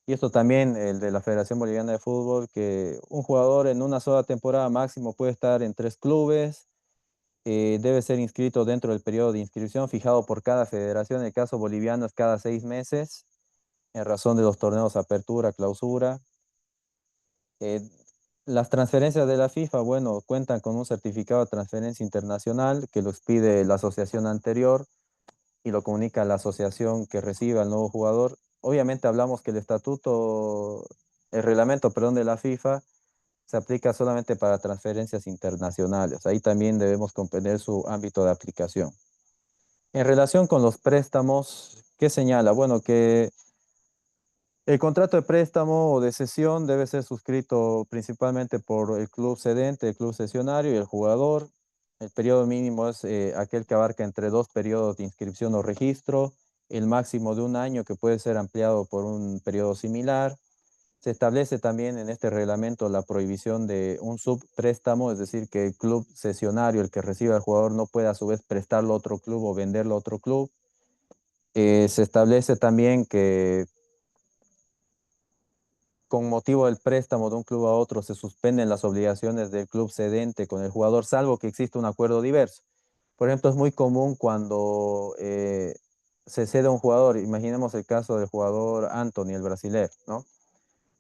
A: y esto también el de la Federación Boliviana de Fútbol, que un jugador en una sola temporada máximo puede estar en 3 clubes, debe ser inscrito dentro del periodo de inscripción fijado por cada federación. En el caso boliviano es cada 6 meses, en razón de los torneos apertura, clausura. Eh, las transferencias de la FIFA, bueno, cuentan con un certificado de transferencia internacional que lo expide la asociación anterior y lo comunica a la asociación que recibe al nuevo jugador. Obviamente hablamos que el reglamento, perdón, de la FIFA se aplica solamente para transferencias internacionales. Ahí también debemos comprender su ámbito de aplicación. En relación con los préstamos, ¿qué señala? Bueno, que el contrato de préstamo o de cesión debe ser suscrito principalmente por el club cedente, el club cesionario y el jugador. El periodo mínimo es aquel que abarca entre 2 periodos de inscripción o registro, el máximo de un año que puede ser ampliado por un periodo similar. Se establece también en este reglamento la prohibición de un subpréstamo, es decir, que el club cesionario, el que recibe al jugador, no puede a su vez prestarlo a otro club o venderlo a otro club. Se establece también que con motivo del préstamo de un club a otro se suspenden las obligaciones del club cedente con el jugador, salvo que exista un acuerdo diverso. Por ejemplo, es muy común cuando se cede a un jugador, imaginemos el caso del jugador Anthony, el brasileño, ¿no?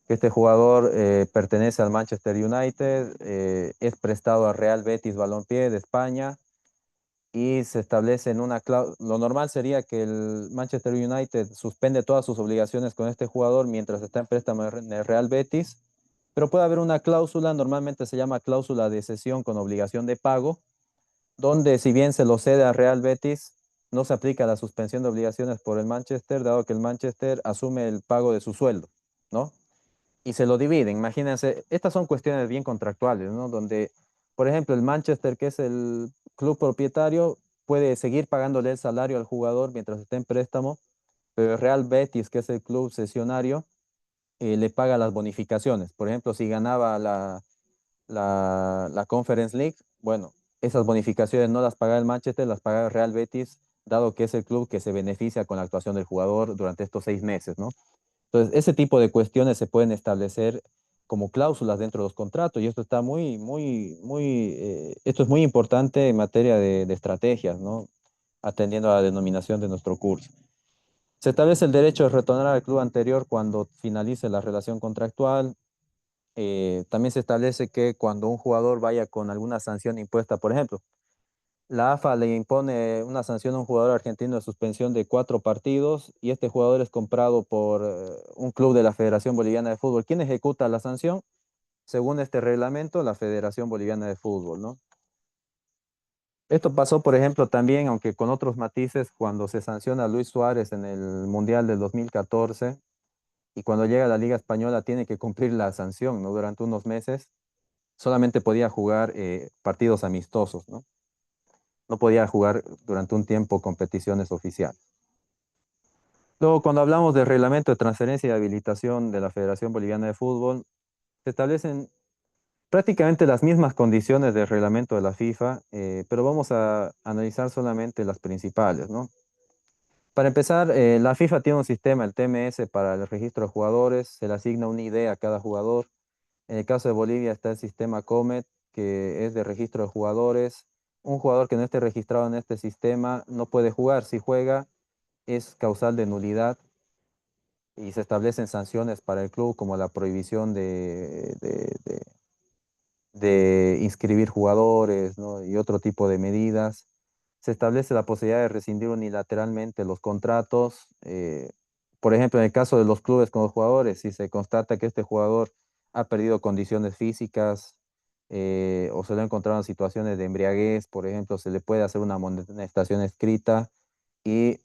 A: que este jugador pertenece al Manchester United, es prestado al Real Betis Balompié de España y se establece en una cláusula. Lo normal sería que el Manchester United suspende todas sus obligaciones con este jugador mientras está en préstamo en el Real Betis, pero puede haber una cláusula, normalmente se llama cláusula de cesión con obligación de pago, donde si bien se lo cede al Real Betis, no se aplica la suspensión de obligaciones por el Manchester, dado que el Manchester asume el pago de su sueldo, ¿no? Y se lo dividen. Imagínense, estas son cuestiones bien contractuales, ¿no? Donde, por ejemplo, el Manchester, que es el club propietario, puede seguir pagándole el salario al jugador mientras esté en préstamo, pero el Real Betis, que es el club cesionario, le paga las bonificaciones. Por ejemplo, si ganaba la Conference League, bueno, esas bonificaciones no las paga el Manchester, las paga el Real Betis, dado que es el club que se beneficia con la actuación del jugador durante estos 6 meses, ¿no? Entonces, ese tipo de cuestiones se pueden establecer como cláusulas dentro de los contratos y esto está esto es muy importante en materia de estrategias, ¿no? Atendiendo a la denominación de nuestro curso. Se establece el derecho de retornar al club anterior cuando finalice la relación contractual. También se establece que cuando un jugador vaya con alguna sanción impuesta, por ejemplo, la AFA le impone una sanción a un jugador argentino de suspensión de 4 partidos y este jugador es comprado por un club de la Federación Boliviana de Fútbol. ¿Quién ejecuta la sanción? Según este reglamento, la Federación Boliviana de Fútbol, ¿no? Esto pasó, por ejemplo, también, aunque con otros matices, cuando se sanciona a Luis Suárez en el Mundial del 2014 y cuando llega a la Liga Española tiene que cumplir la sanción, ¿no? Durante unos meses solamente podía jugar partidos amistosos, ¿no? No podía jugar durante un tiempo competiciones oficiales. Luego, cuando hablamos del reglamento de transferencia y habilitación de la Federación Boliviana de Fútbol, se establecen prácticamente las mismas condiciones del reglamento de la FIFA, pero vamos a analizar solamente las principales, ¿no? Para empezar, la FIFA tiene un sistema, el TMS, para el registro de jugadores, se le asigna una idea a cada jugador. En el caso de Bolivia está el sistema COMET, que es de registro de jugadores. Un jugador que no esté registrado en este sistema no puede jugar. Si juega, es causal de nulidad y se establecen sanciones para el club como la prohibición de inscribir jugadores, ¿no? Y otro tipo de medidas. Se establece la posibilidad de rescindir unilateralmente los contratos. Por ejemplo, en el caso de los clubes con los jugadores, si se constata que este jugador ha perdido condiciones físicas o se lo ha encontrado en situaciones de embriaguez, por ejemplo, se le puede hacer una amonestación escrita y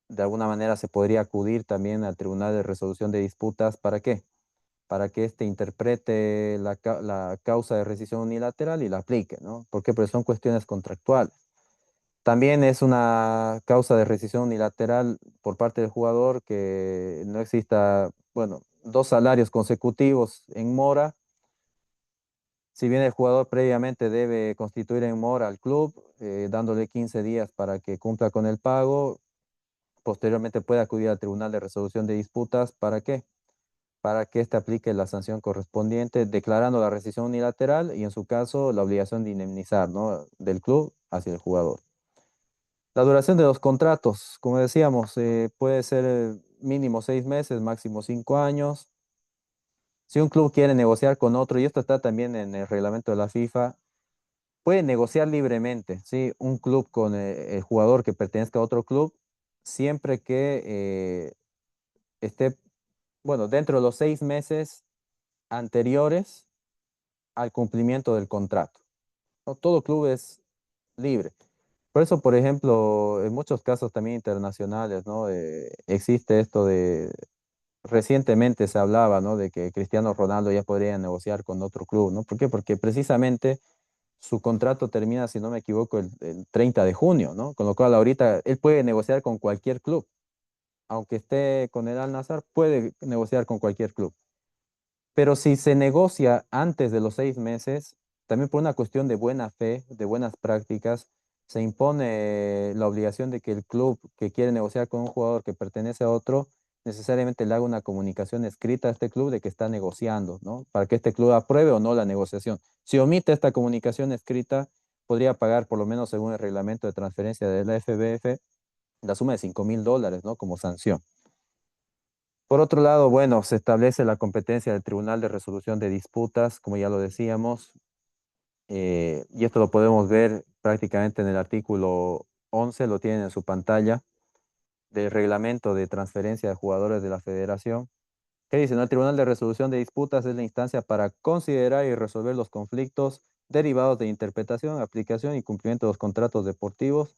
A: de alguna manera se podría acudir también al Tribunal de Resolución de Disputas. ¿Para qué? Para que éste interprete la causa de rescisión unilateral y la aplique, ¿no? ¿Por qué? Porque son cuestiones contractuales. También es una causa de rescisión unilateral por parte del jugador que no exista, bueno, 2 salarios consecutivos en mora. Si bien el jugador previamente debe constituir en mora al club, dándole 15 días para que cumpla con el pago, posteriormente puede acudir al Tribunal de Resolución de Disputas. ¿Para qué? Para que éste aplique la sanción correspondiente, declarando la rescisión unilateral y en su caso la obligación de indemnizar, ¿no? Del club hacia el jugador. La duración de los contratos, como decíamos, puede ser mínimo 6 meses, máximo 5 años. Si un club quiere negociar con otro, y esto está también en el reglamento de la FIFA, puede negociar libremente, ¿sí? Un club con el jugador que pertenezca a otro club, siempre que esté, bueno, dentro de los 6 meses anteriores al cumplimiento del contrato, ¿no? Todo club es libre. Por eso, por ejemplo, en muchos casos también internacionales, ¿no? Existe esto recientemente se hablaba, ¿no? De que Cristiano Ronaldo ya podría negociar con otro club, ¿no? ¿Por qué? Porque precisamente su contrato termina, si no me equivoco, el 30 de junio, ¿no? Con lo cual ahorita él puede negociar con cualquier club. Aunque esté con el Al-Nassr, puede negociar con cualquier club. Pero si se negocia antes de los 6 meses, también por una cuestión de buena fe, de buenas prácticas, se impone la obligación de que el club que quiere negociar con un jugador que pertenece a otro, necesariamente le haga una comunicación escrita a este club de que está negociando, ¿no? Para que este club apruebe o no la negociación. Si omite esta comunicación escrita, podría pagar, por lo menos según el reglamento de transferencia de la FBF, la suma de $5.000, ¿no? Como sanción. Por otro lado, bueno, se establece la competencia del Tribunal de Resolución de Disputas, como ya lo decíamos, y esto lo podemos ver prácticamente en el artículo 11, lo tienen en su pantalla, del reglamento de transferencia de jugadores de la federación. ¿Qué dice? ¿No? El Tribunal de Resolución de Disputas es la instancia para considerar y resolver los conflictos derivados de interpretación, aplicación y cumplimiento de los contratos deportivos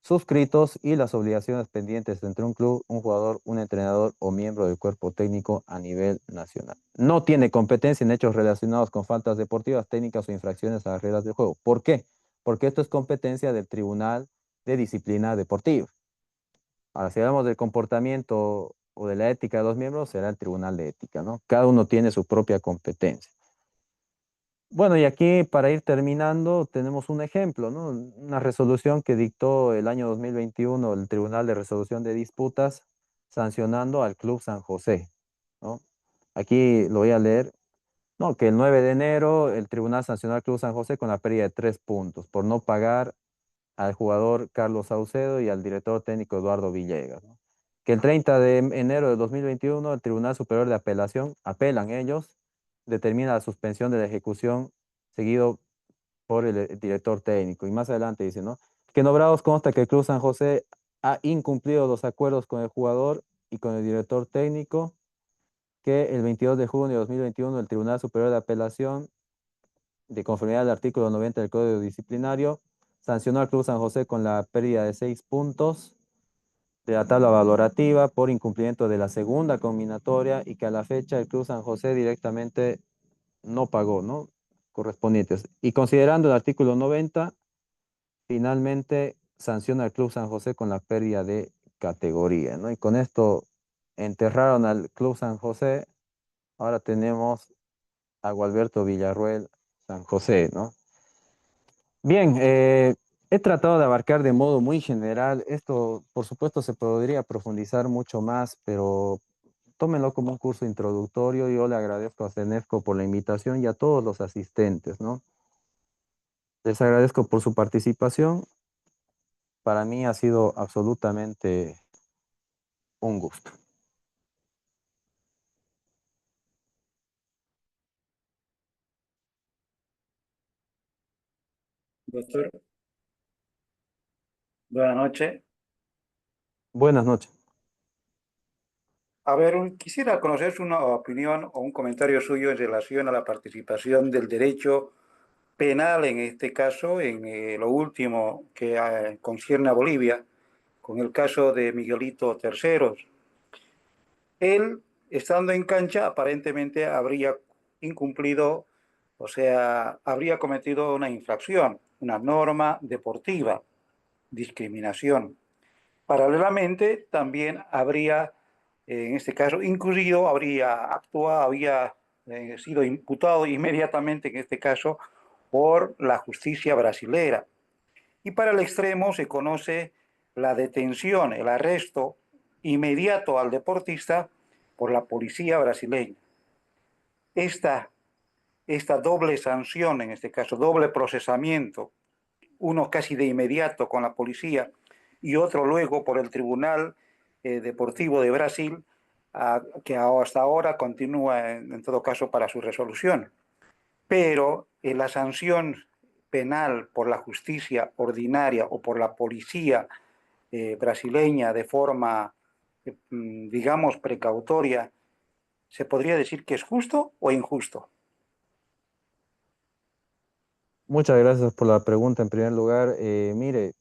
A: suscritos y las obligaciones pendientes entre un club, un jugador, un entrenador o miembro del cuerpo técnico a nivel nacional. No tiene competencia en hechos relacionados con faltas deportivas, técnicas o infracciones a las reglas del juego. ¿Por qué? Porque esto es competencia del Tribunal de Disciplina Deportiva. Ahora, si hablamos del comportamiento o de la ética de los miembros, será el Tribunal de Ética, ¿no? Cada uno tiene su propia competencia. Bueno, y aquí para ir terminando, tenemos un ejemplo, ¿no? Una resolución que dictó el año 2021 el Tribunal de Resolución de Disputas sancionando al Club San José, ¿no? Aquí lo voy a leer, ¿no? Que el 9 de enero el Tribunal sancionó al Club San José con la pérdida de 3 puntos por no pagar al jugador Carlos Saucedo y al director técnico Eduardo Villegas, ¿no? Que el 30 de enero de 2021 el Tribunal Superior de Apelación, apelan ellos, determina la suspensión de la ejecución seguido por el director técnico. Y más adelante dice, ¿no? Que en obrados consta que el Club San José ha incumplido los acuerdos con el jugador y con el director técnico, que el 22 de junio de 2021 el Tribunal Superior de Apelación, de conformidad al artículo 90 del Código Disciplinario, sancionó al Club San José con la pérdida de 6 puntos de la tabla valorativa por incumplimiento de la segunda combinatoria y que a la fecha el Club San José directamente no pagó, ¿no? Correspondientes. Y considerando el artículo 90, finalmente sanciona al Club San José con la pérdida de categoría, ¿no? Y con esto enterraron al Club San José. Ahora tenemos a Gualberto Villarruel San José, ¿no? Bien, he tratado de abarcar de modo muy general. Esto, por supuesto, se podría profundizar mucho más, pero tómenlo como un curso introductorio. Yo le agradezco a CENEFCO por la invitación y a todos los asistentes, ¿no? Les agradezco por su participación. Para mí ha sido absolutamente un gusto.
B: Doctor, buenas noches.
A: Buenas noches.
B: A ver, quisiera conocer una opinión o un comentario suyo en relación a la participación del derecho penal, en este caso, en lo último que concierne a Bolivia, con el caso de Miguelito Terceros. Él, estando en cancha, aparentemente habría incumplido, o sea, habría cometido una infracción, una norma deportiva, discriminación. Paralelamente, también habría, en este caso, incurrido, habría actuado, había sido imputado inmediatamente, en este caso, por la justicia brasilera. Y para el extremo se conoce la detención, el arresto inmediato al deportista por la policía brasileña. Esta, esta doble sanción, en este caso, doble procesamiento, uno casi de inmediato con la policía y otro luego por el Tribunal Deportivo de Brasil, que hasta ahora continúa en todo caso para su resolución. Pero la sanción penal por la justicia ordinaria o por la policía brasileña de forma, digamos, precautoria, ¿se podría decir que es justo o injusto?
A: Muchas gracias por la pregunta en primer lugar. Mire,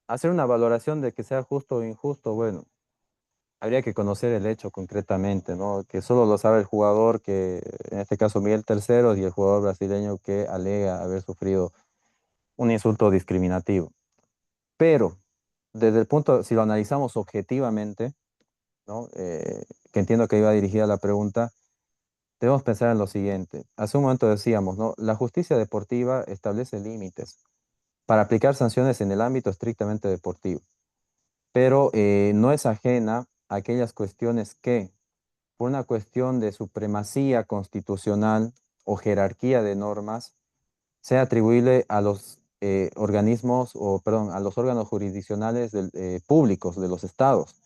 A: hacer una valoración de que sea justo o injusto, bueno, habría que conocer el hecho concretamente, ¿no? Que solo lo sabe el jugador, que en este caso Miguel Terceros, y el jugador brasileño que alega haber sufrido un insulto discriminativo. Pero, desde el punto, si lo analizamos objetivamente, ¿no? Que entiendo que iba dirigida la pregunta, debemos pensar en lo siguiente. Hace un momento decíamos, ¿no? La justicia deportiva establece límites para aplicar sanciones en el ámbito estrictamente deportivo, pero no es ajena a aquellas cuestiones que, por una cuestión de supremacía constitucional o jerarquía de normas, sea atribuible a los organismos, o perdón, a los órganos jurisdiccionales públicos de los estados.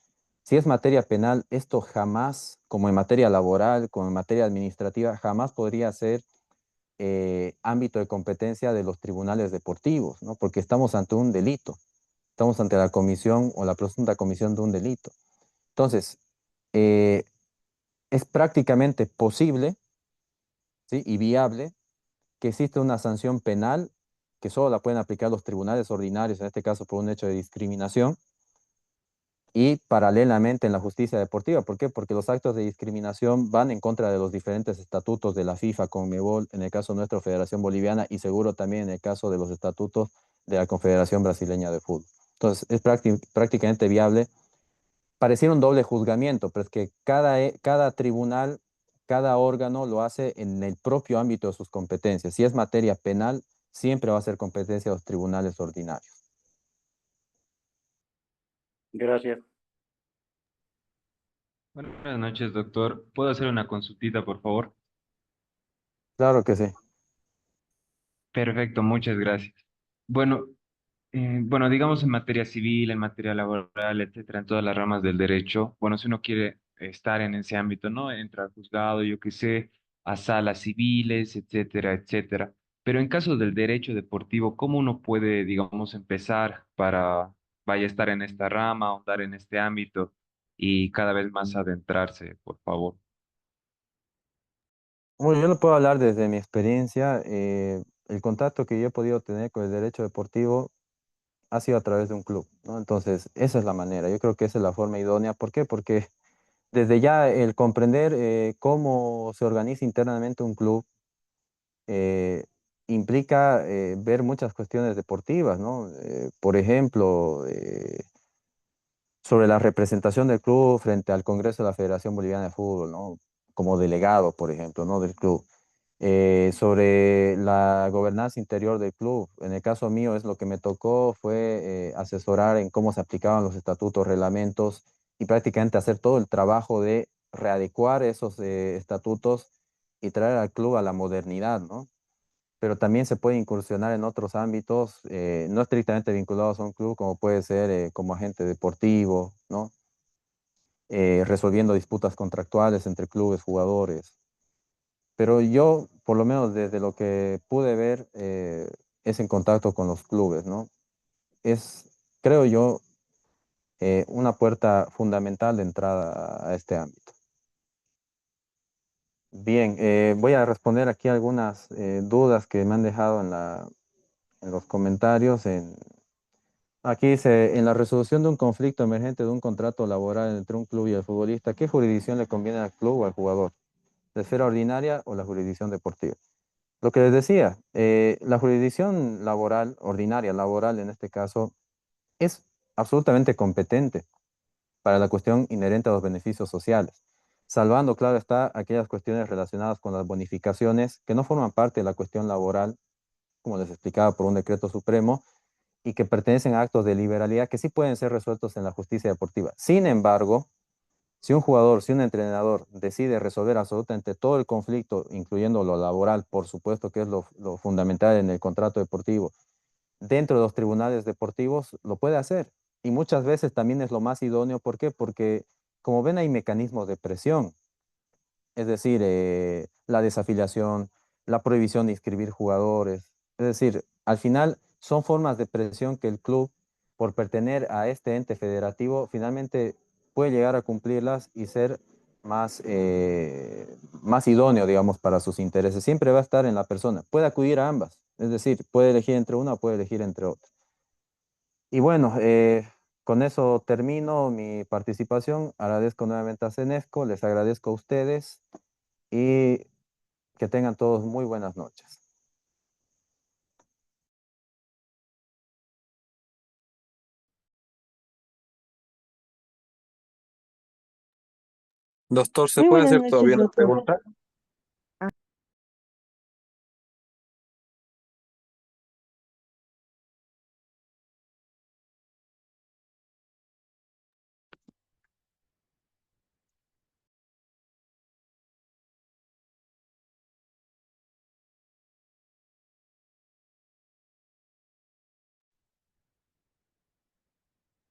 A: Si es materia penal, esto jamás, como en materia laboral, como en materia administrativa, jamás podría ser ámbito de competencia de los tribunales deportivos, ¿no? Porque estamos ante un delito, estamos ante la comisión o la presunta comisión de un delito. Entonces, eh, es prácticamente posible, ¿sí? Y viable que exista una sanción penal que solo la pueden aplicar los tribunales ordinarios, en este caso por un hecho de discriminación, y paralelamente en la justicia deportiva. ¿Por qué? Porque los actos de discriminación van en contra de los diferentes estatutos de la FIFA, Conmebol, en el caso de nuestra Federación Boliviana y seguro también en el caso de los estatutos de la Confederación Brasileña de Fútbol. Entonces, es prácticamente viable. Pareciera un doble juzgamiento, pero es que cada tribunal, cada órgano lo hace en el propio ámbito de sus competencias. Si es materia penal, siempre va a ser competencia de los tribunales ordinarios.
B: Gracias.
C: Buenas noches, doctor. ¿Puedo hacer una consultita, por favor?
A: Claro que sí.
C: Perfecto, muchas gracias. Bueno, bueno, digamos en materia civil, en materia laboral, etcétera, en todas las ramas del derecho, bueno, si uno quiere estar en ese ámbito, ¿no? Entra al juzgado, yo qué sé, a salas civiles, etcétera, etcétera. Pero en caso del derecho deportivo, ¿cómo uno puede, digamos, empezar para vaya a estar en esta rama, ahondar en este ámbito y cada vez más adentrarse, por favor?
A: Bueno, yo no puedo hablar desde mi experiencia. El contacto que yo he podido tener con el derecho deportivo ha sido a través de un club, ¿no? Entonces, esa es la manera. Yo creo que esa es la forma idónea. ¿Por qué? Porque desde ya el comprender cómo se organiza internamente un club eh, implica ver muchas cuestiones deportivas, ¿no? Por ejemplo, sobre la representación del club frente al Congreso de la Federación Boliviana de Fútbol, ¿no? Como delegado, por ejemplo, ¿no? Del club. Sobre la gobernanza interior del club. En el caso mío, es lo que me tocó fue asesorar en cómo se aplicaban los estatutos, reglamentos y prácticamente hacer todo el trabajo de readecuar esos estatutos y traer al club a la modernidad, ¿no? Pero también se puede incursionar en otros ámbitos, no estrictamente vinculados a un club, como puede ser como agente deportivo, ¿no? Resolviendo disputas contractuales entre clubes, jugadores. Pero yo, por lo menos desde lo que pude ver, es en contacto con los clubes, ¿no? Es, creo yo, una puerta fundamental de entrada a este ámbito. Bien, voy a responder aquí algunas dudas que me han dejado en los comentarios. Aquí dice, en la resolución de un conflicto emergente de un contrato laboral entre un club y el futbolista, ¿qué jurisdicción le conviene al club o al jugador? ¿La esfera ordinaria o la jurisdicción deportiva? Lo que les decía, la jurisdicción laboral, ordinaria, laboral en este caso, es absolutamente competente para la cuestión inherente a los beneficios sociales, salvando, claro está, aquellas cuestiones relacionadas con las bonificaciones que no forman parte de la cuestión laboral, como les explicaba, por un decreto supremo, y que pertenecen a actos de liberalidad que sí pueden ser resueltos en la justicia deportiva. Sin embargo, si un jugador, si un entrenador decide resolver absolutamente todo el conflicto, incluyendo lo laboral, por supuesto que es lo fundamental en el contrato deportivo, dentro de los tribunales deportivos, lo puede hacer. Y muchas veces también es lo más idóneo. ¿Por qué? Porque, como ven, hay mecanismos de presión, es decir, la desafiliación, la prohibición de inscribir jugadores. Es decir, al final son formas de presión que el club, por pertenecer a este ente federativo, finalmente puede llegar a cumplirlas y ser más idóneo, digamos, para sus intereses. Siempre va a estar en la persona. Puede acudir a ambas, es decir, puede elegir entre una o puede elegir entre otra. Y bueno, con eso termino mi participación. Agradezco nuevamente a Cenefco, les agradezco a ustedes y que tengan todos muy buenas noches.
D: Doctor, ¿se
E: Muy
D: puede
E: buenas
D: hacer
E: noches,
D: todavía una
E: doctor.
D: pregunta?